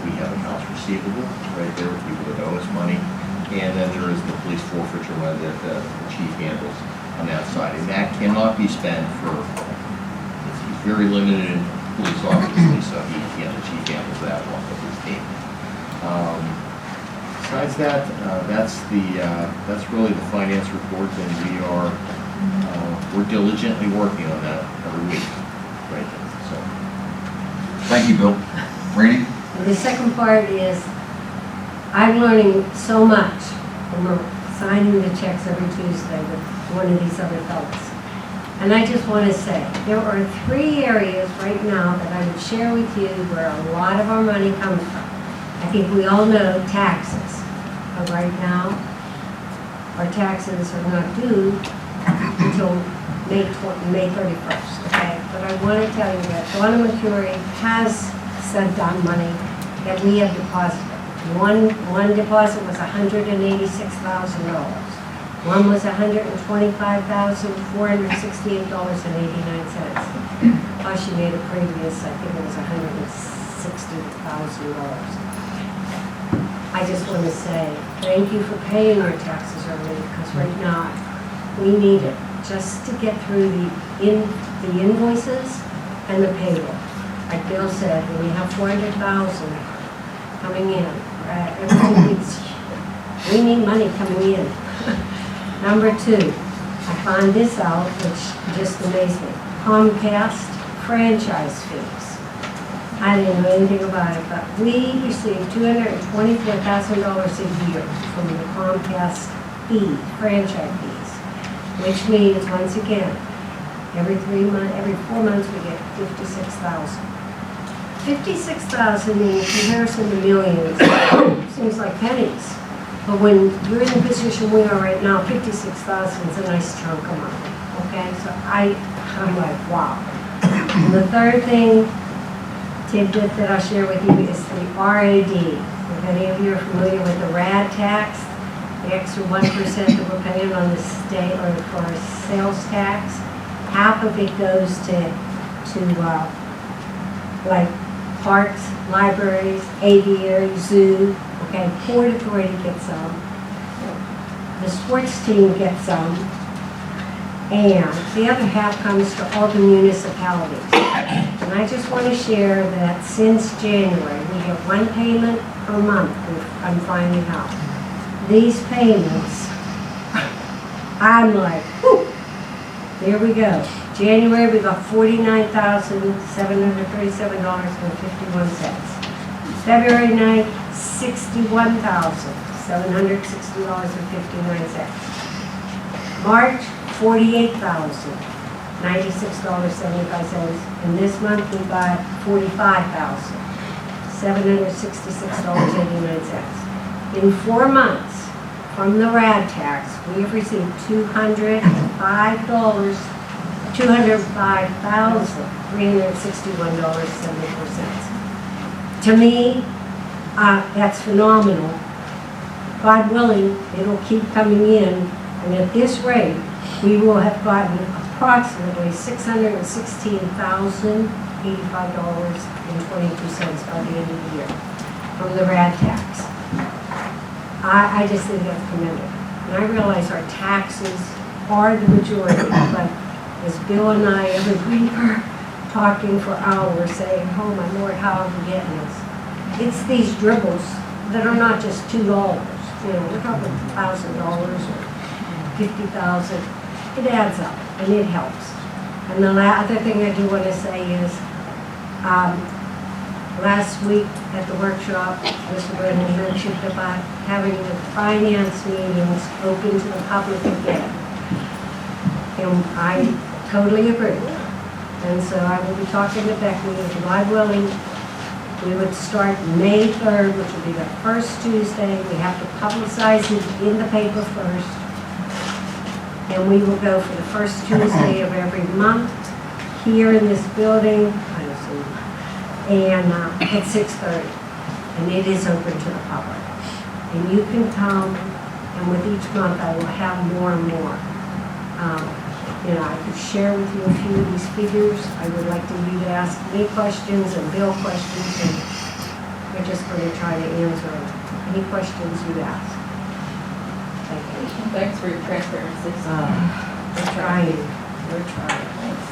we have accounts receivable right there with people that owe us money, and then there is the police forfeiture one that the chief handles on that side, and that cannot be spent for, it's very limited police officers, so he, the chief handles that along with his team. Besides that, that's really the finance report, and we're diligently working on that every week, right? So. Thank you, Bill. Randy? The second part is, I'm learning so much from signing the checks every Tuesday with one of these other fellows. And I just want to say, there are 3 areas right now that I would share with you where a lot of our money comes from. I think we all know taxes. But right now, our taxes are not due until May 31st, okay? But I want to tell you that Donna McCurry has sent down money that we have deposited. One deposit was $186,000. One was $125,468.89. Plus she made a previous, I think it was $160,000. I just want to say thank you for paying your taxes early, because right now we need it just to get through the invoices and the payroll. Like Bill said, when we have 400,000 coming in, we need money coming in. Number 2, I found this out, which just amazed me. Comcast franchise fees. I didn't know anything about it, but we received $224,000 a year from the Comcast franchise fees, which means, once again, every 4 months we get $56,000. $56,000 in comparison to millions seems like pennies. But when you're in the position we are right now, $56,000 is a nice chunk of money. Okay, so I'm like, wow. And the third tidbit that I'll share with you is the RAD. If any of you are familiar with the Rad Tax, the extra 1% that we're paying on the state or for our sales tax, half of it goes to like parks, libraries, aviary, zoo. Okay, Port Authority gets some. The sports team gets some. And the other half comes to all the municipalities. And I just want to share that since January, we have 1 payment per month, I'm finding out. These payments, I'm like, whew, there we go. January, we got $49,737.51. February 9th, $61,760.59. March, $48,096.75. And this month we got $45,766.89. In 4 months from the Rad Tax, we have received $205,361.74. To me, that's phenomenal. God willing, it'll keep coming in, and at this rate, we will have gotten approximately $616,085.22 by the end of the year from the Rad Tax. I just think that's commendable. And I realize our taxes are the majority, but as Bill and I every week are talking for hours saying, oh my Lord, how are we getting this? It's these dribbles that are not just $2. We're talking $1,000 or $50,000. It adds up and it helps. And the other thing I do want to say is, last week at the workshop, Mr. Brennan mentioned about having the finance meetings open to the public again. And I totally agree. And so I will be talking to Becky, if God willing, we would start May 3rd, which will be the first Tuesday. We have to publicize it in the paper first. And we will go for the first Tuesday of every month here in this building, and at 6:30. And it is open to the public. And you can come, and with each month I will have more and more. I could share with you a few of these figures. I would like you to ask me questions and Bill questions, and we're just going to try to answer any questions you ask. Thank you. Thanks for your transparency. We're trying. We're trying.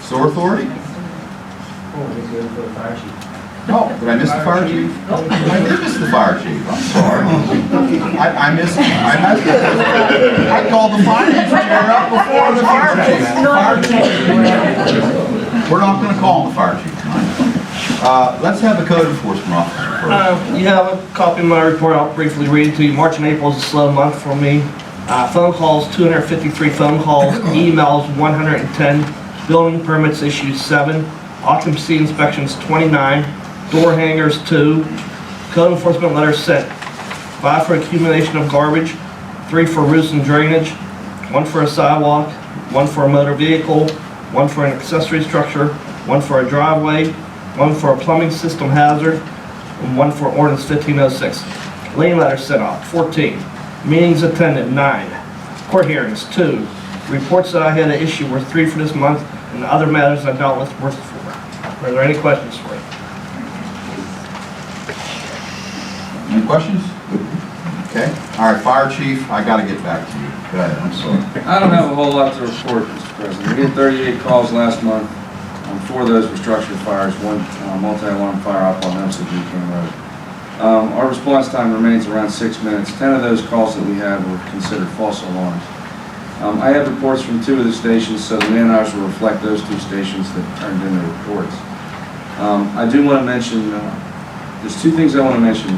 Sewer Authority? Oh, it's good for the fire chief. Oh, did I miss the fire chief? I did miss the fire chief, I'm sorry. I missed, I called the finance chair up before the fire chief. We're not gonna call the fire chief tonight. Let's have the code enforcement officer first. You have a copy of my report, I'll briefly read it to you. March and April is a slow month for me. Phone calls, 253 phone calls, emails, 110, building permits issued, 7, occupancy inspections, 29, door hangers, 2, code enforcement letters sent, 5 for accumulation of garbage, 3 for roofs and drainage, 1 for a sidewalk, 1 for a motor vehicle, 1 for an accessory structure, 1 for a driveway, 1 for a plumbing system hazard, and 1 for ordinance 1506. Lien letters sent out, 14. Meetings attended, 9. Court hearings, 2. Reports that I had to issue were 3 for this month, and the other matters I dealt with were 4. Are there any questions for you? Any questions? Okay, all right, fire chief, I gotta get back to you. Go ahead, I'm sorry. I don't have a whole lot to report, Mr. President. We had 38 calls last month. 4 of those were structure fires, 1 multi-alarm fire up on Hempstead Beacon Road. Our response time remains around 6 minutes. 10 of those calls that we had were considered false alarms. I have reports from 2 of the stations, so the man hours will reflect those 2 stations that turned in the reports. I do want to mention, there's 2 things I want to mention.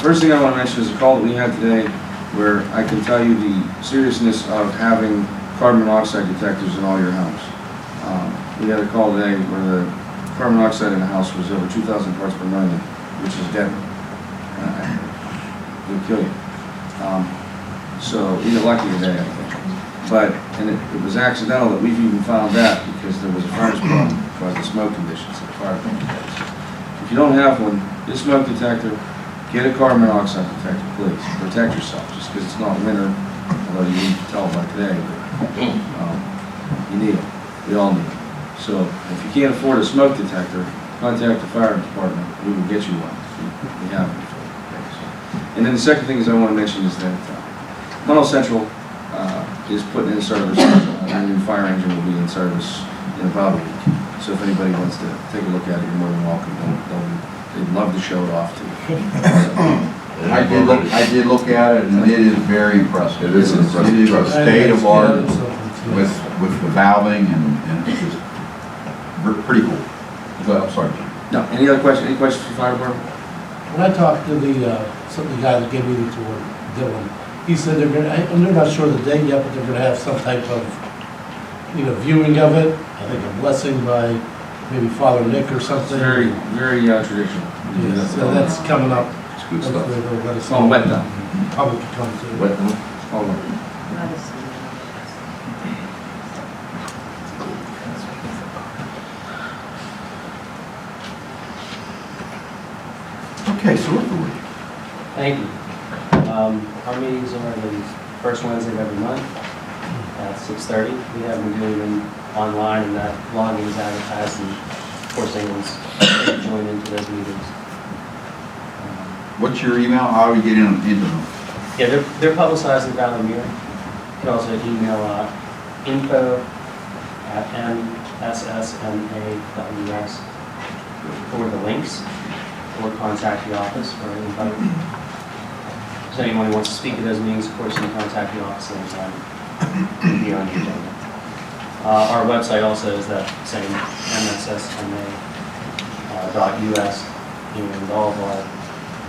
First thing I want to mention is a call that we had today where I can tell you the seriousness of having carbon monoxide detectors in all your homes. We had a call today where the carbon monoxide in the house was over 2,000 parts per million, which is deadly. It'll kill you. So we got lucky today, I think. But, and it was accidental that we've even found that because there was a furnace problem caused the smoke conditions at the fire department. If you don't have one, get a smoke detector, get a carbon monoxide detector, please. Protect yourself, just because it's not winter, although you need to tell by today, but you need them. We all need them. So if you can't afford a smoke detector, contact the fire department. We will get you one. We have them. And then the second thing is I want to mention is that Munhall Central is putting in service. Our new fire engine will be in service in about a week. So if anybody wants to take a look at it, you're more than welcome. They'd love to show it off to you. I did look at it, and it is very impressive. It is impressive. It is a state of art with the valving, and it's just pretty cool. Go ahead, I'm sorry, Jim. No, any other questions? Any questions for the fire department? When I talked to the guy that gave me the tour, Dylan, he said they're not sure the date yet, but they're gonna have some type of, viewing of it. I think a blessing by maybe Father Nick or something. Very, very traditional. Yeah, so that's coming up. It's good stuff. It's all wet now. Public can come to. Wet now? All wet. Okay, so what do we? Thank you. Our meetings are the first Wednesday of every month at 6:30. We have been doing them online, and that login is advertised, and of course anyone's joined into those meetings. What's your email? How do we get into them? Yeah, they're publicized in Valley Mirror. You can also email info@mssma.us for the links, or contact the office for any invite. If anyone who wants to speak at those meetings, of course, you can contact the office anytime. It'll be on the agenda. Our website also is that same mssma.us, and all of our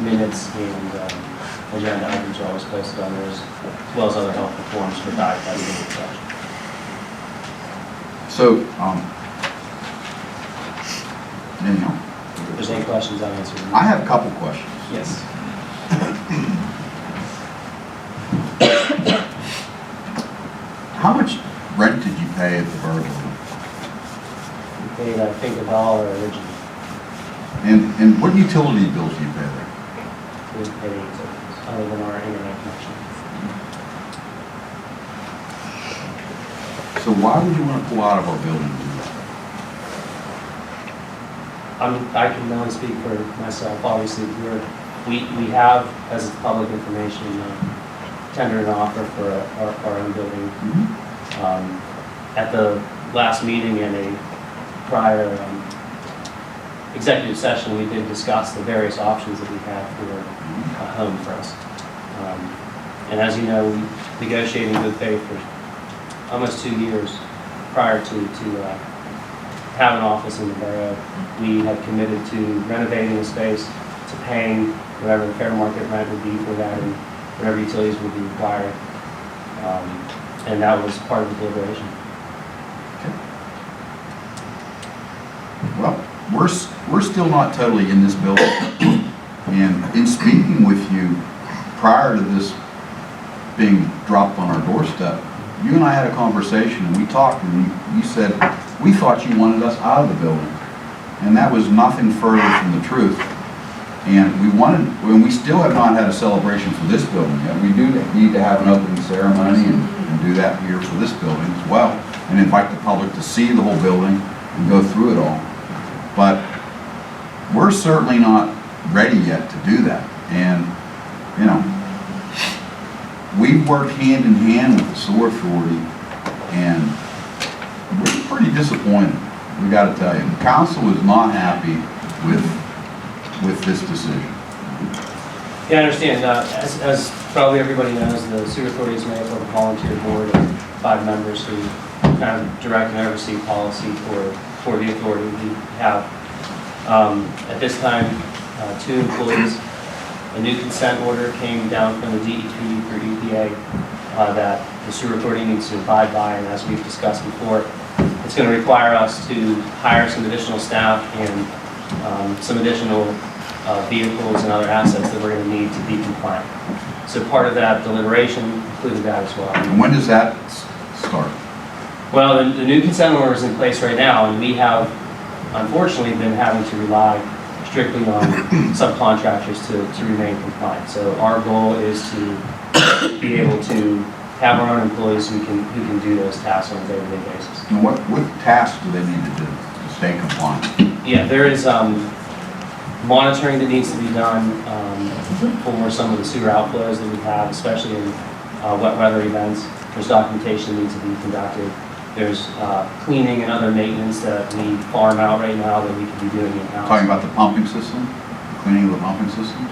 minutes and agenda items are always posted on there, as well as other helpful forms for dietary and So, anyhow. If there's any questions, I'll answer them. I have a couple questions. Yes. How much rent did you pay at the Borough? We paid, I think, $1 originally. And what utility bills do you pay there? We paid other than our internet connection. So why would you want to pull out of our building and do that? I can only speak for myself. Obviously, we have, as public information, tendered an offer for our own building. At the last meeting, in a prior executive session, we did discuss the various options that we had for a home for us. And as you know, we negotiated in good faith for almost 2 years prior to have an office in the borough. We had committed to renovating the space, to paying whatever the fair market rent would be for that, and whatever utilities would be required. And that was part of the deliberation. Well, we're still not totally in this building. And in speaking with you prior to this being dropped on our doorstep, you and I had a conversation and we talked, and you said, we thought you wanted us out of the building. And that was nothing further from the truth. And we still have not had a celebration for this building yet. We do need to have an opening ceremony and do that here for this building as well, and invite the public to see the whole building and go through it all. But we're certainly not ready yet to do that. And, you know, we've worked hand in hand with the sewer authority, and we're pretty disappointed, we gotta tell you. The council is not happy with this decision. Yeah, I understand. As probably everybody knows, the sewer authority is made up of a volunteer board of 5 members who kind of direct and oversee policy for the authority. We have, at this time, 2 employees. A new consent order came down from the DEP through EPA that the sewer authority needs to abide by, and as we've discussed before, it's going to require us to hire some additional staff and some additional vehicles and other assets that we're going to need to be compliant. So part of that deliberation included that as well. And when does that start? Well, the new consent order is in place right now, and we have unfortunately been having to rely strictly on subcontractors to remain compliant. So our goal is to be able to have our own employees who can do those tasks on a day-to-day basis. And what tasks do they need to do to stay compliant? Yeah, there is monitoring that needs to be done for some of the sewer outflows that we have, especially in wet weather events. There's documentation that needs to be conducted. There's cleaning and other maintenance that we farm out right now that we could be doing in-house. Talking about the pumping system, cleaning of the pumping systems?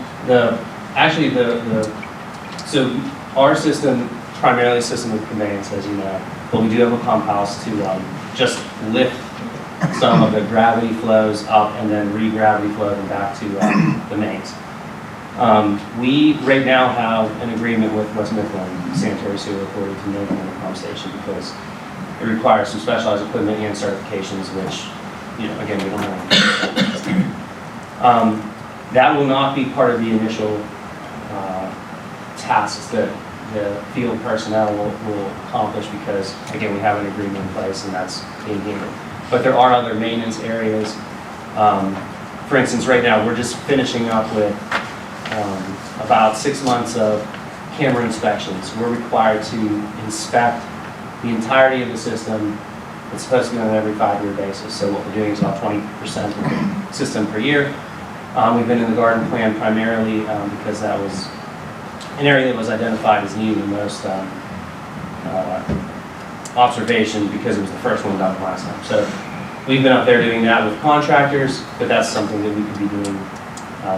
So our system, primarily a system of conveyance, as you know, but we do have a pump house to just lift some of the gravity flows up and then re-gravity flow them back to the mains. We right now have an agreement with West Midland Sanitary Sewer Authority to maintain the pump station because it requires some specialized equipment and certifications, which, you know, again, we don't have. That will not be part of the initial tasks that the field personnel will accomplish because, again, we have an agreement in place and that's being handled. But there are other maintenance areas. For instance, right now, we're just finishing up with about 6 months of camera inspections. We're required to inspect the entirety of the system. It's supposed to be on an every 5-year basis. So what we're doing is about 20% of the system per year. We've been in the garden plan primarily because that was an area that was identified as needing the most observation because it was the first one done last time. So we've been up there doing that with contractors, but that's something that we could be doing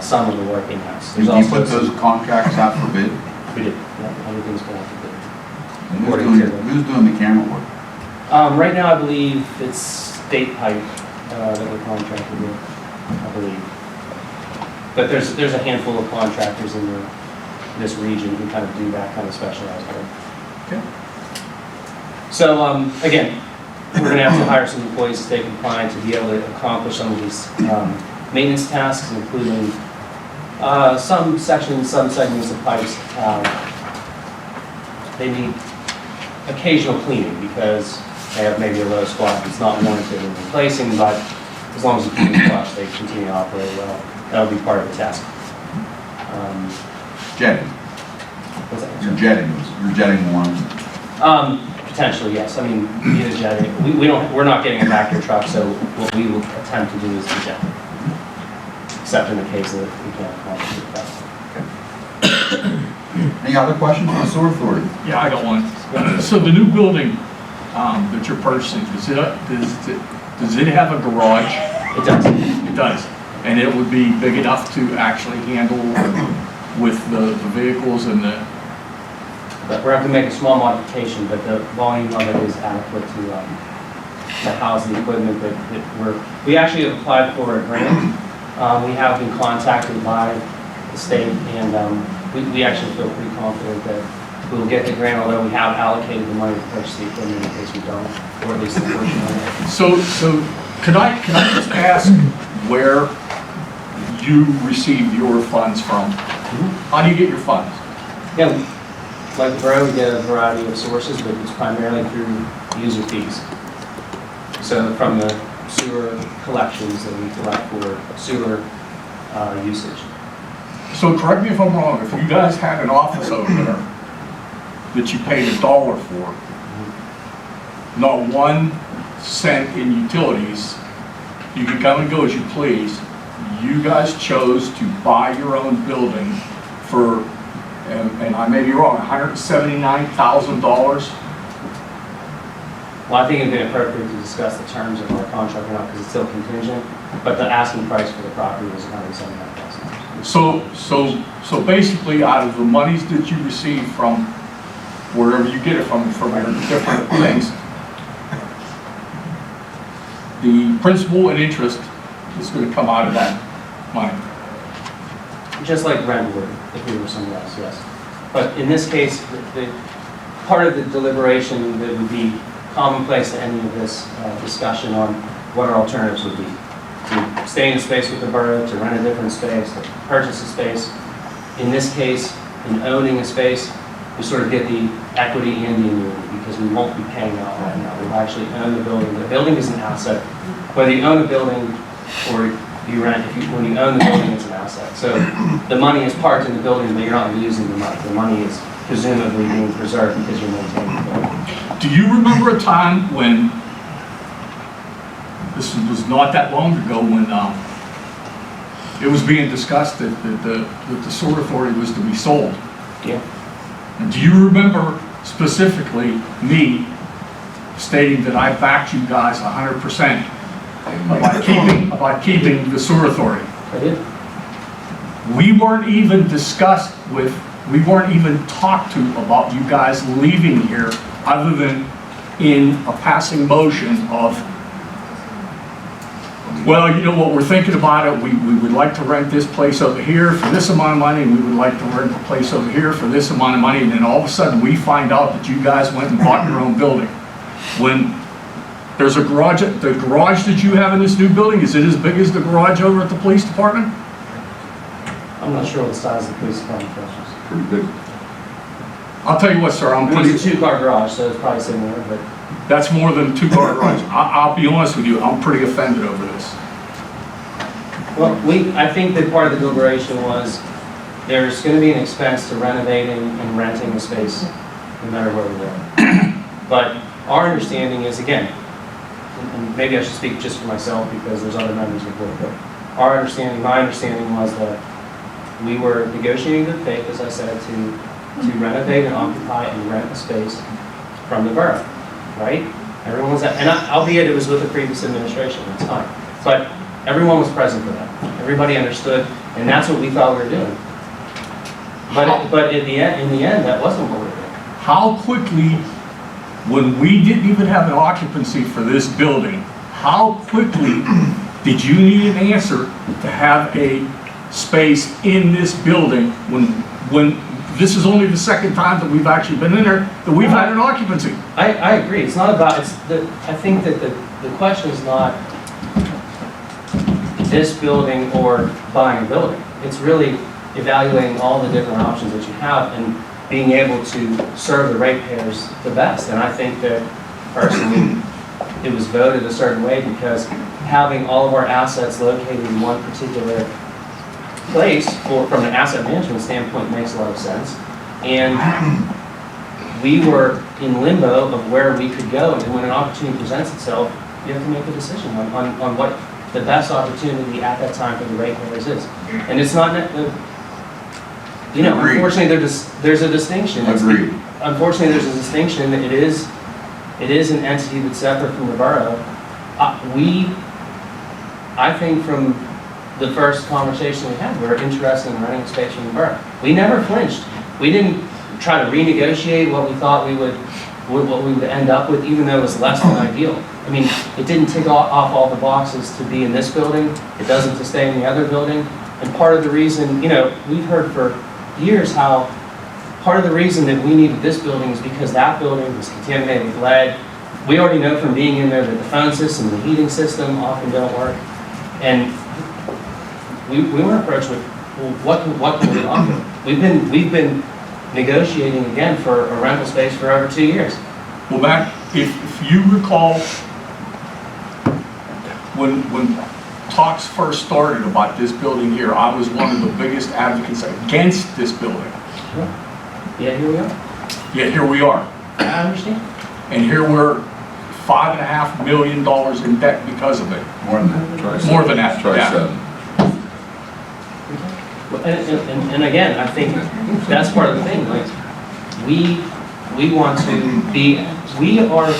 some of the work in-house. Did you put those contracts out for bid? We did. Yeah, everything's put out for bid. And who's doing the camera work? Right now, I believe it's State Pipe that we're contracted with, I believe. But there's a handful of contractors in this region who kind of do that kind of specialized work. Okay. So again, we're going to have to hire some employees to stay compliant to be able to accomplish some of these maintenance tasks, including some sections, some segments of pipes. They need occasional cleaning because they have maybe a low squat that's not warranted in replacing, but as long as you keep it flush, they continue to operate well. That'll be part of the task. Jetting. What's that? You're jetting one. Potentially, yes. I mean, either jetting. We're not getting a backer truck, so what we will attempt to do is to jet. Except in the case that we can't accomplish it. Any other questions on the sewer authority? Yeah, I got one. So the new building that you're purchasing, does does it have a garage? It does. It does. And it would be big enough to actually handle with the vehicles and the, But we're going to make a small modification, but the volume of it is adequate to house the equipment that we actually have applied for a grant. We have been contacted by the state, and we actually feel pretty confident that we will get the grant, although we have allocated the money to purchase the equipment in case we don't, or at least the portion of it. so could I just ask where you receive your funds from? How do you get your funds? Yeah, like the borough, we get a variety of sources, but it's primarily through user fees. So from the sewer collections that we collect for sewer usage. So correct me if I'm wrong, if you guys had an office over there that you paid $1 for, not 1 cent in utilities, you could come and go as you please, you guys chose to buy your own building for, and I may be wrong, $179,000? Well, I think it'd be appropriate to discuss the terms of our contract now because it's still contingent, but the asking price for the property was $179,000. So basically, out of the monies that you receive from wherever you get it from your different things, the principal and interest is going to come out of that money. Just like rent would if we were somewhere else, yes. But in this case, the part of the deliberation that would be commonplace to any of this discussion on what our alternatives would be. To stay in a space with the borough, to rent a different space, to purchase a space. In this case, in owning a space, we sort of get the equity and the annuity because we won't be paying out right now. We'll actually own the building. The building is an asset. Whether you own a building or you rent, when you own the building, it's an asset. So the money is parked in the building, but you're not using the money. The money is presumably being preserved because you're maintaining the building. Do you remember a time when, this was not that long ago, when it was being discussed that the sewer authority was to be sold? Yeah. And do you remember specifically me stating that I backed you guys 100% about keeping the sewer authority? I did. We weren't even discussed with, we weren't even talked to about you guys leaving here other than in a passing motion of, well, you know what, we're thinking about it, we would like to rent this place over here for this amount of money, and we would like to rent the place over here for this amount of money, and then all of a sudden we find out that you guys went and bought your own building. When there's a garage, the garage that you have in this new building, is it as big as the garage over at the police department? I'm not sure what the size of the police department is. Pretty big. I'll tell you what, sir, I'm pretty... It's a 2-car garage, so it's probably similar, but... That's more than a 2-car garage. I'll be honest with you, I'm pretty offended over this. Well, I think that part of the deliberation was there's going to be an expense to renovating and renting the space, no matter where we live. But our understanding is, again, and maybe I should speak just for myself because there's other members of the board, but my understanding was that we were negotiating good faith, as I said, to renovate and occupy and rent a space from the borough, right? Everyone was, and albeit it was with the previous administration, that's fine. But everyone was present for that. Everybody understood, and that's what we thought we were doing. But in the end, that wasn't what we were doing. How quickly, when we didn't even have an occupancy for this building, how quickly did you need an answer to have a space in this building when this is only the second time that we've actually been in there, that we've had an occupancy? I agree. It's not about, I think that the question is not this building or buying a building. It's really evaluating all the different options that you have and being able to serve the ratepayers the best. And I think that personally, it was voted a certain way because having all of our assets located in one particular place from an asset management standpoint makes a lot of sense. And we were in limbo of where we could go, and when an opportunity presents itself, you have to make a decision on what the best opportunity at that time for the ratepayers is. And it's not, you know, unfortunately there's a distinction. Agreed. Unfortunately there's a distinction that it is an entity that's separate from the borough, I think from the first conversation we had, we were interested in renting space from the borough. We never flinched. We didn't try to renegotiate what we thought what we would end up with, even though it was less than ideal. I mean, it didn't tick off all the boxes to be in this building. It doesn't to stay in the other building. And part of the reason, we've heard for years how part of the reason that we needed this building is because that building was contaminated with lead. We already know from being in there that the phone system, the heating system often don't work. And we weren't approached with, well, what can we offer? We've been negotiating again for a rental space for over 2 years. Well, Matt, if you recall, when talks first started about this building here, I was one of the biggest advocates against this building. Yeah, here we are. Yeah, here we are. I understand. And here we're $5.5 million in debt because of it. More than that. More than that. Try Yeah. 7. And again, I think that's part of the thing. Like, we want to be, we are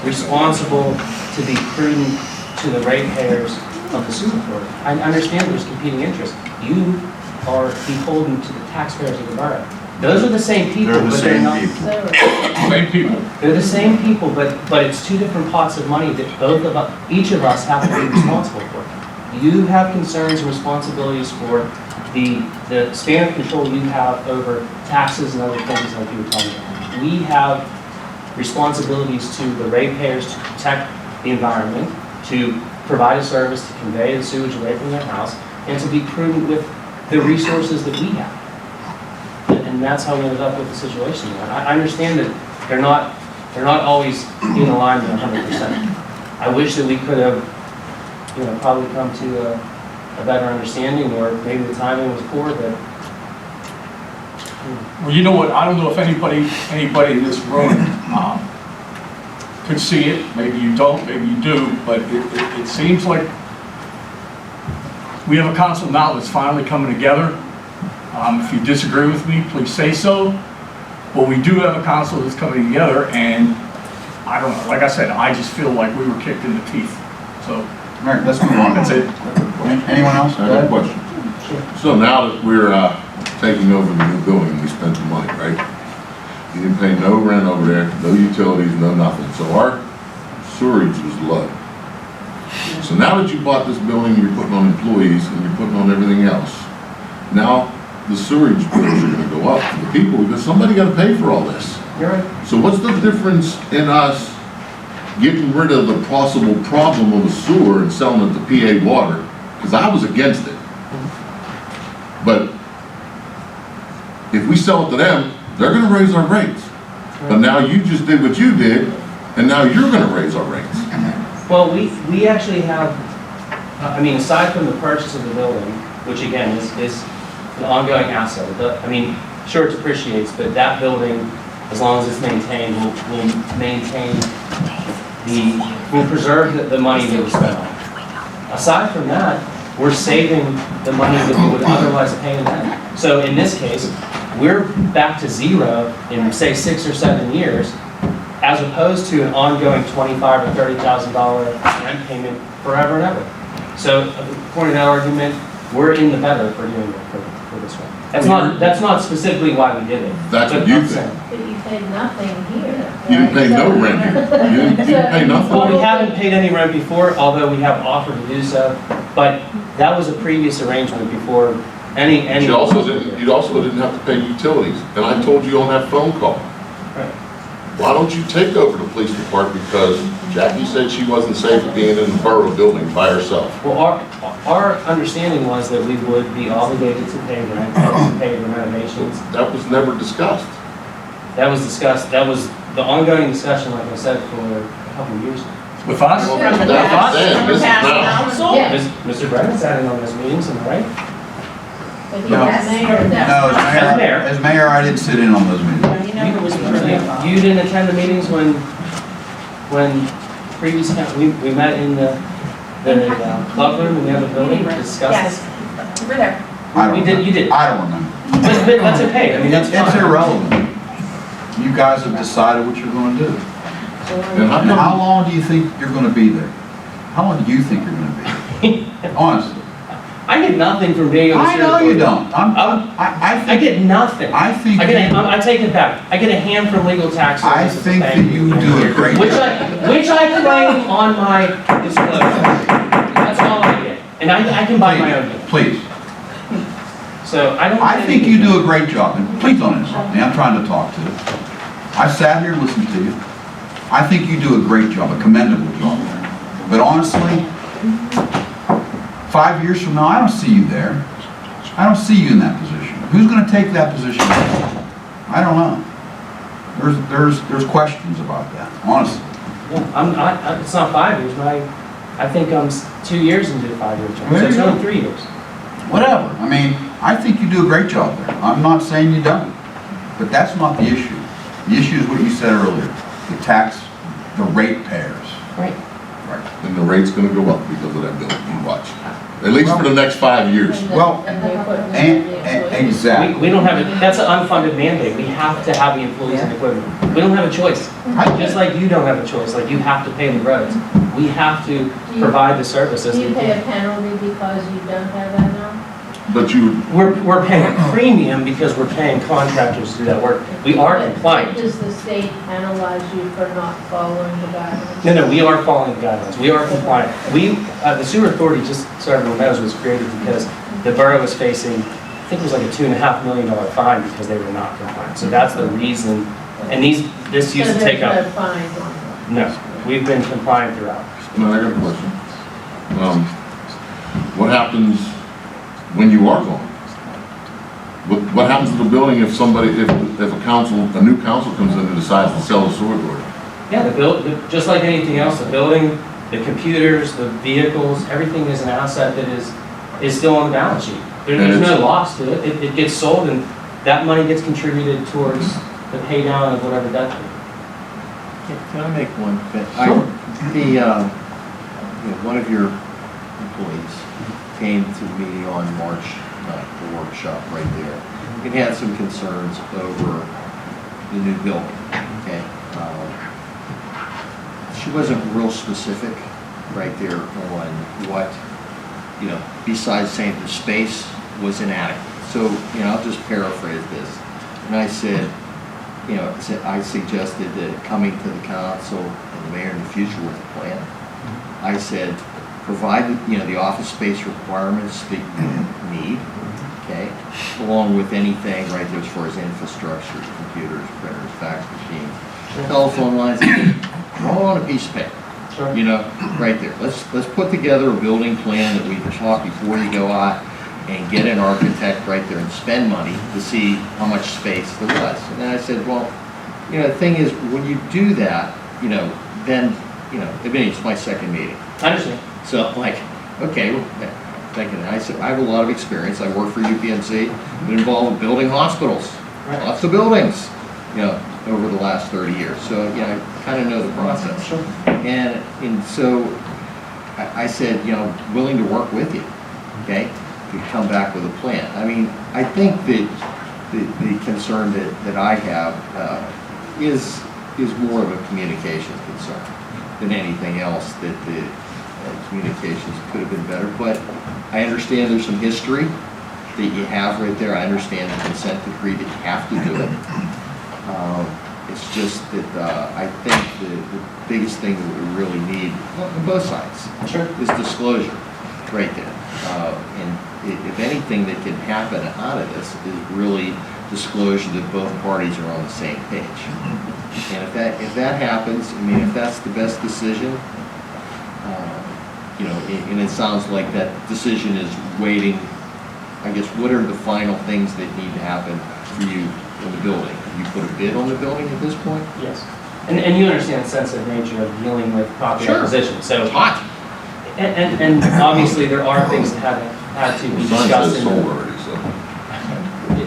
responsible to be prudent to the ratepayers of the sewer authority. I understand there's competing interests. You are beholden to the taxpayers of the borough. Those are the same people, They're the but same not. people. Same people. They're the same people, but it's two different pots of money that both of us, each of us have to be responsible for. You have concerns and responsibilities for the span of control you have over taxes and other things like you were talking about. We have responsibilities to the ratepayers to protect the environment, to provide a service, to convey the sewage away from their house, and to be prudent with the resources that we have. And that's how we ended up with the situation. I understand that they're not always in alignment 100%. I wish that we could have, probably come to a better understanding, or maybe the timing was poor, but. Well, you know what? I don't know if anybody in this room could see it. Maybe you don't, maybe you do, but it seems like we have a council now that's finally coming together. If you disagree with me, please say so. But we do have a council that's coming together, and I don't know. Like I said, I just feel like we were kicked in the teeth. So, All right, let's move on. That's it. Anyone else? I have a question. So now that we're taking over the new building, we spent the money, right? You didn't pay no rent over there, no utilities, no nothing. So our sewerage was low. So now that you bought this building, you're putting on employees and you're putting on everything else. Now the sewerage bills are going to go up for the people because somebody got to pay for all this. You're right. So what's the difference in us getting rid of the possible problem of the sewer and selling it to PA Water? Because I was against it. But if we sell it to them, they're going to raise our rates. But now you just did what you did, and now you're going to raise our rates. Well, we actually have, aside from the purchase of the building, which again is an ongoing asset. Sure, it appreciates, but that building, as long as it's maintained, will maintain will preserve the money that we spent on it. Aside from that, we're saving the money that we would otherwise pay in rent. So in this case, we're back to zero in, say, 6 or 7 years, as opposed to an ongoing $25,000 or $30,000 rent payment forever and ever. So according to that argument, we're in the better for doing it for this one. That's not specifically why we did it. That's what you think. But you paid nothing here. You didn't pay no rent here. You didn't pay nothing. Well, we haven't paid any rent before, although we have offered to do so, but that was a previous arrangement before any. You also didn't have to pay utilities, and I told you on that phone call. Right. Why don't you take over the police department, because Jackie said she wasn't safe being in the borough building by herself. Well, our understanding was that we would be obligated to pay rent, to pay the renovations. That was never discussed. That was discussed, that was the ongoing discussion, like I said, for a couple of years. With us? That's what I'm saying. This is now. Yes. Mr. Brennan sat in on those meetings, am I right? No. As mayor. As mayor, I didn't sit in on those meetings. You didn't attend the meetings when previous, we met in the club room in the other building to discuss this? Yes, we were there. You did. I don't remember. But that's okay, that's fine. It's irrelevant. You guys have decided what you're going to do. And how long do you think you're gonna be there? How long do you think you're gonna be there? Honestly. I get nothing from being on the I sewer know you authority. don't. I get nothing. I think I take it back. I get a hand from legal tax I services. think that you do a great Which job. which I claim on my disclosure. That's all I get. And I can buy my own. Please. So I don't. I think you do a great job, and please don't insult me, I'm trying to talk to you. I sat here and listened to you. I think you do a great job, a commendable job there. But honestly, 5 years from now, I don't see you there. I don't see you in that position. Who's gonna take that position? I don't know. There's questions about that, honestly. Yeah, it's not 5 years, but I think I'm 2 years into the 5-year term, so it's only 3 years. Whatever, I mean, I think you do a great job there. I'm not saying you don't, but that's not the issue. The issue is what you said earlier, the tax, the ratepayers. Right. And the rate's gonna go up because of that building, you watch. At least for the next 5 years. Well, exactly. We don't have it, that's an unfunded mandate. We have to have the employees and equipment. We don't have a choice. Just like you don't have a choice, like you have to pay the roads. We have to provide the services. Do you pay a penalty because you don't have that now? But we're paying a premium because we're paying contractors to do that work. We are compliant. Does the state penalize you for not following the guidelines? No, we are following the guidelines. We are compliant. The sewer authority, just so everyone knows, was created because the borough was facing, I think it was like a $2.5 million fine because they were not compliant. So that's the reason. And this used to take up. So there's no fines on it? No, we've been compliant throughout. No, I got a question. What happens when you are gone? What happens to the building if a new council comes in and decides to sell the sewer authority? Yeah, just like anything else, the building, the computers, the vehicles, everything is an asset that is still on the balance sheet. There's no loss to it. It gets sold and that money gets contributed towards the pay down of whatever debt. Can I make one bit? Sure. One of your employees came to the meeting on March 9th, the workshop right there. It had some concerns over the new building, okay? She wasn't real specific right there on what, besides saying the space was inadequate. So, I'll just paraphrase this. And I said, I suggested that coming to the council and the mayor in the future with a plan. I said, provide, the office space requirements that you need, okay? Along with anything right there as far as infrastructure, computers, printers, fax machines, telephone lines, all on a piece of paper. Sure. Right there. Let's put together a building plan that we can talk before you go out and get an architect right there and spend money to see how much space there was. And then I said, well, the thing is, when you do that, then, it's my second meeting. I understand. So I'm like, okay, thinking, I said, I have a lot of experience. I work for UPMC, been involved in building hospitals, lots of buildings, over the last 30 years. So, I kind of know the process. Sure. And so I said, willing to work with you, okay, to come back with a plan. I mean, I think that the concern that I have is more of a communication concern than anything else, that the communications could have been better. But I understand there's some history that you have right there. I understand the consent decree that you have to do it. It's just that I think the biggest thing that we really need on both sides is disclosure right there. And if anything that can happen out of this is really disclosure that both parties are on the same page. And if that happens, if that's the best decision, and it sounds like that decision is waiting, I guess, what are the final things that need to happen for you in the building? You put a bid on the building at this point? Yes. And you understand the sensitive nature of dealing with property acquisition. So hot. And obviously there are things that have had to be discussed.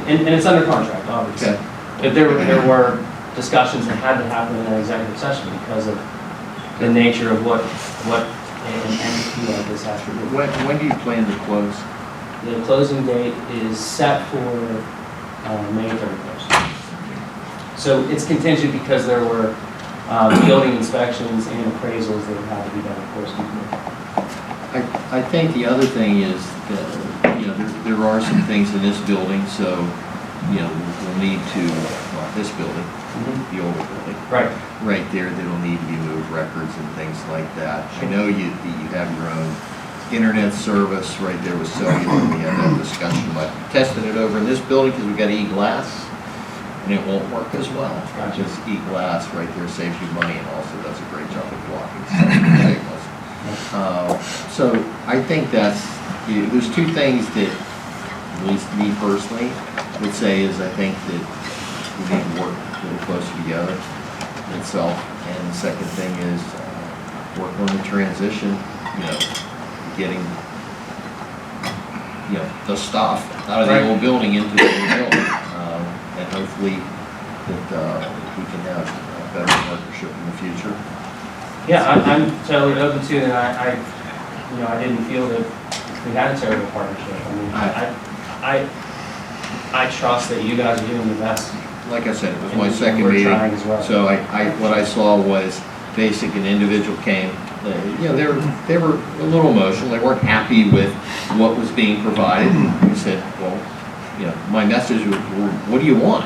And it's under contract, obviously. Okay. But there were discussions that had to happen in an executive session because of the nature of what an entity like this has to do. When do you plan to close? The closing date is set for May 31st. So it's contingent because there were building inspections and appraisals that would have to be done, of course, before. I think the other thing is, you know, there are some things in this building, so, you know, we'll need to, well, this building, the older building. Right. Right there, that'll need to be moved, records and things like that. I know you have your own internet service right there with cellular, we had that discussion, but testing it over in this building because we've got e-glass, and it won't work as well. Just e-glass right there saves you money and also does a great job of blocking signals. So I think there's two things that, at least me personally, would say is I think that we need to work a little closer together itself. And the second thing is work on the transition, you know, getting, you know, the stuff out of the old building into the new building. And hopefully that we can have a better partnership in the future. Yeah, I'm totally open to it, and I didn't feel that we had a terrible partnership. I mean, I trust that you guys are doing the best. Like I said, it was my second meeting, as well. so what I saw was basic, an individual came, you know, they were a little emotional, they weren't happy with what was being provided. We said, well, you know, my message was, well, what do you want?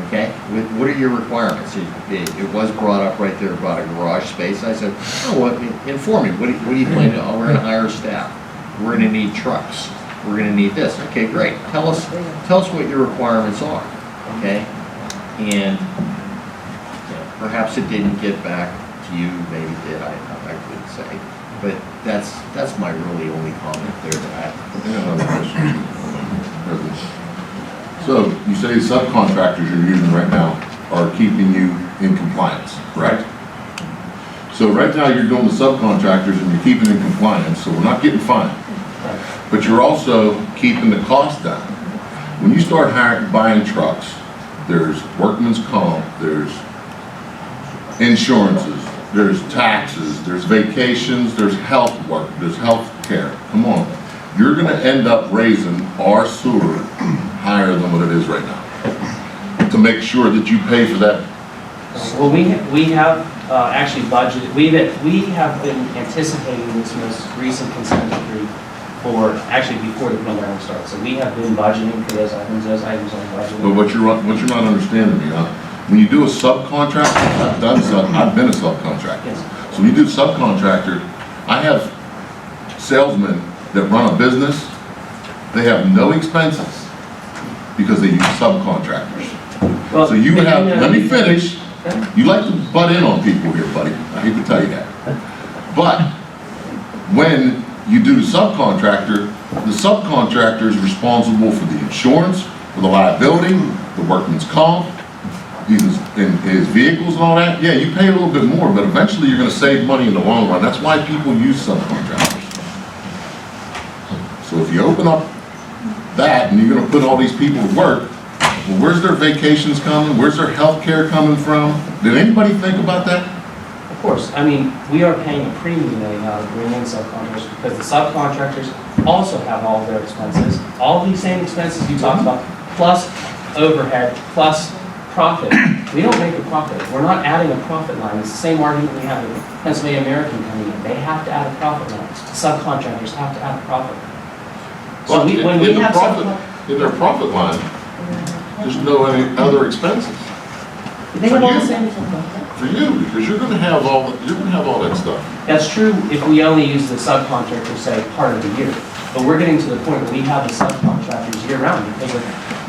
Okay, what are your requirements? It was brought up right there about a garage space. I said, oh, what, inform me, what do you plan to, oh, we're gonna hire staff. We're gonna need trucks. We're gonna need this. Okay, great. Tell us what your requirements are, okay? And you know, perhaps it didn't get back to you, maybe it did, I couldn't say. But that's my really only comment there to that. So you say the subcontractors you're using right now are keeping you in compliance, correct? So right now you're doing the subcontractors and you're keeping in compliance, so we're not getting fined. But you're also keeping the cost down. When you start buying trucks, there's workman's comp, there's insurances, there's taxes, there's vacations, there's health work, there's health care. Come on. You're gonna end up raising our sewer higher than what it is right now to make sure that you pay for that. Well, we have actually budgeted, we have been anticipating this most recent consent decree for, actually before the program starts. So we have been budgeting for those items are budgeted. But what you're not understanding me, when you do a subcontract, I've been a subcontractor. Yes. So when you do subcontractor, I have salesmen that run a business, they have no expenses because they use subcontractors. Well, so you have, let me finish. You like to butt in on people here, buddy. I hate to tell you that. But when you do the subcontractor is responsible for the insurance, for the liability, the workman's comp, his vehicles and all that. Yeah, you pay a little bit more, but eventually you're going to save money in the long run. That's why people use subcontractors. So if you open up that and you're going to put all these people to work, well, where's their vacations coming? Where's their health care coming from? Did anybody think about that? Of course. I mean, we are paying a premium right now to bring in subcontractors because the subcontractors also have all of their expenses, all these same expenses you talked about, plus overhead, plus profit. We don't make a profit. We're not adding a profit line. It's the same argument we have with Pennsylvania American coming in. They have to add a profit line. Subcontractors have to add a profit line. So when we have in their profit line, there's no other expenses. They have all the same. For you, because you're going to have all that stuff. That's true if we only use the subcontractors, say, part of the year. But we're getting to the point where we have the subcontractors year-round because of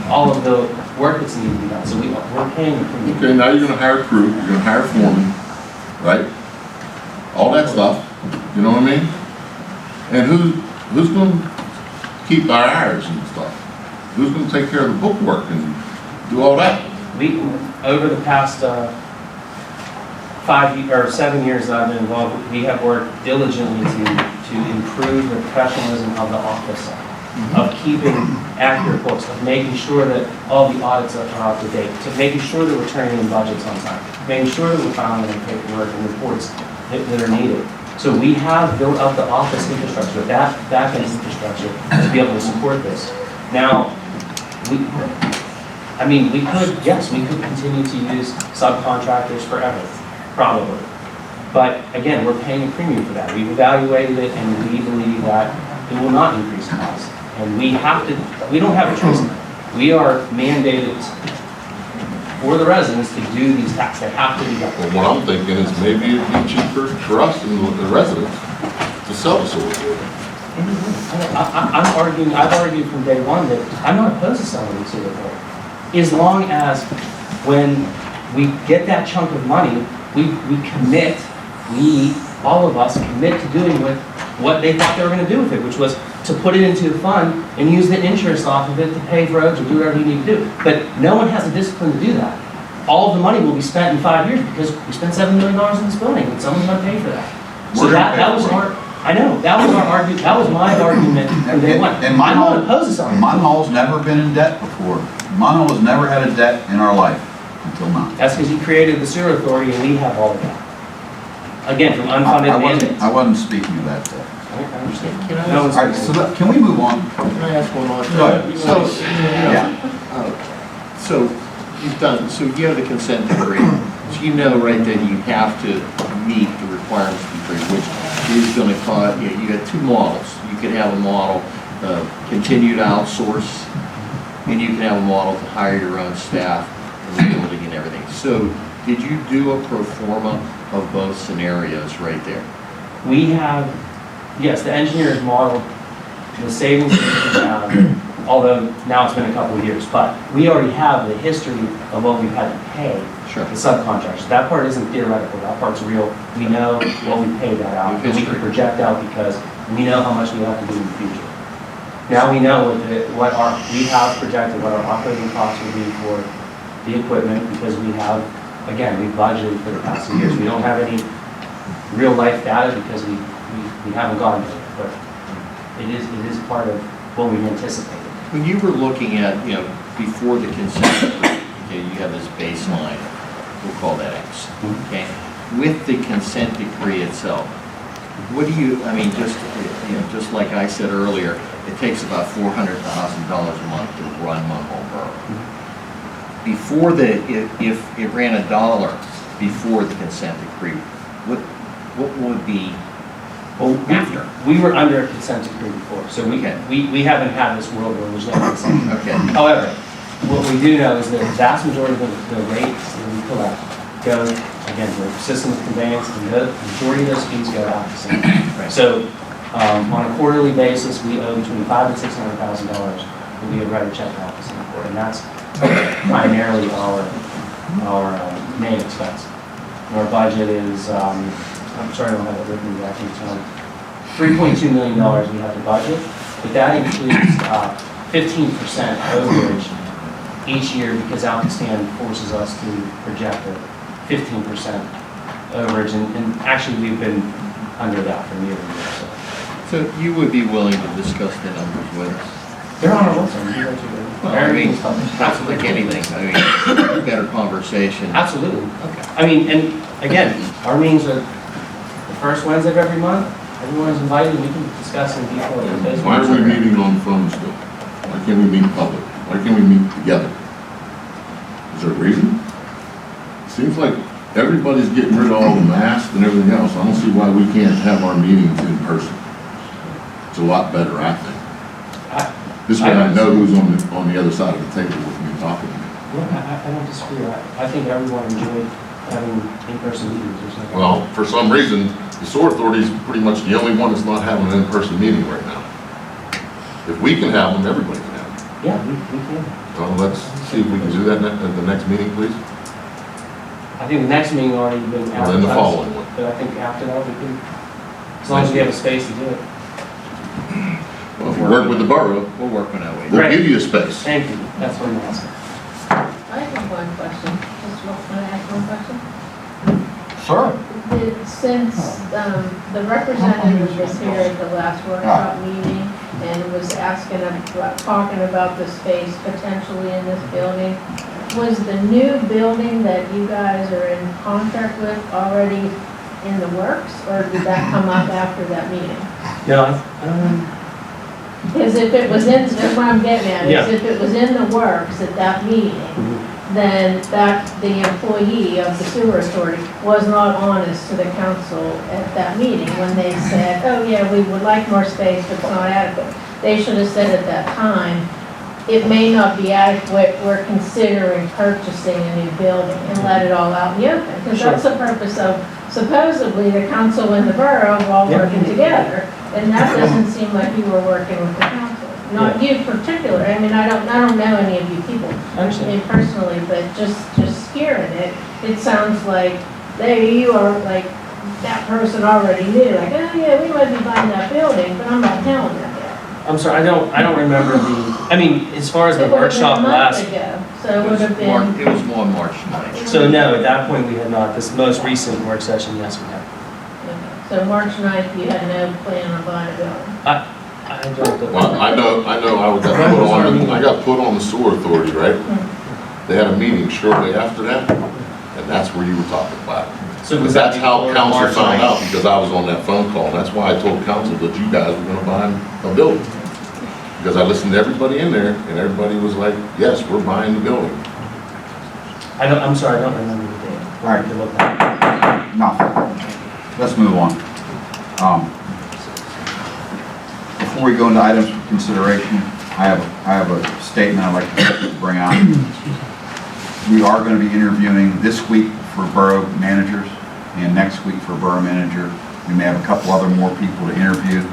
all of the work that's needed to be done. So we're paying a premium. Okay, now you're going to hire crew, you're going to hire foremen, right? All that stuff, you know what I mean? And who's going to keep our hours and stuff? Who's going to take care of the bookwork and do all that? We, over the past 7 years that I've been involved, we have worked diligently to improve the professionalism of the office, of keeping accurate books, of making sure that all the audits are up to date, to making sure that we're turning in budgets on time, making sure that we're filing in paperwork and reports that are needed. So we have built up the office infrastructure, that back-end infrastructure, to be able to support this. Now, we could continue to use subcontractors forever. probably. But again, we're paying a premium for that. We've evaluated it and we believe that it will not increase costs. And we don't have a choice. We are mandated for the residents to do these tasks. They have to be done. Well, what I'm thinking is maybe it'd be cheaper for us and the residents to sell the sewer authority. I've argued from day one that I'm not opposed to selling the sewer authority. As long as when we get that chunk of money, we commit, all of us commit to doing with what they thought they were going to do with it, which was to put it into a fund and use the interest off of it to pave roads or do whatever you need to do. But no one has the discipline to do that. All of the money will be spent in 5 years because we spent $7 million in this building and someone's going to pay for that. So that was our, I know, that was our argument, that was my argument from day one. And I'm not opposed to selling. Munhall's never been in debt before. Munhall has never had a debt in our life until now. That's because you created the sewer authority and we have all of that. Again, from unfunded mandates. I wasn't speaking of that debt. I understand. Can I No ask- All right, so can we move on? Can I ask one more? Go ahead. So you've done, so you have the consent decree, so you know, right, that you have to meet the requirements of the decree, which is gonna cause, you got two models. You could have a model of continued outsource, and you can have a model to hire your own staff and the building and everything. So did you do a pro forma of both scenarios right there? We have, yes, the engineer's model, the savings that we have, although now it's been a couple of years, but we already have the history of what we've had to pay the subcontractors. That part isn't theoretical, that part's real. We know what we paid that out, and we can project out because we know how much we have to do in the future. Now we know we have projected what our operating costs will be for the equipment because we have, again, we budgeted for the past 2 years. We don't have any real life data because we haven't gone to it, but it is part of what we anticipated. When you were looking at, before the consent decree, okay, you have this baseline, we'll call that X, okay? With the consent decree itself, what do you, just like I said earlier, it takes about $400,000 a month to run Munhall Borough. Before if it ran $1 before the consent decree, what would be after? We were under a consent decree before, so we haven't had this world where there's no consent decree. Okay. However, what we do know is that the vast majority of the rates that we collect go, again, to the system of conveyance, and the majority of those fees go out the same. Right. So on a quarterly basis, we owe between $500,000 and $600,000 when we have write a check out the same court, and that's primarily our main expense. Our budget is, I'm sorry I don't have it written exactly, it's $3.2 million we have to budget, but that includes 15% overage each year because Alkistan forces us to project a 15% overage, and actually we've been under that for nearly a year. So you would be willing to discuss the numbers with us? They're on our website. That's like anything, better conversation. Absolutely. Okay. And again, our meetings are the first Wednesday of every month. Everyone's invited, we can discuss in detail. Why are we meeting on phone still? Why can't we meet in public? Why can't we meet together? Is there a reason? It seems like everybody's getting rid of all the masks and everything else. I don't see why we can't have our meetings in person. It's a lot better, I think. This way I know who's on the other side of the table with me talking to me. Well, I don't disagree. I think everyone enjoyed having in-person meetings or something. Well, for some reason, the sewer authority is pretty much the only one that's not having an in-person meeting right now. If we can have them, everybody can have them. Yeah, we can. So let's see if we can do that at the next meeting, please. I think the next meeting already been Or then the following one. But I think after that we can, as long as we have a space to do it. Well, if we work with the borough, we'll work on that way. We'll give you a space. Thank you. That's what I'm asking. I have one question. Can I ask one question? Sure. Since the representative was here at the last workshop meeting and was talking about the space potentially in this building, was the new building that you guys are in contract with already in the works, or did that come up after that meeting? No, Because if it was in, that's what I'm getting at, Yeah. is if it was in the works at that meeting, then that the employee of the sewer authority was not honest to the council at that meeting when they said, oh yeah, we would like more space, but it's not adequate. They should have said at that time, it may not be adequate, we're considering purchasing a new building, and let it all out in the open. Because that's the purpose of supposedly the council and the borough all working together. And that doesn't seem like you were working with the council. Not you particular, I mean, I don't know any of you people personally, but just hearing it, it sounds like you are like, that person already knew, like, oh yeah, we might be buying that building, but I'm not telling them yet. I'm sorry, I don't remember I mean, as far as the workshop last. So it would have been. It was more March 9th. So no, at that point we had not. This most recent work session, yes, we have. So March 9th, you had no plan on buying a building? I don't. Well, I know I got put on the sewer authority, right? They had a meeting shortly after that, and that's where you were talking about it. So Because that's how council found out, because I was on that phone call. That's why I told council that you guys were gonna buy a building. Because I listened to everybody in there, and everybody was like, yes, we're buying the building. I'm sorry, I don't remember the date. All right. Nothing. Let's move on. Before we go into items for consideration, I have a statement I'd like to bring out. We are going to be interviewing this week for borough managers and next week for borough manager. We may have a couple other more people to interview,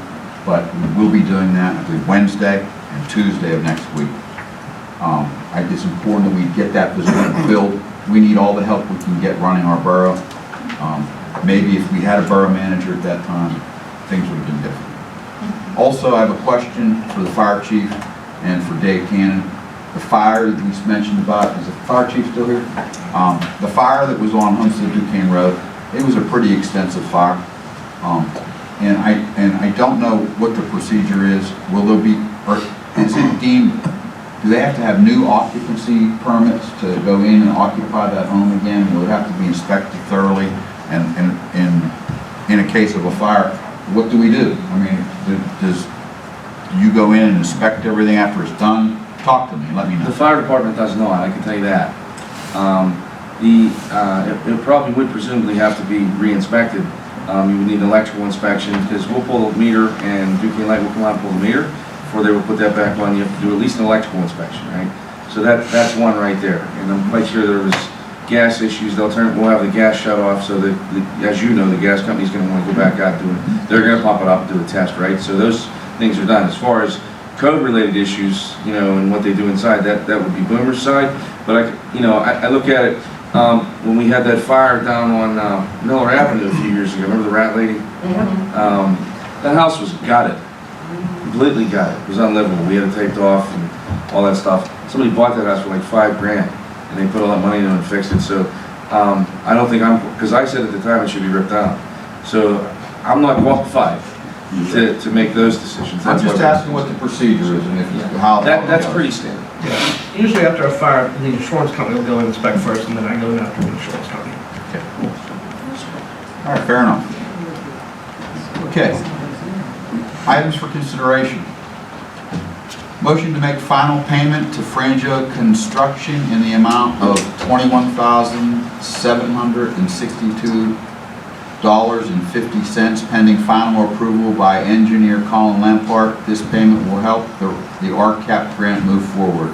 but we will be doing that, I believe, Wednesday and Tuesday of next week. It's important that we get that position filled. We need all the help we can get running our borough. Maybe if we had a borough manager at that time, things would have been different. Also, I have a question for the fire chief and for Dave Cannon. The fire that we mentioned about, is the fire chief still here? The fire that was on Huntsville Duquesne Road, it was a pretty extensive fire. And I don't know what the procedure is. Will there be, or is it deemed, do they have to have new occupancy permits to go in and occupy that home again? Will it have to be inspected thoroughly? And in a case of a fire, what do we do? I mean, do you go in and inspect everything after it's done? Talk to me, let me know. The fire department does not, I can tell you that. It probably would presumably have to be re-inspected. You would need an electrical inspection, because we'll pull the meter and Duquesne Light will come out and pull the meter. Before they will put that back on, you have to do at least an electrical inspection, right? So that's one right there. And I'm quite sure there was gas issues. We'll have the gas shut off, so that, as you know, the gas company's gonna wanna go back out and do it. They're gonna pump it up and do a test, right? So those things are done. As far as code-related issues, and what they do inside, that would be Boomer's side. But I look at it, when we had that fire down on Miller Avenue a few years ago, remember the rat lady? That house was gutted, completely gutted. It was unlivable. We had it taped off and all that stuff. Somebody bought that house for like $5 grand, and they put all that money into it and fixed it. So I don't think because I said at the time it should be ripped down. So I'm not qualified to make those decisions. I'm just asking what the procedure is and how. That's pretty standard. Yeah. Usually after a fire, the insurance company will go and inspect first, and then I go in after the insurance company. Okay. All right, fair enough. Okay. Items for consideration. Motion to make final payment to Frangio Construction in the amount of $21,762.50 pending final approval by engineer Colin Lampart. This payment will help the RCAP grant move forward.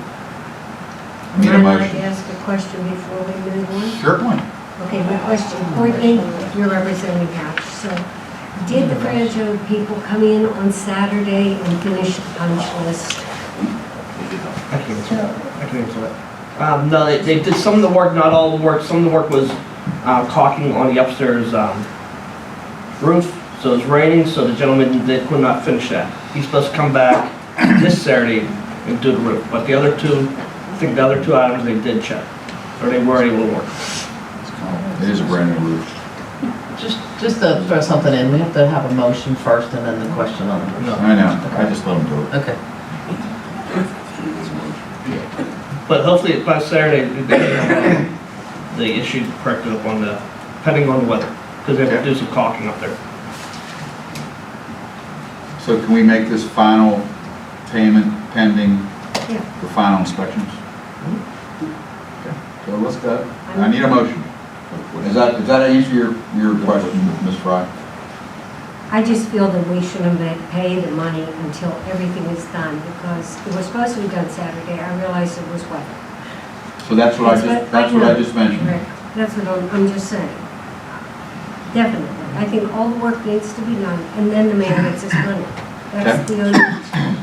I need a I'd like motion. to ask a question before we move on. Certainly. Okay, my question, point A, you're representing Patch. So did the Franjo people come in on Saturday and finish the punch list? I can answer that. No, they did some of the work, not all the work. Some of the work was caulking on the upstairs roof. So it was raining, so the gentleman could not finish that. He's supposed to come back this Saturday and do the roof. But the other two, I think the other two items they did check, or they were able to work. It is a brand new roof. Just to throw something in, we have to have a motion first and then the question on the motion. I know, I just let them do it. Okay. But hopefully by Saturday, the issue corrected up on depending on the weather, because they have to do some caulking up there. So can we make this final payment pending the final inspections? Okay. So let's go. I need a motion. Does that answer your question, Ms. Fry? I just feel that we shouldn't pay the money until everything is done, because it was supposed to be done Saturday. I realized it was weather. So that's what I just mentioned. Right. That's what I'm just saying. Definitely. I think all the work needs to be done, and then the mayor gets his money. That's the only reason.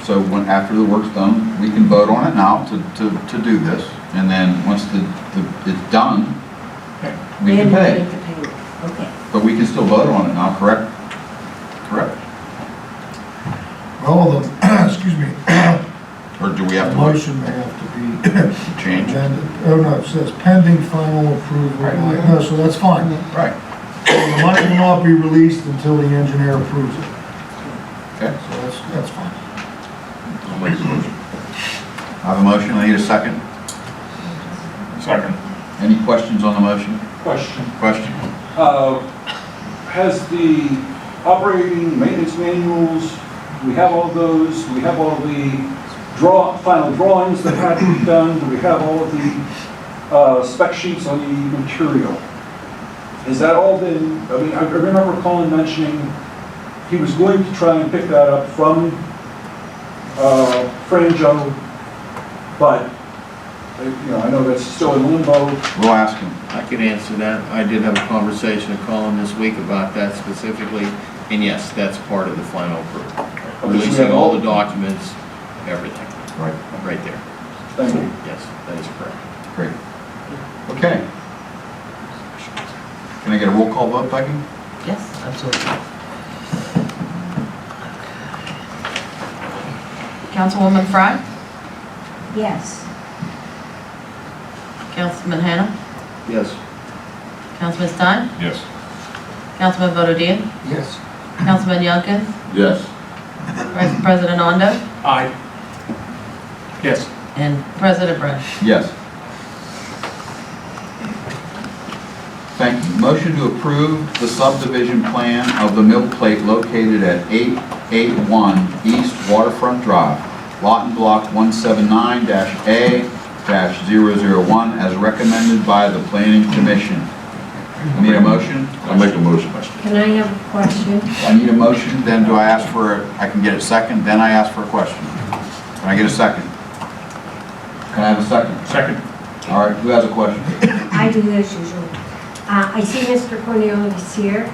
So when, after the work's done, we can vote on it now to do this, and then once it's done, we can pay. Make the payment. Okay. But we can still vote on it now, correct? Correct. Well, excuse me. Or do we have The to vote? motion may have to be Changed? amended. Oh, no, it says pending final approval. Right. No, so that's fine. Right. So the money will not be released until the engineer approves it. Okay. So that's fine. I'll make the motion. I have a motion, I need a second. Second. Any questions on the motion? Question. Question? Has the operating maintenance manuals, do we have all of those? Do we have all the final drawings that had to be done? Do we have all of the spec sheets on the material? Has that all been, I mean, I remember Colin mentioning he was going to try and pick that up from Franjo, but I know that's still in limbo. We'll ask him. I can answer that. I did have a conversation with Colin this week about that specifically, and yes, that's part of the final approval. Releasing all the documents, everything. Right. Right there. Thank you. Yes, that is correct. Great. Okay. Can I get a roll call vote, Becky? Yes, absolutely. Councilwoman Fry? Yes. Councilman Hannah? Yes. Councilman Stein? Yes. Councilman Bodedia? Yes. Councilman Yunkin? Yes. Vice President Ondo? Aye. Yes. And President Brett? Yes. Thank you. Motion to approve the subdivision plan of the milk plate located at 881 East Waterfront Drive, lot and block 179-A-001, as recommended by the Planning Commission. I need a motion? I'll make a motion. Can I have a question? I need a motion, then do I ask for, I can get a second, then I ask for a question. Can I get a second? Can I have a second? Second. All right, who has a question? I do as usual. I see Mr. Cornelius here,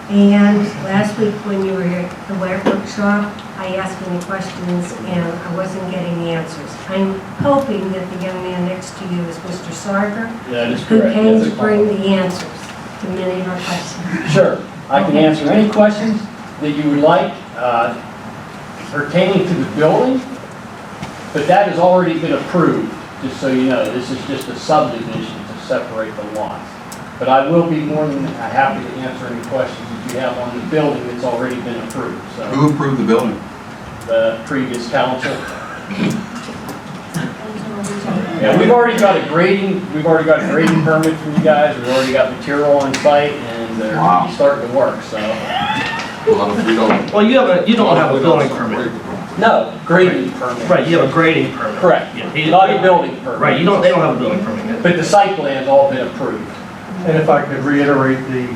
and last week when you were here at the workshop, I asked many questions and I wasn't getting the answers. I'm hoping that the young man next to you is Mr. Sarger, That is who correct. came That's to a bring compliment. the answers to many of our questions. Sure, I can answer any questions that you would like pertaining to the building, but that has already been approved, just so you know. This is just a subdivision to separate the lots. But I will be more than happy to answer any questions that you have on the building that's already been approved. So Who approved the building? the previous council. Yeah, we've already got a grading permit from you guys. We've already got material on site, and they're already starting to work. So. Well, you don't have a building permit. No, grading permit. Right, you have a grading permit. Correct. Yeah, Not a building permit. Right, they don't have a building permit yet. But the site plan's all been approved. And if I could reiterate, the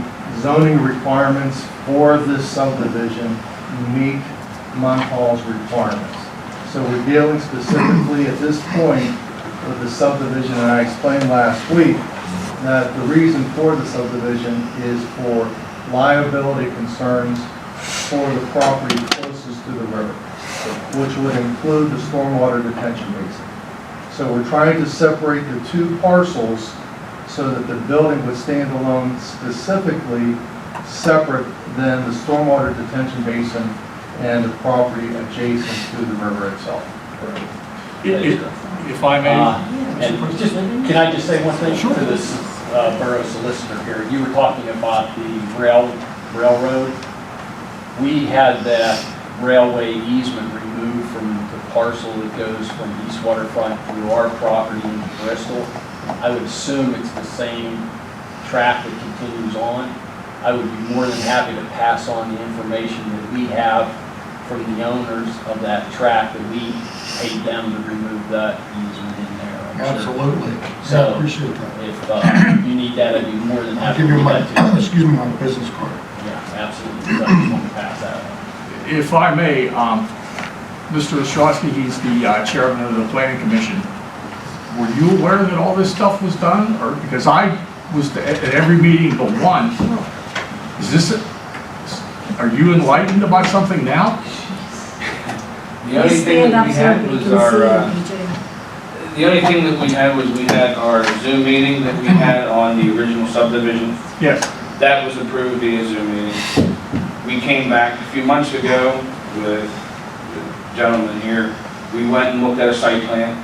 zoning requirements for this subdivision meet Munhall's requirements. So we're dealing specifically at this point with the subdivision, and I explained last week that the reason for the subdivision is for liability concerns for the property closest to the river, which would include the stormwater detention basin. So we're trying to separate the two parcels so that the building would stand alone, specifically separate than the stormwater detention basin and the property adjacent to the river itself. If I may. And just, can I just say one thing to this borough solicitor here? You were talking about the railroad. We had that railway easement removed from the parcel that goes from East Waterfront through our property in Bristol. I would assume it's the same track that continues on. I would be more than happy to pass on the information that we have from the owners of that track, that we paid them to remove that easement in there. Absolutely. So- I appreciate that. If you need that, I'd be more than I'll happy give to you do my, that too. excuse me, my business card. Yeah, absolutely. So I just want to pass that on. If I may, Mr. Ostrowski, he's the chairman of the planning commission. Were you aware that all this stuff was done? Or, because I was at every meeting but one. Is this, are you enlightened about something now? The only thing that we had was the only thing that we had was we had our Zoom meeting that we had on the original subdivision. Yes. That was approved via Zoom meeting. We came back a few months ago with the gentleman here. We went and looked at a site plan.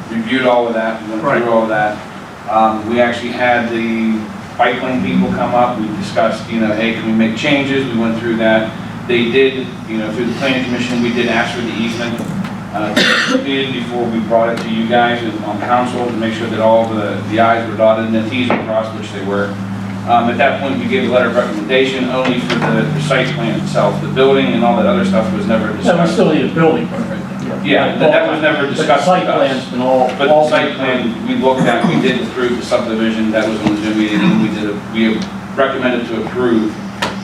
We reviewed all of that, we went through all of that. We actually had the bike lane people come up. We discussed, hey, can we make changes? We went through that. They did, through the planning commission, we did ask for the easement before we brought it to you guys on council to make sure that all the i's were dotted and the t's were crossed, which they were. At that point, we gave a letter of recommendation only for the site plan itself. The building and all that other stuff was never discussed. No, we still need a building permit. Yeah, that was never discussed. But the site plan's been all. But the site plan, we looked at, we did approve the subdivision, that was on the Zoom meeting, and we recommended to approve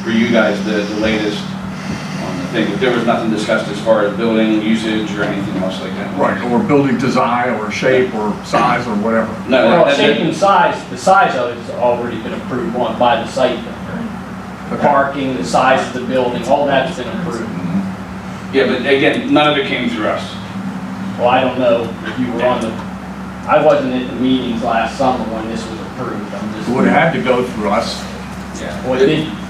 for you guys the latest on the thing. But there was nothing discussed as far as building usage or anything else like that. Right, or building design, or shape, or size, or whatever. No, Well, shape and size, the size of it's already been approved by the site plan. The parking, the size of the building, all that's been approved. Yeah, but again, none of it came through us. Well, I don't know if you were on I wasn't at the meetings last summer when this was approved. I'm just. It would have had to go through us. Yeah. Well,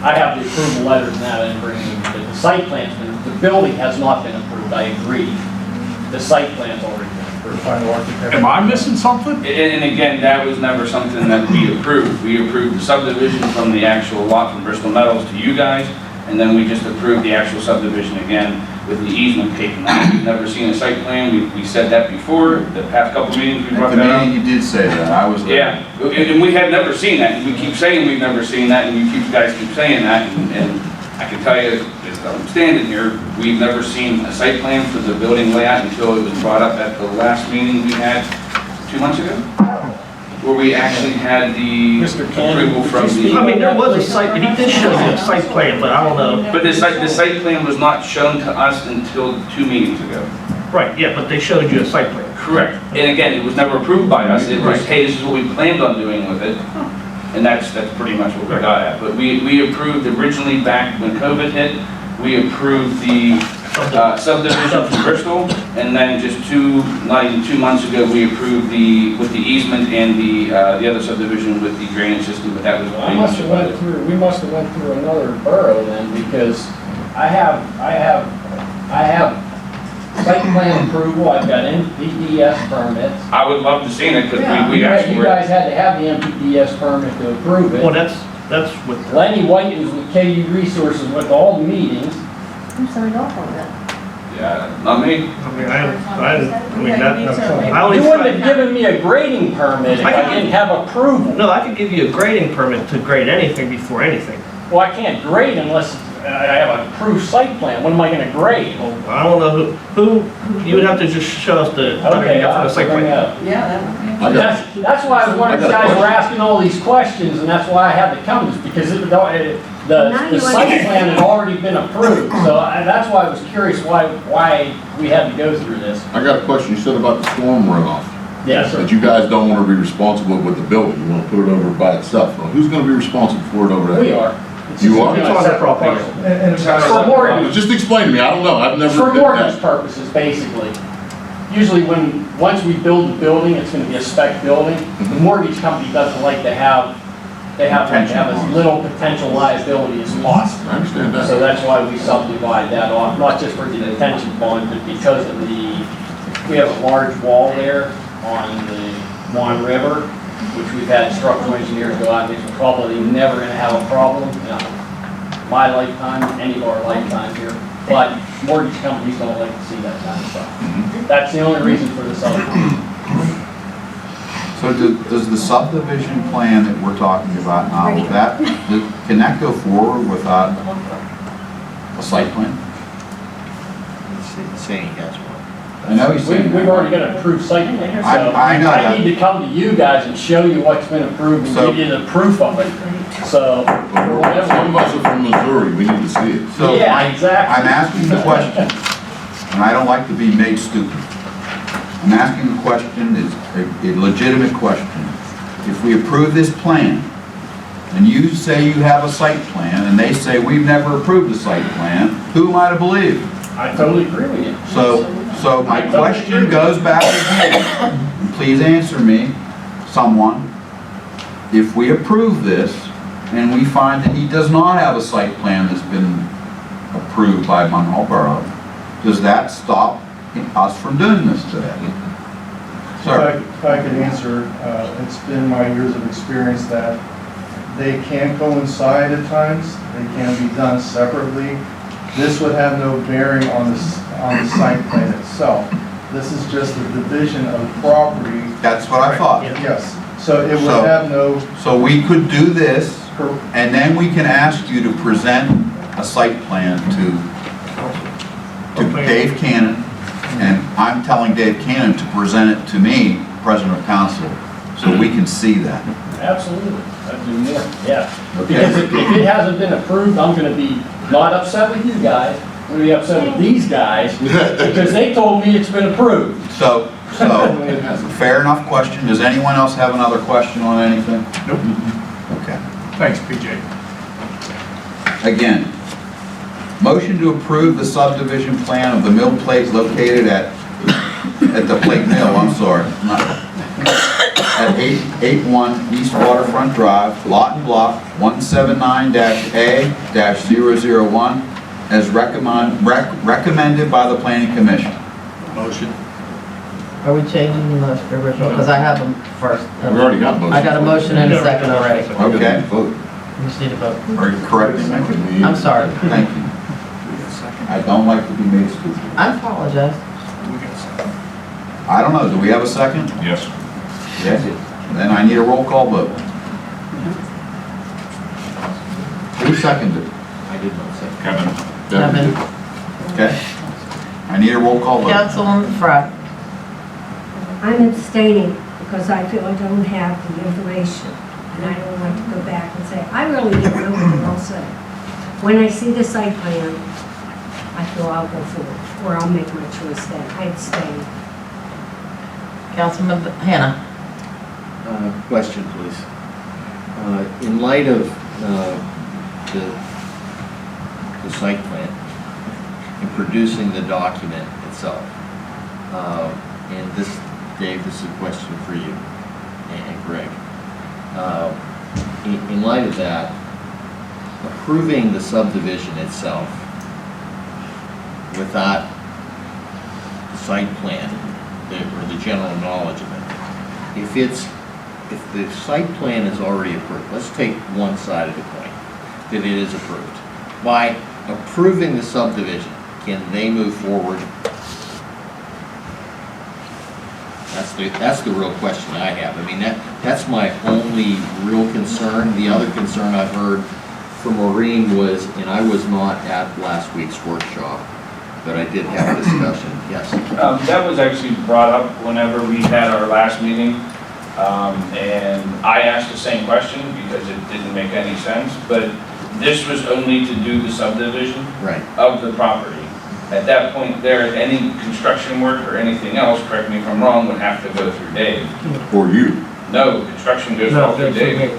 I have the approval letters now, I didn't bring them, but the site plan's been, the building has not been approved, I agree. The site plan's already been approved. Am I missing something? And again, that was never something that we approved. We approved the subdivision from the actual lot from Bristol Metals to you guys, and then we just approved the actual subdivision again with the easement taken out. We've never seen a site plan. We said that before. The past couple meetings we brought At the that up. meeting, you did say that, I was there. Yeah, and we had never seen that. And we keep saying we've never seen that, and you guys keep saying that. And I can tell you, as I'm standing here, we've never seen a site plan for the building layout until it was brought up at the last meeting we had 2 months ago, where we actually had the approval from the. I mean, there was a site, he did show me a site plan, but I don't know. But the site plan was not shown to us until 2 meetings ago. Right, yeah, but they showed you a site plan. Correct. And again, it was never approved by us. It was, hey, this is what we planned on doing with it. And that's pretty much what we got at. But we approved originally back when COVID hit, we approved the subdivision from Bristol. And then just not even 2 months ago, we approved with the easement and the other subdivision with the drainage system, but that was I pretty must much have about went it. through, we must have went through another borough then, because I have site plan approval, I've got NPDS permits. I would love to see it, because we You asked for guys it. had to have the NPDS permit to approve it. Well, that's with. Lenny White was with KU Resources with all the meetings. Who signed off on that? Yeah, not me. I mean, I only. You wouldn't have given me a grading permit if I didn't have approval. No, I could give you a grading permit to grade anything before anything. Well, I can't grade unless I have an approved site plan. What am I gonna grade? I don't know who, you would have to just show us the. Okay, I'll have to site bring it plan. up. Yeah, that would be. That's why I was wondering if you guys were asking all these questions, and that's why I had to come, is because the site plan had already been approved. So that's why I was curious why we had to go through this. I got a question. You said about the storm runoff. Yes, sir. That you guys don't want to be responsible with the building. You want to put it over by itself. Well, who's going to be responsible for it over there? We are. You are? It's on their property. For mortgage. Just explain to me. I don't know. I've never. For mortgage purposes, basically. Usually once we build the building, it's gonna be a spec building. The mortgage company doesn't like to have, they have to have as little potential liability as possible. I understand that. So that's why we subdivide that off, not just for the detention bond, but because of we have a large wall there on the Mon River, which we've had structural engineers go out, and it's probably never gonna have a problem, my lifetime, any of our lifetime here. But mortgage companies don't like to see that kind of stuff. That's the only reason for the subdivision. So does the subdivision plan that we're talking about now, can that go forward without a site plan? He's saying he has one. I know he's saying We've that. already got an approved site plan, so I know that. I need to come to you guys and show you what's been approved and So- give you the proof of it. So, Some of us are from Missouri, we need to see it. So yeah, I'm exactly. asking the question, and I don't like to be made stupid. I'm asking the question, it's a legitimate question. If we approve this plan, and you say you have a site plan, and they say we've never approved a site plan, who am I to believe? I totally agree with you. So my question goes back again, and please answer me, someone. If we approve this, and we find that he does not have a site plan that's been approved by Munhall Borough, does that stop us from doing this today? Sir? If I could answer, it's been my years of experience that they can coincide at times, they can be done separately. This would have no bearing on the site plan itself. This is just a division of property. That's what I thought. Yes, so it would have no. So we could do this, and then we can ask you to present a site plan to Dave Cannon, and I'm telling Dave Cannon to present it to me, President of Council, so we can see that. Absolutely. I'd do more, yeah. Okay. Because if it hasn't been approved, I'm gonna be not upset with you guys, I'm gonna be upset with these guys, because they told me it's been approved. So, fair enough question. Does anyone else have another question on anything? Nope. Okay. Thanks, PJ. Again, motion to approve the subdivision plan of the mill plate located at the plate mill, I'm sorry, at 881 East Waterfront Drive, lot and block 179-A-001, as recommended by the Planning Commission. Motion. Are we changing the original? Because I have them first. We already got motion. I got a motion and a second already. Okay. Vote. We just need to vote. Are you correcting me? I'm sorry. Thank you. I don't like to be made stupid. I apologize. I don't know, do we have a second? Yes. Yes. Then I need a roll call vote. Who seconded? I did not say. Kevin. Kevin. Okay. I need a roll call vote. Councilwoman Frye. I'm abstaining because I feel I don't have the information. And I don't want to go back and say, I really didn't know what they all said. When I see the site plan, I feel I'll go forward, or I'll make my choice then. I abstain. Councilman Hannah. Question, please. In light of the site plan and producing the document itself, and this, Dave, this is a question for you and Greg. In light of that, approving the subdivision itself without the site plan or the general knowledge of it, if the site plan is already approved, let's take one side of the coin, that it is approved. By approving the subdivision, can they move forward? That's the real question I have. I mean, that's my only real concern. The other concern I've heard from Maureen was, and I was not at last week's workshop, but I did have a discussion. Yes. That was actually brought up whenever we had our last meeting. And I asked the same question because it didn't make any sense, but this was only to do the subdivision of the property. At that point there, any construction work or anything else, correct me if I'm wrong, would have to go through Dave. Or you. No, construction goes all through Dave.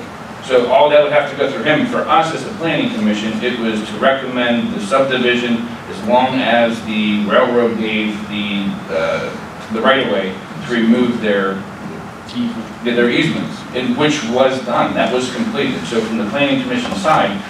So all that would have to go through him. For us as the planning commission, it was to recommend the subdivision as long as the railroad gave the right-of-way to remove their easements, which was done. That was completed. So from the planning commission side,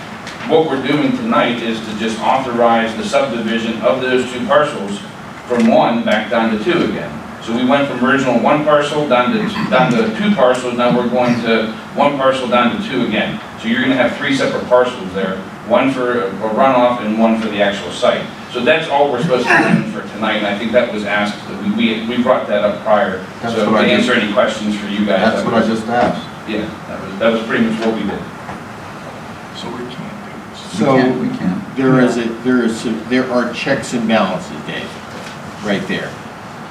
what we're doing tonight is to just authorize the subdivision of those two parcels from one back down to two again. So we went from original one parcel down to two parcels. Now we're going to one parcel down to two again. So you're going to have three separate parcels there, one for a runoff and one for the actual site. So that's all we're supposed to be doing for tonight, and I think that was asked. We brought that up prior, so to answer any questions for you guys. That's what I just asked. Yeah, that was pretty much what we did. So we can't do this. So We can't. there are checks and balances, Dave, right there.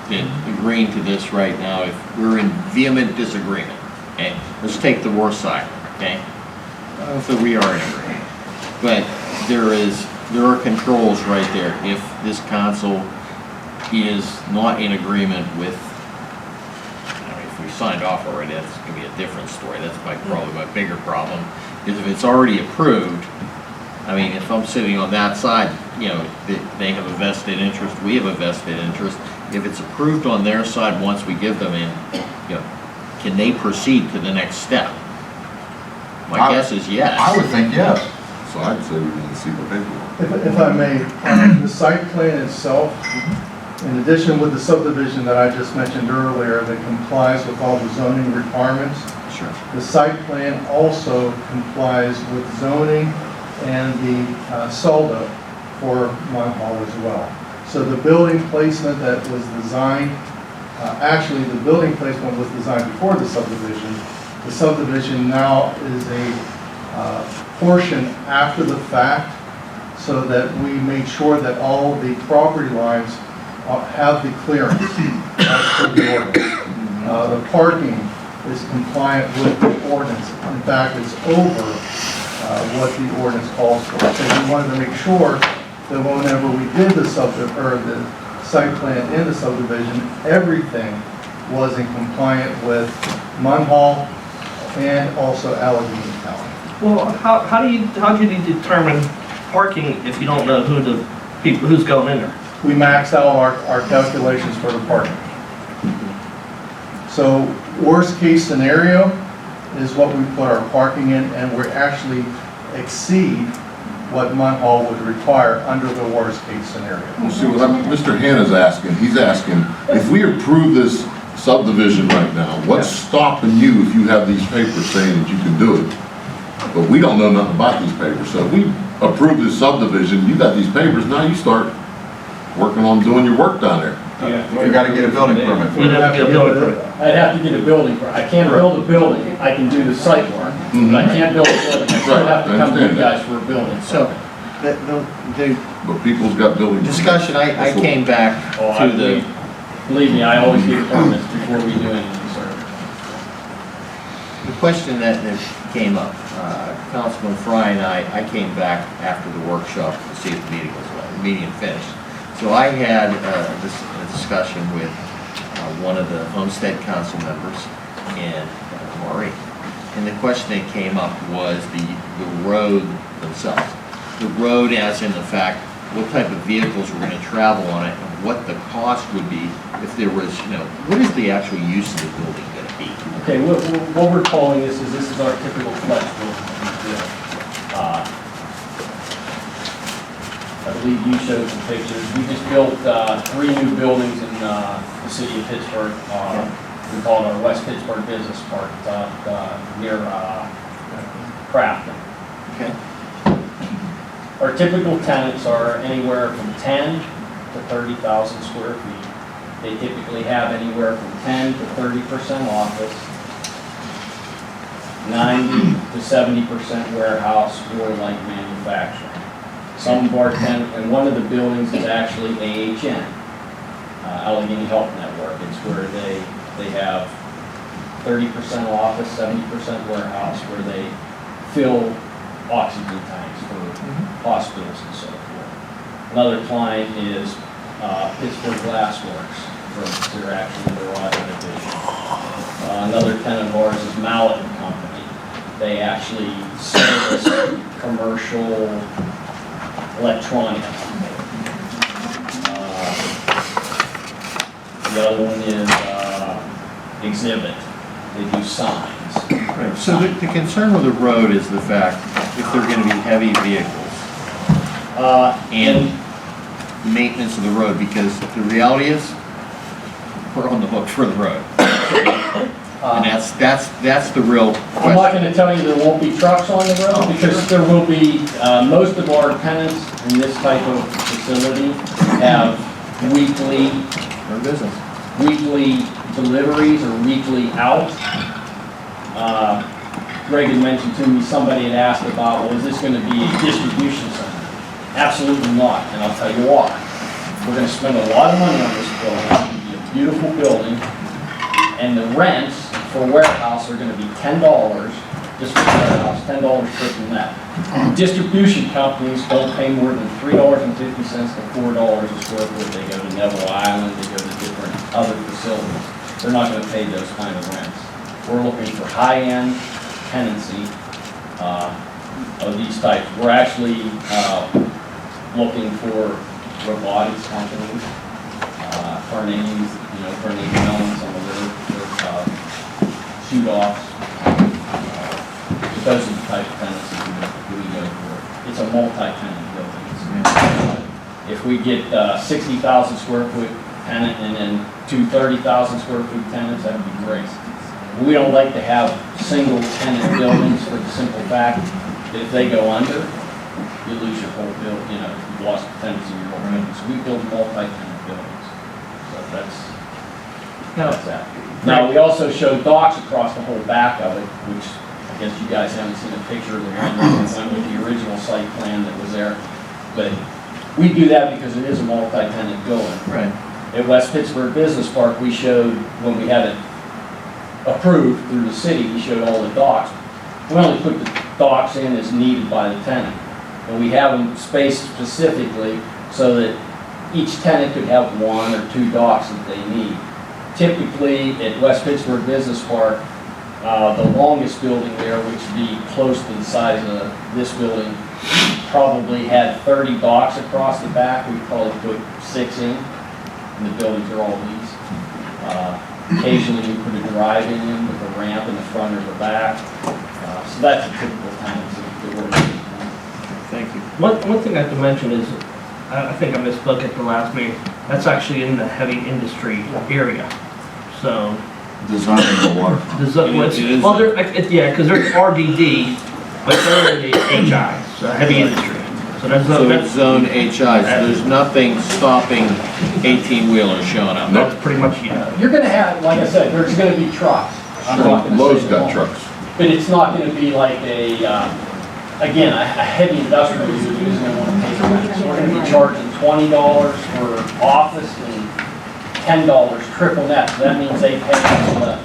that agreeing to this right now, if we're in vehement disagreement, okay? Let's take the worst side, okay? So we are in agreement. But there are controls right there. If this council is not in agreement with, I mean, if we signed off already, that's gonna be a different story. That's probably my bigger problem, is if it's already approved, I mean, if I'm sitting on that side, you know, they have a vested interest, we have a vested interest. If it's approved on their side, once we give them in, you know, can they proceed to the next step? My guess is yes. I would think yes. So I'd say we need to see the paperwork. If I may, the site plan itself, in addition with the subdivision that I just mentioned earlier that complies with all the zoning requirements, Sure. the site plan also complies with zoning and the SOLDA for Munhall as well. So the building placement that was designed, actually the building placement was designed before the subdivision. The subdivision now is a portion after the fact, so that we make sure that all the property lines have the clearance as per the ordinance. The parking is compliant with the ordinance. In fact, it's over what the ordinance calls for. So we wanted to make sure that whenever we did the site plan in the subdivision, everything was in compliant with Munhall and also Allegheny County. Well, how do you determine parking if you don't know who's going in there? We maxed out our calculations for the parking. So worst case scenario is what we put our parking in, and we actually exceed what Munhall would require under the worst case scenario. Well, see, what Mr. Hanna's asking, he's asking, if we approve this subdivision right now, what's stopping you if you have these papers saying that you can do it? But we don't know nothing about these papers, so if we approve this subdivision, you got these papers, now you start working on doing your work down there. You gotta get a building permit. We'd have to get a building permit. I'd have to get a building permit. I can't build a building, I can do the site work, but I can't build a building. I still have to come to you guys for a building. So, the But people's got building. discussion, I came back to the, Believe me, I always get permits before we do anything, sir. the question that came up. Councilman Fry and I came back after the workshop to see if the meeting was finished. So I had a discussion with one of the Homestead Council members and Maureen. And the question that came up was the road themselves. The road as in the fact, what type of vehicles were going to travel on it and what the cost would be if there was, you know, what is the actual use of the building going to be? Okay, what we're calling this is our typical flex building that we build. I believe you showed some pictures. We just built 3 new buildings in the city of Pittsburgh. We call it our West Pittsburgh Business Park near Crafton. Okay. Our typical tenants are anywhere from 10 to 30,000 square feet. They typically have anywhere from 10 to 30% office, 90 to 70% warehouse or light manufacturing. Some of our tenants, and one of the buildings is actually AHN, Allegheny Health Network. It's where they have 30% office, 70% warehouse, where they fill oxygen tanks for hospitals and so forth. Another client is Pittsburgh Glass Works, they're actually their auto division. Another tenant of ours is Mallet and Company. They actually service commercial electronics. The other one is Exhibit. They do signs. Right. So the concern with the road is the fact if they're going to be heavy vehicles and maintenance of the road, because the reality is we're on the hook for the road. And that's the real question. I'm not going to tell you there won't be trucks on the road, because there will be. Most of our tenants in this type of facility have weekly deliveries or weekly out. Greg had mentioned to me, somebody had asked about, well, is this going to be a distribution center? Absolutely not, and I'll tell you why. We're going to spend a lot of money on this building. It's going to be a beautiful building, and the rents for warehouse are gonna be $10, just for warehouse, $10 per net. Distribution companies don't pay more than $3.50 to $4 a square foot. They go to Neville Island, they go to different other facilities. They're not gonna pay those kind of rents. We're looking for high-end tenancy of these types. We're actually looking for robotics companies, Carnegie's, Carnegie Mellon, some of their shoot-offs. Those are the type of tenancies we go for. It's a multi-tenant building. If we get 60,000 square foot tenant and then two 30,000 square foot tenants, that'd be great. We don't like to have single tenant buildings for the simple fact that if they go under, you lose your whole build, you've lost the tenancy in your whole building. So we build multi-tenant buildings. So that's that. Now, we also show docks across the whole back of it, which I guess you guys haven't seen a picture of the one that went with the original site plan that was there. But we do that because it is a multi-tenant building. Right. At West Pittsburgh Business Park, we showed, when we had it approved through the city, we showed all the docks. We only put the docks in as needed by the tenant. And we have them spaced specifically so that each tenant could have one or two docks that they need. Typically, at West Pittsburgh Business Park, the longest building there, which would be close to the size of this building, probably had 30 docks across the back. We probably put 6 in, and the buildings are all leased. Occasionally, we put a drive-in in with a ramp in the front or the back. So that's a typical tenancy that we're looking for. Thank you. One thing I have to mention is, I think I misspoke at the last meeting, that's actually in the heavy industry area. So. Design of the waterfront. Well, yeah, because they're RDD, but they're in the HI, so heavy industry. So that's it's zone HI, so there's nothing stopping 18-wheelers showing up. That's pretty much, yeah. You're going to have, like I said, there's going to be trucks. I'm not gonna Lowe's say got no. trucks. But it's not going to be like again, a heavy industrial user who's going to want to pay for that. So we're going to be charging $20 for office and $10 triple net. So that means they pay us a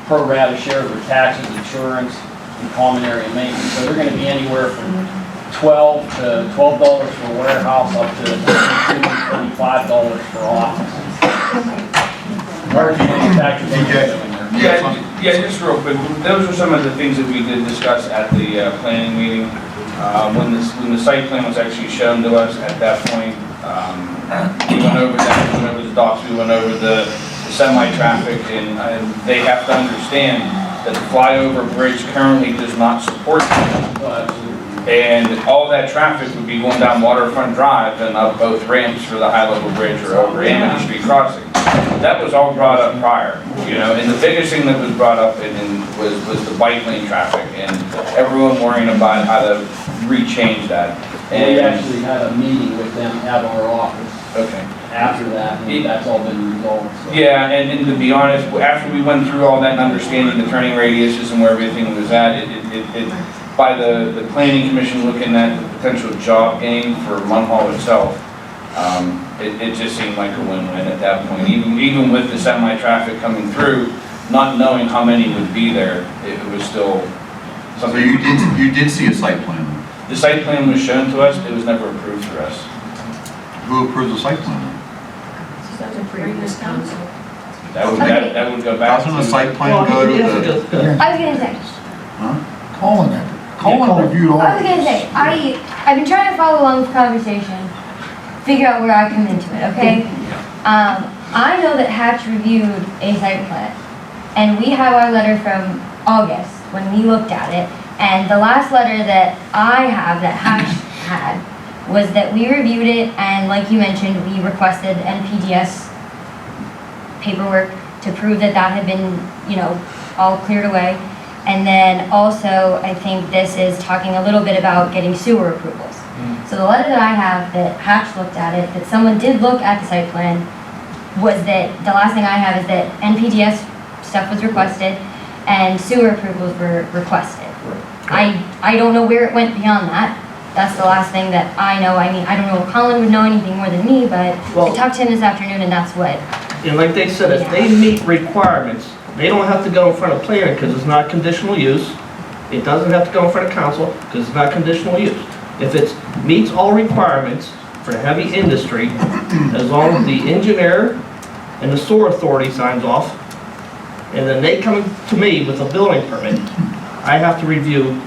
pro rata share of their taxes, insurance, and common area maintenance. So they're going to be anywhere from $12 for warehouse up to $25 for office. Yeah, just real quick, those are some of the things that we did discuss at the planning meeting. When the site plan was actually shown to us at that point, we went over that, we went over the docks, we went over the semi-traffic, and they have to understand that the flyover bridge currently does not support that. And all that traffic would be going down Waterfront Drive and up both ramps for the high-level bridge or over Amity Street crossing. That was all brought up prior, and the biggest thing that was brought up was the bike lane traffic and everyone worrying about how to rechange that. And we actually had a meeting with them at our office. Okay. After that, and that's all been resolved. So. Yeah, and to be honest, after we went through all that and understanding the turning radiuses and where everything was at, by the planning commission looking at the potential job gain for Munhall itself, it just seemed like a win-win at that point. Even with the semi-traffic coming through, not knowing how many would be there, it was still something. So you did see a site plan? The site plan was shown to us, it was never approved for us. Who approved the site plan? That's a previous council. That would go back to. Doesn't the site plan go to the? I was gonna say. Huh? Colin reviewed all I was of gonna say, I've been trying to follow along with the conversation, figure out where I come into it, okay? I know that Hatch reviewed a site plan, and we have our letter from August when we looked at it, and the last letter that I have that Hatch had was that we reviewed it, and like you mentioned, we requested NPDS paperwork to prove that that had been, all cleared away. And then also, I think this is talking a little bit about getting sewer approvals. So the letter that I have that Hatch looked at it, that someone did look at the site plan, was that, the last thing I have is that NPDS stuff was requested and sewer approvals were requested. I don't know where it went beyond that. That's the last thing that I know. I mean, I don't know if Colin would know anything more than me, but I talked to him this afternoon and that's what and like they said, if they meet requirements, they don't have to go in front of planning because it's not conditional use. It doesn't have to go in front of council because it's not conditional use. If it meets all requirements for heavy industry, as long as the engineer and the sewer authority signs off, and then they come to me with a building permit, I have to review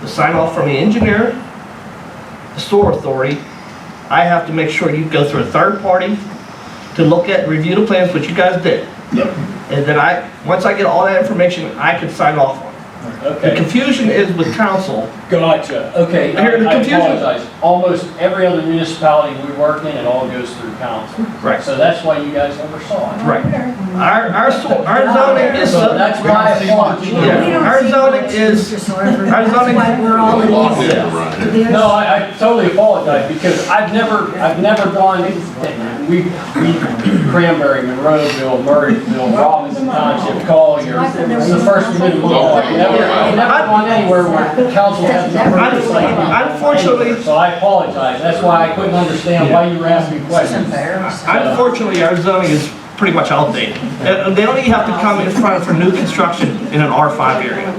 the sign off from the engineer, the sewer authority. I have to make sure you go through a third party to look at, review the plans, which you guys did. And then once I get all that information, I can sign off on it. The confusion is with council. Gotcha, okay, I hear the I confusion. apologize. Almost every other municipality we work in, it all goes through council. Right. So that's why you guys never saw it. Right. Our zoning is, So that's why I applaud you. yeah, our zoning is, our zoning. We're all in Yeah. No, I totally apologize because I've never gone, we Cranberry, Monroeville, Murrayville, Robinson Township, Collier, the first municipal law. I've never gone anywhere where council has no oversight. Unfortunately. So I apologize, that's why I couldn't understand why you were asking questions. Unfortunately, our zoning is pretty much outdated. They only have to come in front for new construction in an R5 area.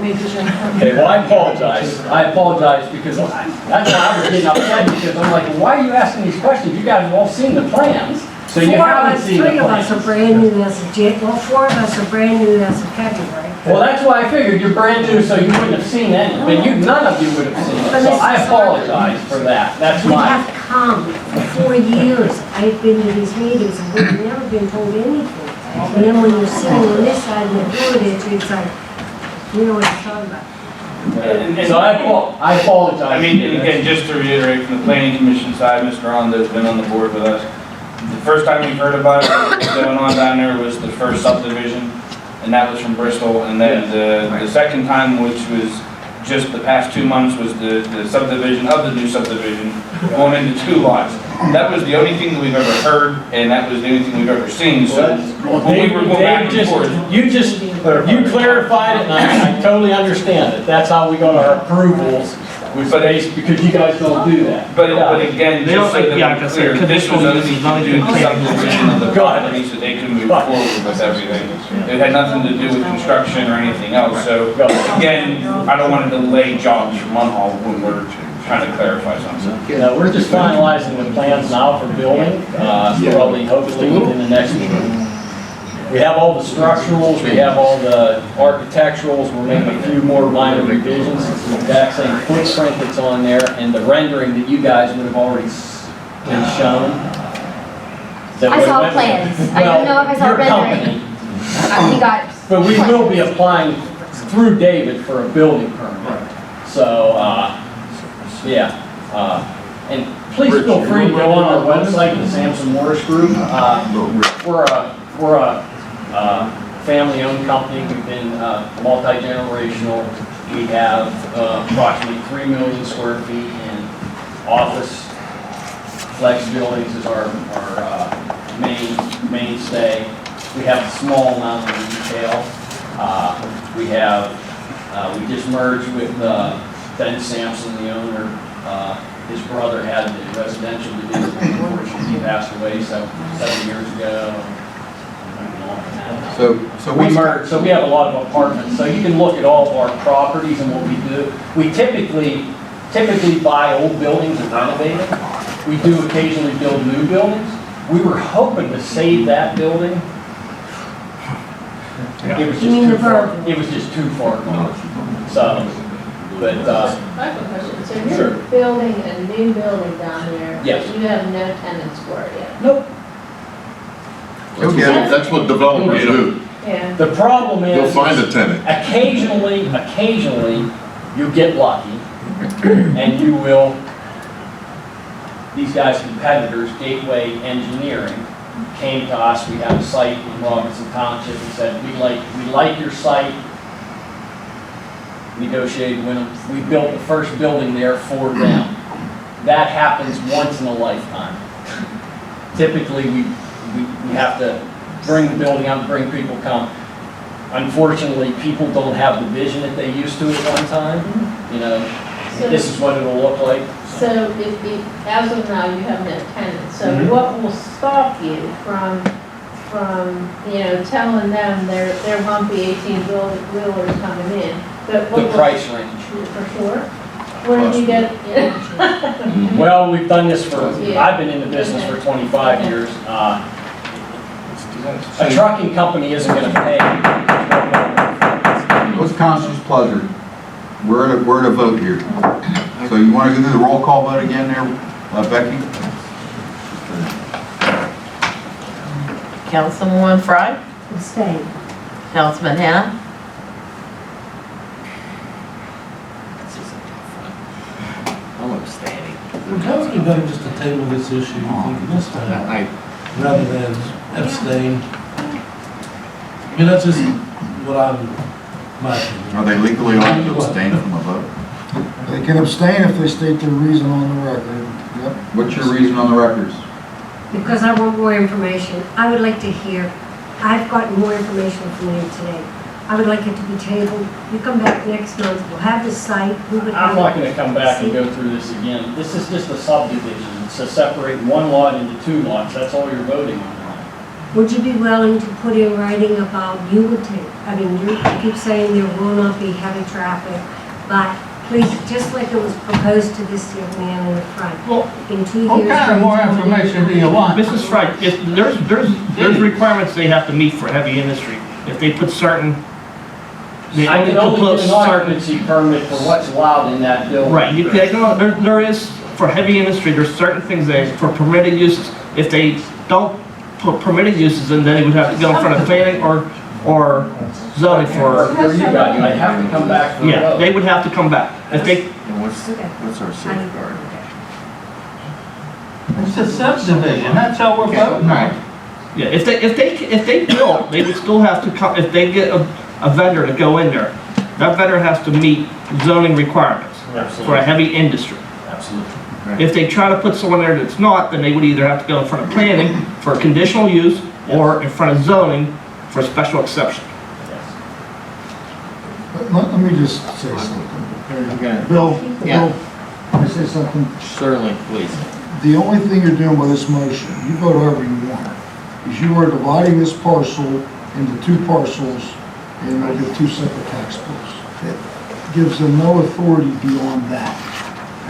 Okay, well, I apologize because that's why I was getting upset because I'm like, well, why are you asking these questions? You guys have all seen the plans, so you haven't seen the Three of us plans. are brand new as of well, four of us are brand new as of February. Well, that's why I figured you're brand new, so you wouldn't have seen any, but none of you would have seen it, so I apologize for that, that's We my. have come for 4 years. I've been to these meetings and we've never been told anything. And then when you're sitting on this side of the board, it's like, you know what I'm talking about. So I apologize. I mean, and again, just to reiterate, from the planning commission side, Mr. Rondo's been on the board with us. The first time we heard about it, what was going on down there was the first subdivision, and that was from Bristol. And then the second time, which was just the past 2 months, was the subdivision of the new subdivision going into 2 lots. That was the only thing that we've ever heard, and that was the only thing we've ever seen, so when we were going back and forth. You clarified it, and I totally understand it. That's how we got our approvals, was based, because you guys don't do that. But again, just so that we're clear, this was only to do the subdivision of the property so they can move forward with everything. It had nothing to do with construction or anything else, so again, I don't want to delay jobs from Munhall when we're trying to clarify something. No, we're just finalizing the plans now for building, probably hopefully within the next meeting. We have all the structurals, we have all the architecturals, we're making a few more minor revisions. It's the exact same footprint that's on there, and the rendering that you guys would have already been shown. I saw plans. I don't know if I saw your rendering. company. We got. But we will be applying through David for a building permit. So, and please feel free to go on our website, the Sampson Morris Group. We're a family-owned company. We've been multi-generational. We have approximately 3 million square feet in office. Flex buildings is our mainstay. We have a small amount of retail. We just merged with Ben Sampson, the owner. His brother had the residential division. Unfortunately, he passed away 7 years ago. So We merged, so we have a lot of apartments. So you can look at all of our properties and what we do. We typically buy old buildings and renovate them. We do occasionally build new buildings. We were hoping to save that building. It was just too far. It was just too far gone. So, but I have a question. So Sure. you're building a new building down there? Yes. But you have no tenants for it yet? Nope. That's what developers do. Yeah. The problem They'll is, find a tenant. occasionally, you get lucky, and you will, these guys' competitors, Gateway Engineering, came to us. We have a site in Robinson Township and said, we like your site. Negotiated with them. We built the first building there for them. That happens once in a lifetime. Typically, we have to bring the building out, bring people come. Unfortunately, people don't have the vision that they used to at one time. You know, this is what it'll look like. So as of now, you have no tenants. So what will stop you from from, telling them they're bumpy 18-wheelers coming in. But what The was- price range. For sure. Where did you get, Well, we've done this for, Yeah. I've been in the business for 25 years. A trucking company isn't gonna pay. What's the council's pleasure? We're at a vote here. So you want to go through the roll call vote again there, Becky? Councilwoman Fry? Abstain. Councilman Hannah? I'm abstaining. Would council be better just to table this issue, you think, this time, rather than abstain? I mean, that's just what my opinion. Are they legally allowed to abstain from a vote? They can abstain if they state their reason on the record. Yep. What's your reason on the records? Because I want more information. I would like to hear, I've gotten more information from you today. I would like it to be tabled. You come back next month, we'll have the site. I'm not gonna come back and go through this again. This is just a subdivision. It's to separate one lot into two lots. That's all you're voting on. Would you be willing to put in writing about you would take, you keep saying there will not be heavy traffic, but please, just like it was proposed to this young man in the front. In 2 years. What kind of more information do you want? Mrs. Fry, there's requirements they have to meet for heavy industry. If they put certain, they I only can only propose get an certain. occupancy permit for what's allowed in that building. Right, there is, for heavy industry, there's certain things that, for permitted uses, if they don't put permitted uses in, then they would have to go in front of planning or zoning for. I'd have to come back for a Yeah, vote. they would have to come back. If they, And what's our safeguard? It's a subdivision, that's all we're voting on. yeah, if they build, they would still have to come, if they get a vendor to go in there, that vendor has to meet zoning requirements for a heavy industry. Absolutely. If they try to put someone there that's not, then they would either have to go in front of planning for conditional use or in front of zoning for special exception. Let me just say something. Okay. Bill, Yeah. can I say something? Certainly, please. The only thing you're doing by this motion, you vote however you want, is you are dividing this parcel into two parcels and they'll get two separate tax bills. It gives them no authority beyond that.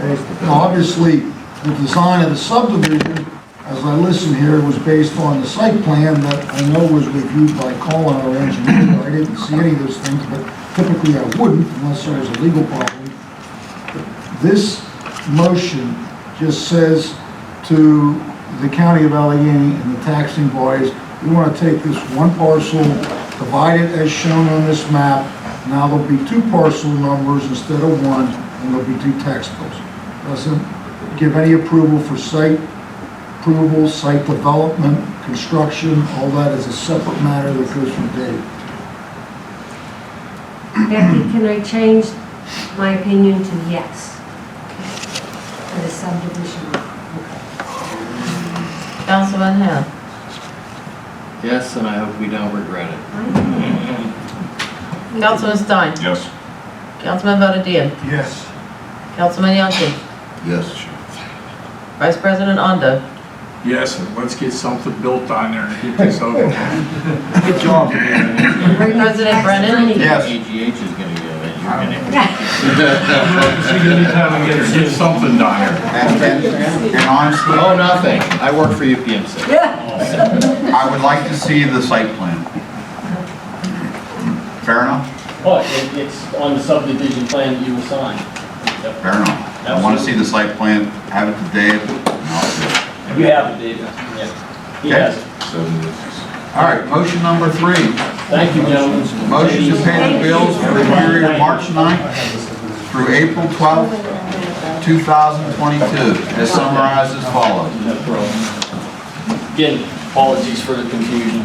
Okay? Now, obviously, the design of the subdivision, as I listen here, was based on the site plan that I know was reviewed by Colin, our engineer. I didn't see any of those things, but typically I wouldn't unless there was a legal problem. This motion just says to the county of Allegheny and the taxing bodies, we want to take this one parcel, divide it as shown on this map. Now there'll be two parcel numbers instead of one, and there'll be two tax bills. Doesn't give any approval for site approval, site development, construction, all that is a separate matter that goes from Dave. Becky, can I change my opinion to yes for the subdivision? Councilman Hannah? Yes, and I hope we don't regret it. Councilman Stein? Yes. Councilman Bonadilla? Yes. Councilman Yonke? Yes. Vice President Ondo? Yes, and let's get something built on there and get this over. Good job. President Brennan? Yes. AGH is gonna go in, you're gonna. Get something done here. And honestly, Oh, nothing. I work for UPMC. I would like to see the site plan. Fair enough? Oh, it's on the subdivision plan that you assigned. Yep. Fair enough. I want to see the site plan, have it today, and I'll see it. You have it, David. Yeah. He has it. All right, motion number 3. Thank you, gentlemen. Motion to pay the bills for the period of March 9th through April 12th, 2022, as summarized as follows. Again, apologies for the confusion.